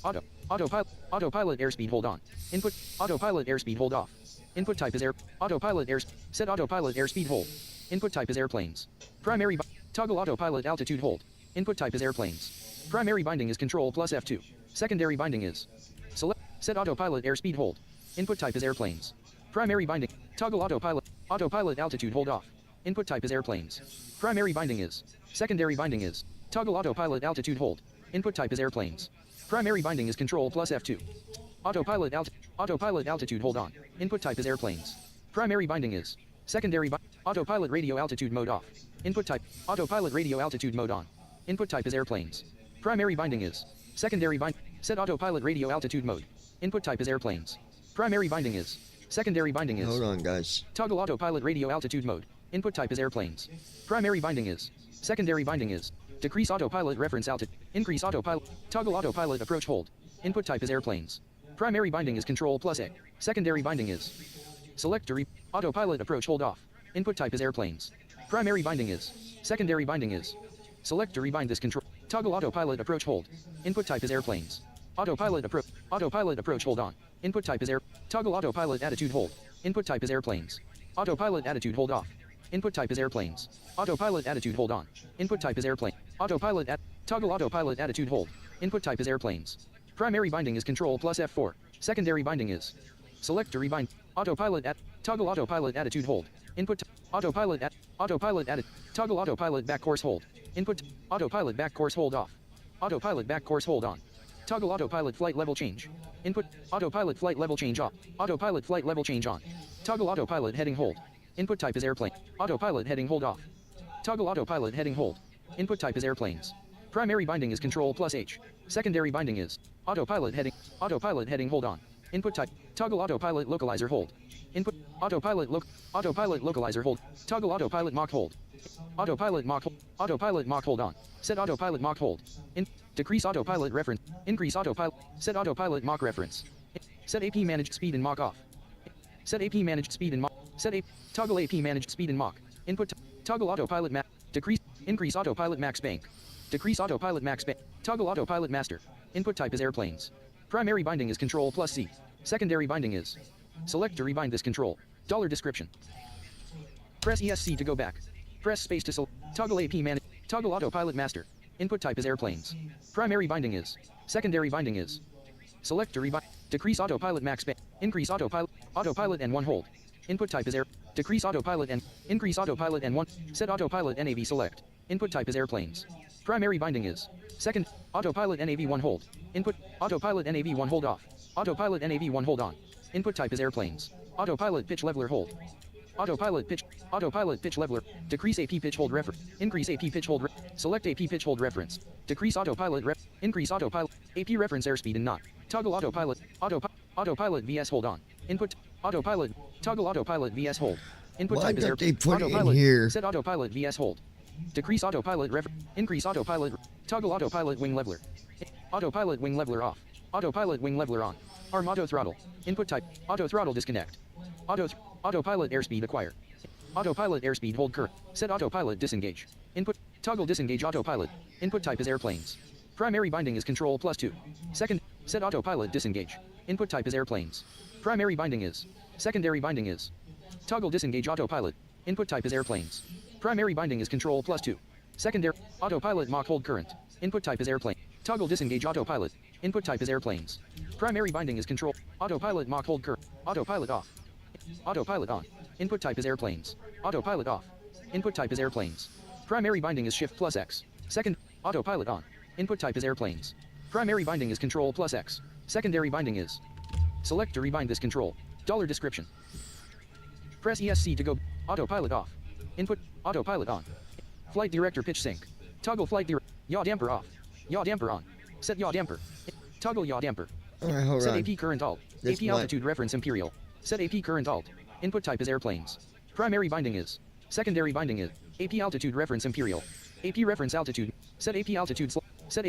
Auto. Autopilot. Autopilot airspeed hold on. Input. Autopilot airspeed hold off. Input type is air. Autopilot air. Set autopilot airspeed hold. Input type is airplanes. Primary. Toggle autopilot altitude hold. Input type is airplanes. Primary binding is control plus F2. Secondary binding is select. Set autopilot airspeed hold. Input type is airplanes. Primary binding. Toggle autopilot. Autopilot altitude hold off. Input type is airplanes. Primary binding is. Secondary binding is. Toggle autopilot altitude hold. Input type is airplanes. Primary binding is control plus F2. Autopilot altitude hold on. Input type is airplanes. Primary binding is. Secondary autopilot radio altitude mode off. Input type. Autopilot radio altitude mode on. Input type is airplanes. Primary binding is. Secondary bind. Set autopilot radio altitude mode. Input type is airplanes. Primary binding is. Secondary binding is. Hold on, guys. Toggle autopilot radio altitude mode. Input type is airplanes. Primary binding is. Secondary binding is. Decrease autopilot reference altitude. Increase autopilot. Toggle autopilot approach hold. Input type is airplanes. Primary binding is control plus A. Secondary binding is. Select to autopilot approach hold off. Input type is airplanes. Primary binding is. Secondary binding is. Select to rebind this control. Toggle autopilot approach hold. Input type is airplanes. Autopilot approach hold on. Input type is air. Toggle autopilot attitude hold. Input type is airplanes. Autopilot attitude hold off. Input type is airplanes. Autopilot attitude hold on. Input type is airplane. Autopilot at. Toggle autopilot attitude hold. Input type is airplanes. Primary binding is control plus F4. Secondary binding is. Select to rebind. Autopilot at. Toggle autopilot attitude hold. Input. Autopilot at. Toggle autopilot back course hold. Input. Autopilot back course hold off. Autopilot back course hold on. Toggle autopilot flight level change. Input. Autopilot flight level change off. Autopilot flight level change on. Toggle autopilot heading hold. Input type is airplane. Autopilot heading hold off. Toggle autopilot heading hold. Input type is airplanes. Primary binding is control plus H. Secondary binding is autopilot heading. Autopilot heading hold on. Input type. Toggle autopilot localizer hold. Input. Autopilot localizer hold. Toggle autopilot mock hold. Autopilot mock hold. Autopilot mock hold on. Set autopilot mock hold. Decrease autopilot reference. Increase autopilot. Set autopilot mock reference. Set AP managed speed and mock off. Set AP managed speed and mock. Set AP. Toggle AP managed speed and mock. Input. Toggle autopilot max. Decrease. Increase autopilot max bank. Decrease autopilot max bank. Toggle autopilot master. Input type is airplanes. Primary binding is control plus C. Secondary binding is. Select to rebind this control. Dollar description. Press ESC to go back. Press space to select. Toggle AP manage. Toggle autopilot master. Input type is airplanes. Primary binding is. Secondary binding is. Select to rebind. Decrease autopilot max bank. Increase autopilot. Autopilot and 1 hold. Input type is air. Decrease autopilot and. Increase autopilot and 1. Set autopilot NAV select. Input type is airplanes. Primary binding is. Second. Autopilot NAV 1 hold. Input. Autopilot NAV 1 hold off. Autopilot NAV 1 hold on. Input type is airplanes. Autopilot pitch leveler hold. Autopilot pitch leveler. Decrease AP pitch hold reference. Increase AP pitch hold. Select AP pitch hold reference. Decrease autopilot ref. Increase autopilot. AP reference airspeed and knot. Toggle autopilot. Autopilot VS hold on. Input. Autopilot. Toggle autopilot VS hold. Input Why type is don't they put it in autopilot. here? Set autopilot VS hold. Decrease autopilot ref. Increase autopilot. Toggle autopilot wing leveler. Autopilot wing leveler off. Autopilot wing leveler on. Arm auto throttle. Input type. Auto throttle disconnect. Autopilot airspeed acquire. Autopilot airspeed hold current. Set autopilot disengage. Input. Toggle disengage autopilot. Input type is airplanes. Primary binding is control plus 2. Second. Set autopilot disengage. Input type is airplanes. Primary binding is. Secondary binding is. Toggle disengage autopilot. Input type is airplanes. Primary binding is control plus 2. Secondary. Autopilot mock hold current. Input type is airplane. Toggle disengage autopilot. Input type is airplanes. Primary binding is control. Autopilot mock hold current. Autopilot off. Autopilot on. Input type is airplanes. Autopilot off. Input type is airplanes. Primary binding is shift plus X. Second. Autopilot on. Input type is airplanes. Primary binding is control plus X. Secondary binding is. Select to rebind this control. Dollar description. Press ESC to go. Autopilot off. Input. Autopilot on. Flight director pitch sync. Toggle flight director. Yaw damper off. Yaw damper on. Set yaw damper. Toggle yaw damper. Alright, hold Set on. AP current alt. This AP altitude reference imperial. Set AP current alt. Input type is airplanes. Primary binding is. Secondary binding is. AP altitude reference imperial. AP reference altitude. Set AP altitude. Set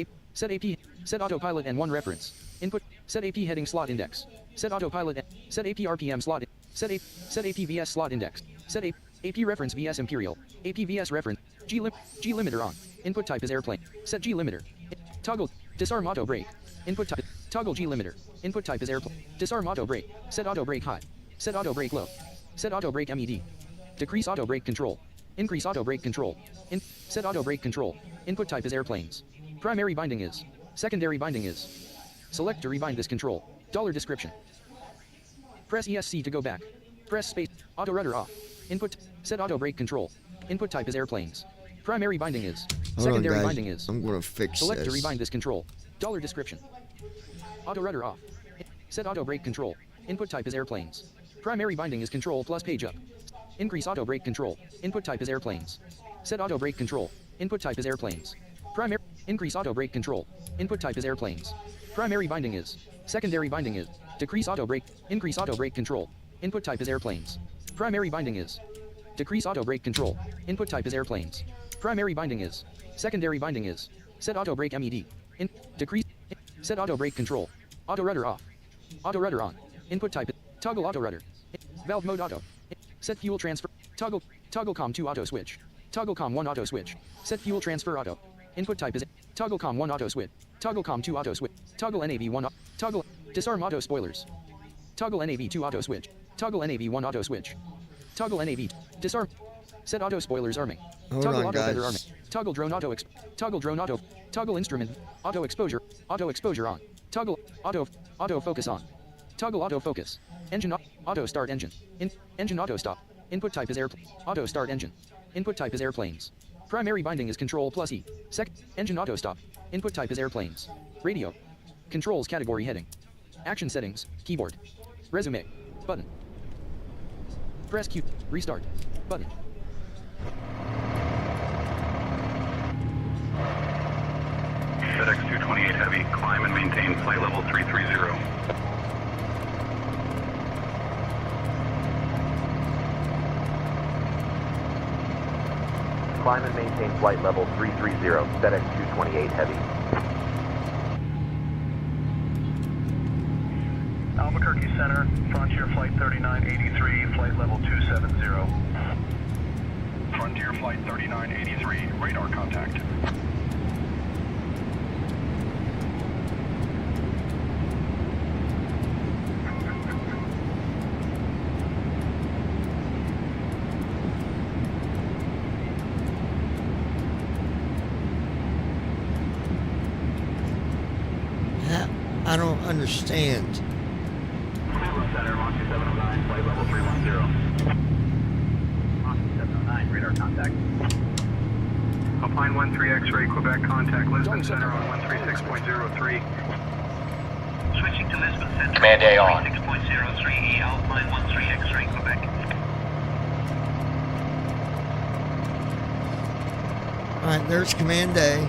AP. Set autopilot and 1 reference. Input. Set AP heading slot index. Set autopilot. Set AP RPM slot. Set AP VS slot index. Set AP reference VS imperial. AP VS reference. G limiter on. Input type is airplane. Set G limiter. Toggle. Disarm auto brake. Input type. Toggle G limiter. Input type is airplane. Disarm auto brake. Set auto brake high. Set auto brake low. Set auto brake MED. Decrease auto brake control. Increase auto brake control. Set auto brake control. Input type is airplanes. Primary binding is. Secondary binding is. Select to rebind this control. Dollar description. Press ESC to go back. Press space. Auto rudder off. Input. Set auto brake control. Input type is airplanes. Primary binding is. Secondary binding is. I'm gonna fix Select this. to rebind this control. Dollar description. Auto rudder off. Set auto brake control. Input type is airplanes. Primary binding is control plus page up. Increase auto brake control. Input type is airplanes. Set auto brake control. Input type is airplanes. Primary. Increase auto brake control. Input type is airplanes. Primary binding is. Secondary binding is. Decrease auto brake. Increase auto brake control. Input type is airplanes. Primary binding is. Decrease auto brake control. Input type is airplanes. Primary binding is. Secondary binding is. Set auto brake MED. Decrease. Set auto brake control. Auto rudder off. Auto rudder on. Input type is. Toggle auto rudder. Valve mode auto. Set fuel transfer. Toggle COM 2 auto switch. Toggle COM 1 auto switch. Set fuel transfer auto. Input type is. Toggle COM 1 auto switch. Toggle COM 2 auto switch. Toggle NAV 1. Toggle. Disarm auto spoilers. Toggle NAV 2 auto switch. Toggle NAV 1 auto switch. Toggle NAV. Disarm. Set auto spoilers arming. Toggle auto feather arming. Toggle drone auto. Toggle drone auto. Toggle instrument. Auto exposure. Auto exposure on. Toggle auto focus on. Toggle auto focus. Engine auto start engine. Engine auto stop. Input type is airplane. Auto start engine. Input type is airplanes. Primary binding is Control plus E. Engine auto stop. Input type is airplanes. Radio. Controls category heading. Action settings. Keyboard. Resume. Button. Press Q. Restart. Button. FedEx 228 Heavy, climb and maintain flight level 330. Climb and maintain flight level 330, FedEx 228 Heavy. Albuquerque Center, Frontier Flight 3983, flight level 270. Frontier Flight 3983, radar contact. I don't understand. Cleveland Center, Mach 709, flight level 310. Mach 709, radar contact. Alpine 13 X-ray, Quebec contact, Lisbon Center on 136.03. Switching to Lisbon Center. Command A on. 6.03E, Alpine 13 X-ray, Quebec. Alright, there's Command A.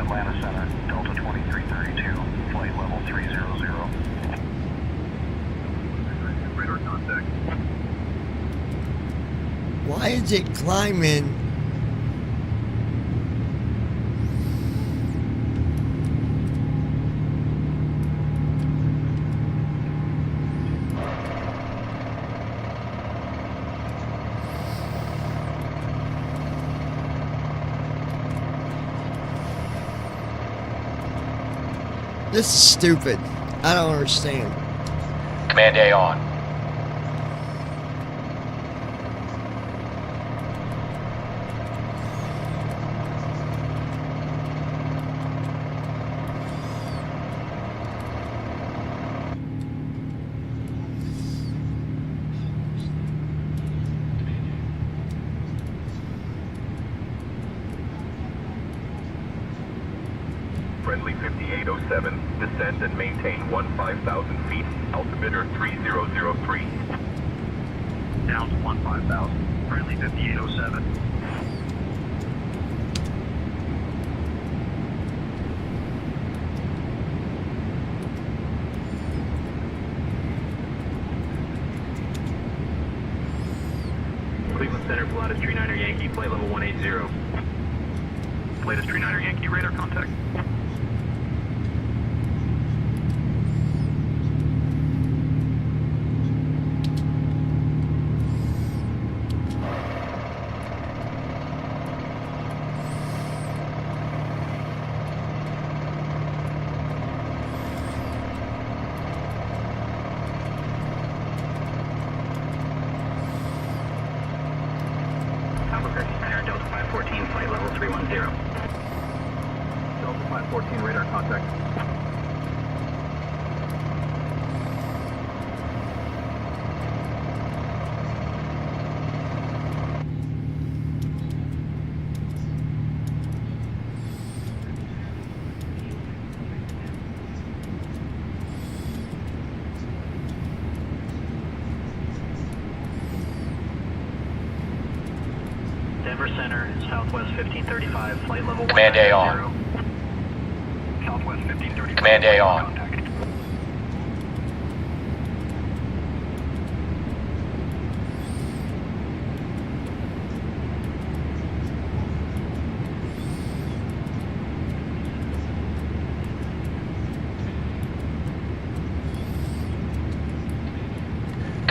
Atlanta Center, Delta 2332, flight level 300. Radar contact. Why is it climbing? This is stupid. I don't understand. Command A on. Friendly 5807, descend and maintain 15,000 feet, altimeter 3003. Down to 15,000. Friendly 5807. Cleveland Center, Pilatus 39er Yankee, flight level 180. Pilatus 39er Yankee, radar contact. Albuquerque Center, Delta 514, flight level 310. Delta 514, radar contact. Denver Center, Southwest 1535, flight level Command A 190. on. Southwest 1535. Command A on. Contact.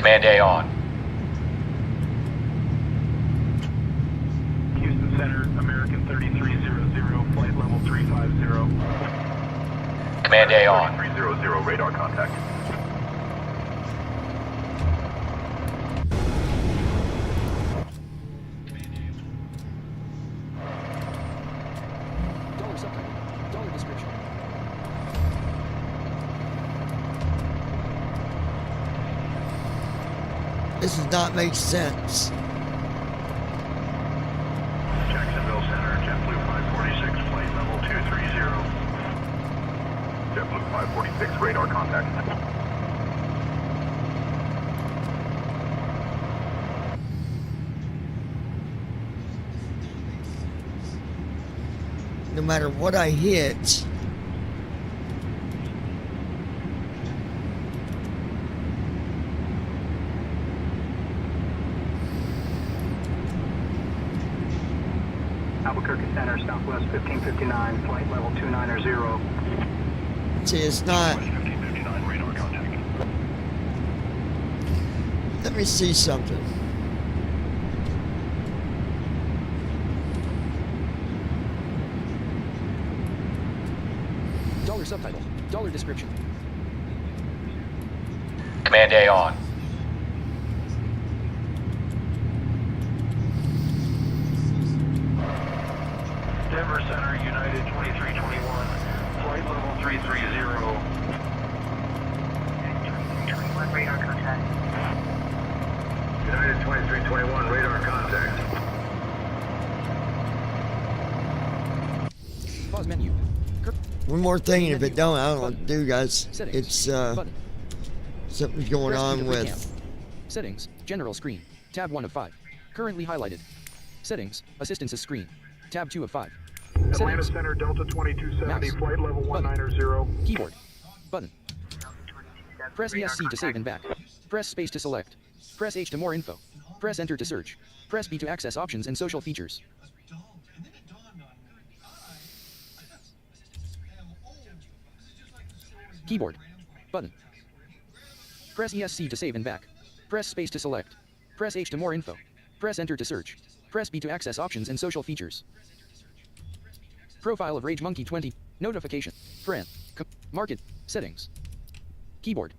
Command A on. Houston Center, American 3300, flight level 350. Command A on. 300, radar contact. Dollar subtitle. Dollar description. This does not make sense. Jacksonville Center, JetBlue 546, flight level 230. JetBlue 546, radar contact. No matter what I hit, Albuquerque Center, Southwest 1559, flight level 290. see, it's not. 1559, radar contact. Let me see something. Dollar subtitle. Dollar description. Command A on. Denver Center, United 2321, flight level 330. 2321, radar contact. United 2321, radar contact. Pause menu. One more thing, if it don't, I don't know what to do, guys. It's something's going on with. Settings. General screen. Tab 1 of 5. Currently highlighted. Settings. Assistances screen. Tab 2 of 5. Atlanta Settings. Center, Delta 2270, Mouse. flight level Button. 190. Keyboard. Button. Press ESC to save and back. Press space to select. Press H to more info. Press enter to search. Press B to access options and social features. Keyboard. Button. Press ESC to save and back. Press space to select. Press H to more info. Press enter to search. Press B to access options and social features. Profile of Rage Monkey 20. Notification. Friend. Market. Settings. Keyboard.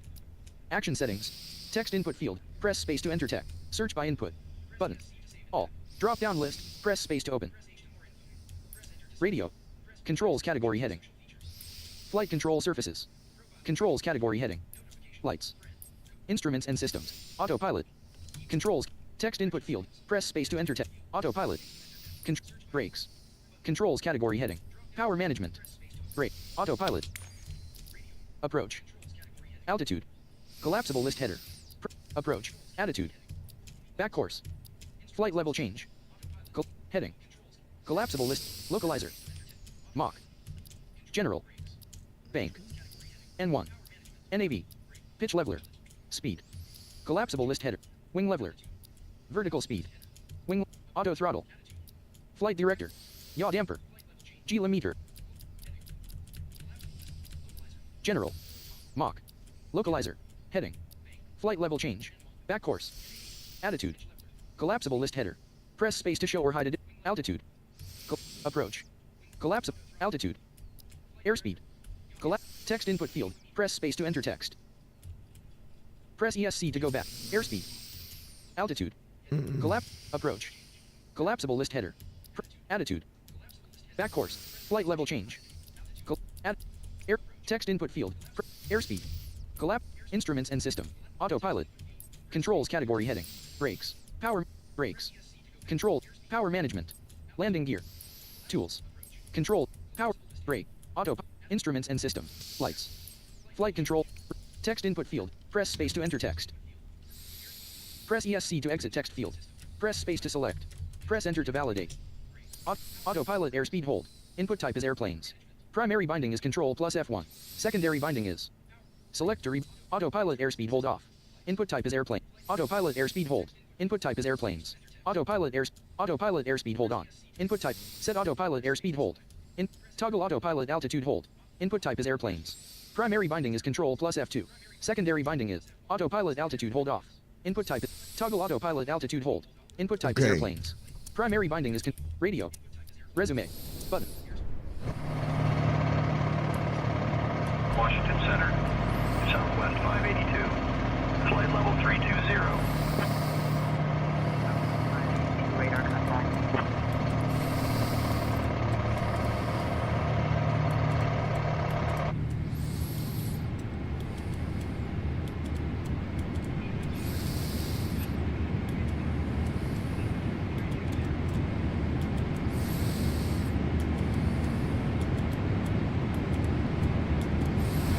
Action settings. Text input field. Press space to enter text. Search by input. Button. All. Drop down list. Press space to open. Radio. Controls category heading. Flight control surfaces. Controls category heading. Lights. Instruments and systems. Autopilot. Controls. Text input field. Press space to enter text. Autopilot. Brakes. Controls category heading. Power management. Brake. Autopilot. Approach. Altitude. Collapsible list header. Approach. Attitude. Back course. Flight level change. Heading. Collapsible list. Localizer. Mach. General. Bank. N1. NAV. Pitch leveler. Speed. Collapsible list header. Wing leveler. Vertical speed. Wing. Auto throttle. Flight director. Yaw damper. G limiter. General. Mach. Localizer. Heading. Flight level change. Back course. Attitude. Collapsible list header. Press space to show or hide altitude. Approach. Collapse. Altitude. Airspeed. Text input field. Press space to enter text. Press ESC to go back. Airspeed. Altitude. Approach. Collapsible list header. Attitude. Back course. Flight level change. Text input field. Airspeed. Instruments and system. Autopilot. Controls category heading. Brakes. Power. Brakes. Control. Power management. Landing gear. Tools. Control. Power. Brake. Auto. Instruments and system. Lights. Flight control. Text input field. Press space to enter text. Press ESC to exit text field. Press space to select. Press enter to validate. Autopilot airspeed hold. Input type is airplanes. Primary binding is control plus F1. Secondary binding is select to autopilot airspeed hold off. Input type is airplane. Autopilot airspeed hold. Input type is airplanes. Autopilot airspeed hold on. Input type set autopilot airspeed hold. Toggle autopilot altitude hold. Input type is airplanes. Primary binding is control plus F2. Secondary binding is autopilot altitude hold off. Input type is toggle autopilot altitude hold. Input type is Okay. airplanes. Primary binding is radio. Resume. Button. Washington Center, Southwest 582, flight level 320. Radar contact.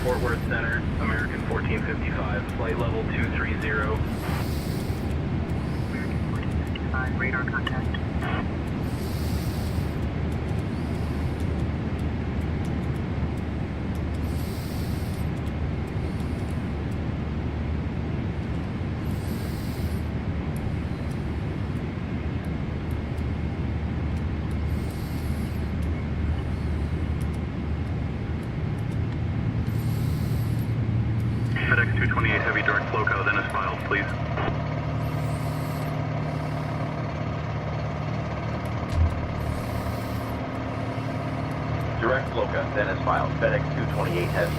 Fort Worth Center, American 1455, flight level 230. American 1455, radar contact. FedEx 228 Heavy direct flow then is filed, please. Direct Floca, then is filed. FedEx 228 Heavy.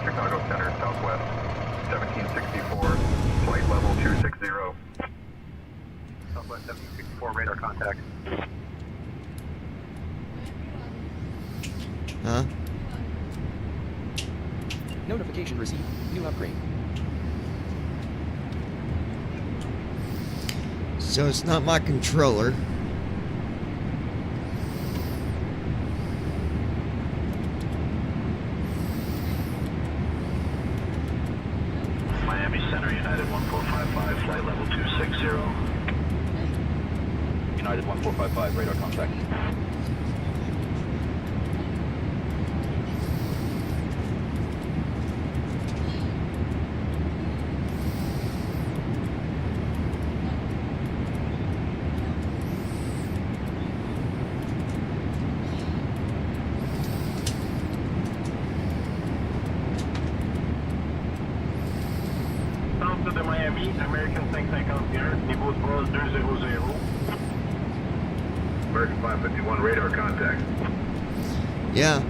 Chicago Center, Southwest, 1764, flight level 260. Southwest 1764, radar contact. Huh? Notification received. New upgrade. So it's not my controller. Miami Center, United 1455, flight level 260. United 1455, radar contact. Centre de Miami, American 551, niveau de base 200. American 551, radar contact. Yeah.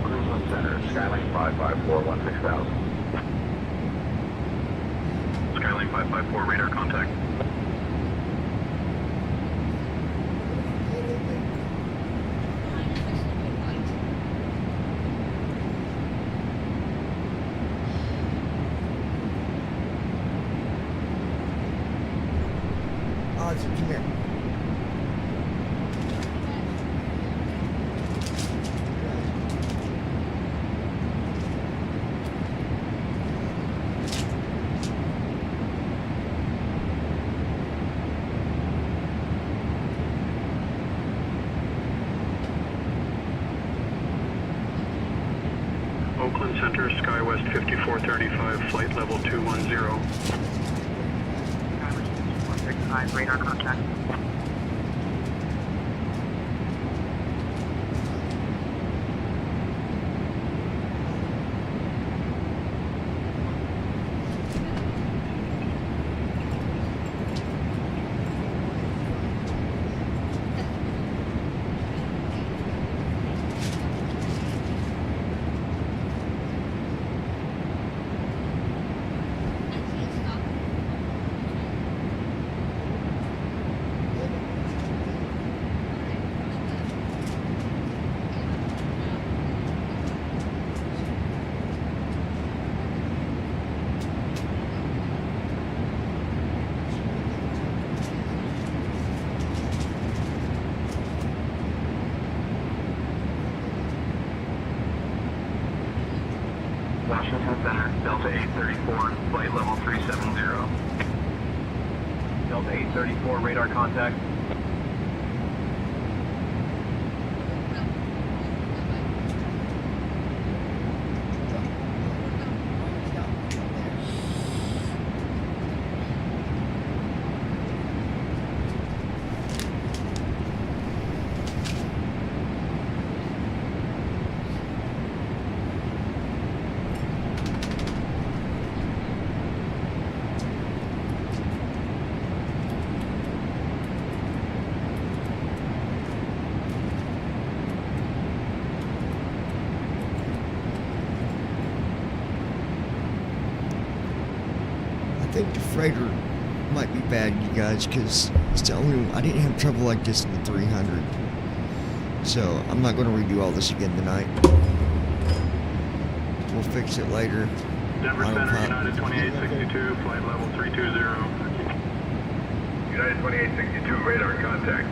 Cleveland Center, Skyline 554, 16,000. Skyline 554, radar contact. Ozzy, come here. Oakland Center, SkyWest 5435, flight level 210. 165, radar contact. Washington Center, Delta 834, flight level 370. Delta 834, radar contact. I think the freighter might be bad, you guys, because it's the only one. I didn't have trouble like this in the 300. So I'm not going to redo all this again tonight. We'll fix it later. Denver Center, United 2862, flight level 320. United 2862, radar contact.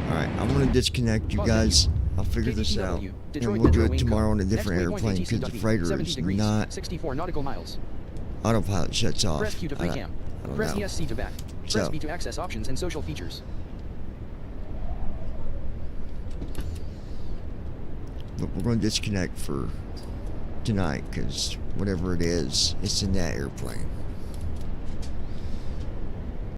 Alright, I'm going to disconnect you guys. I'll figure this out. And we'll do it tomorrow on a different airplane because the freighter is not... 64 nautical miles. Autopilot shuts off. Press Q to pre-cam. Press ESC to back. Press B to access options and social features. But we're going to disconnect for tonight because whatever it is, it's in that airplane.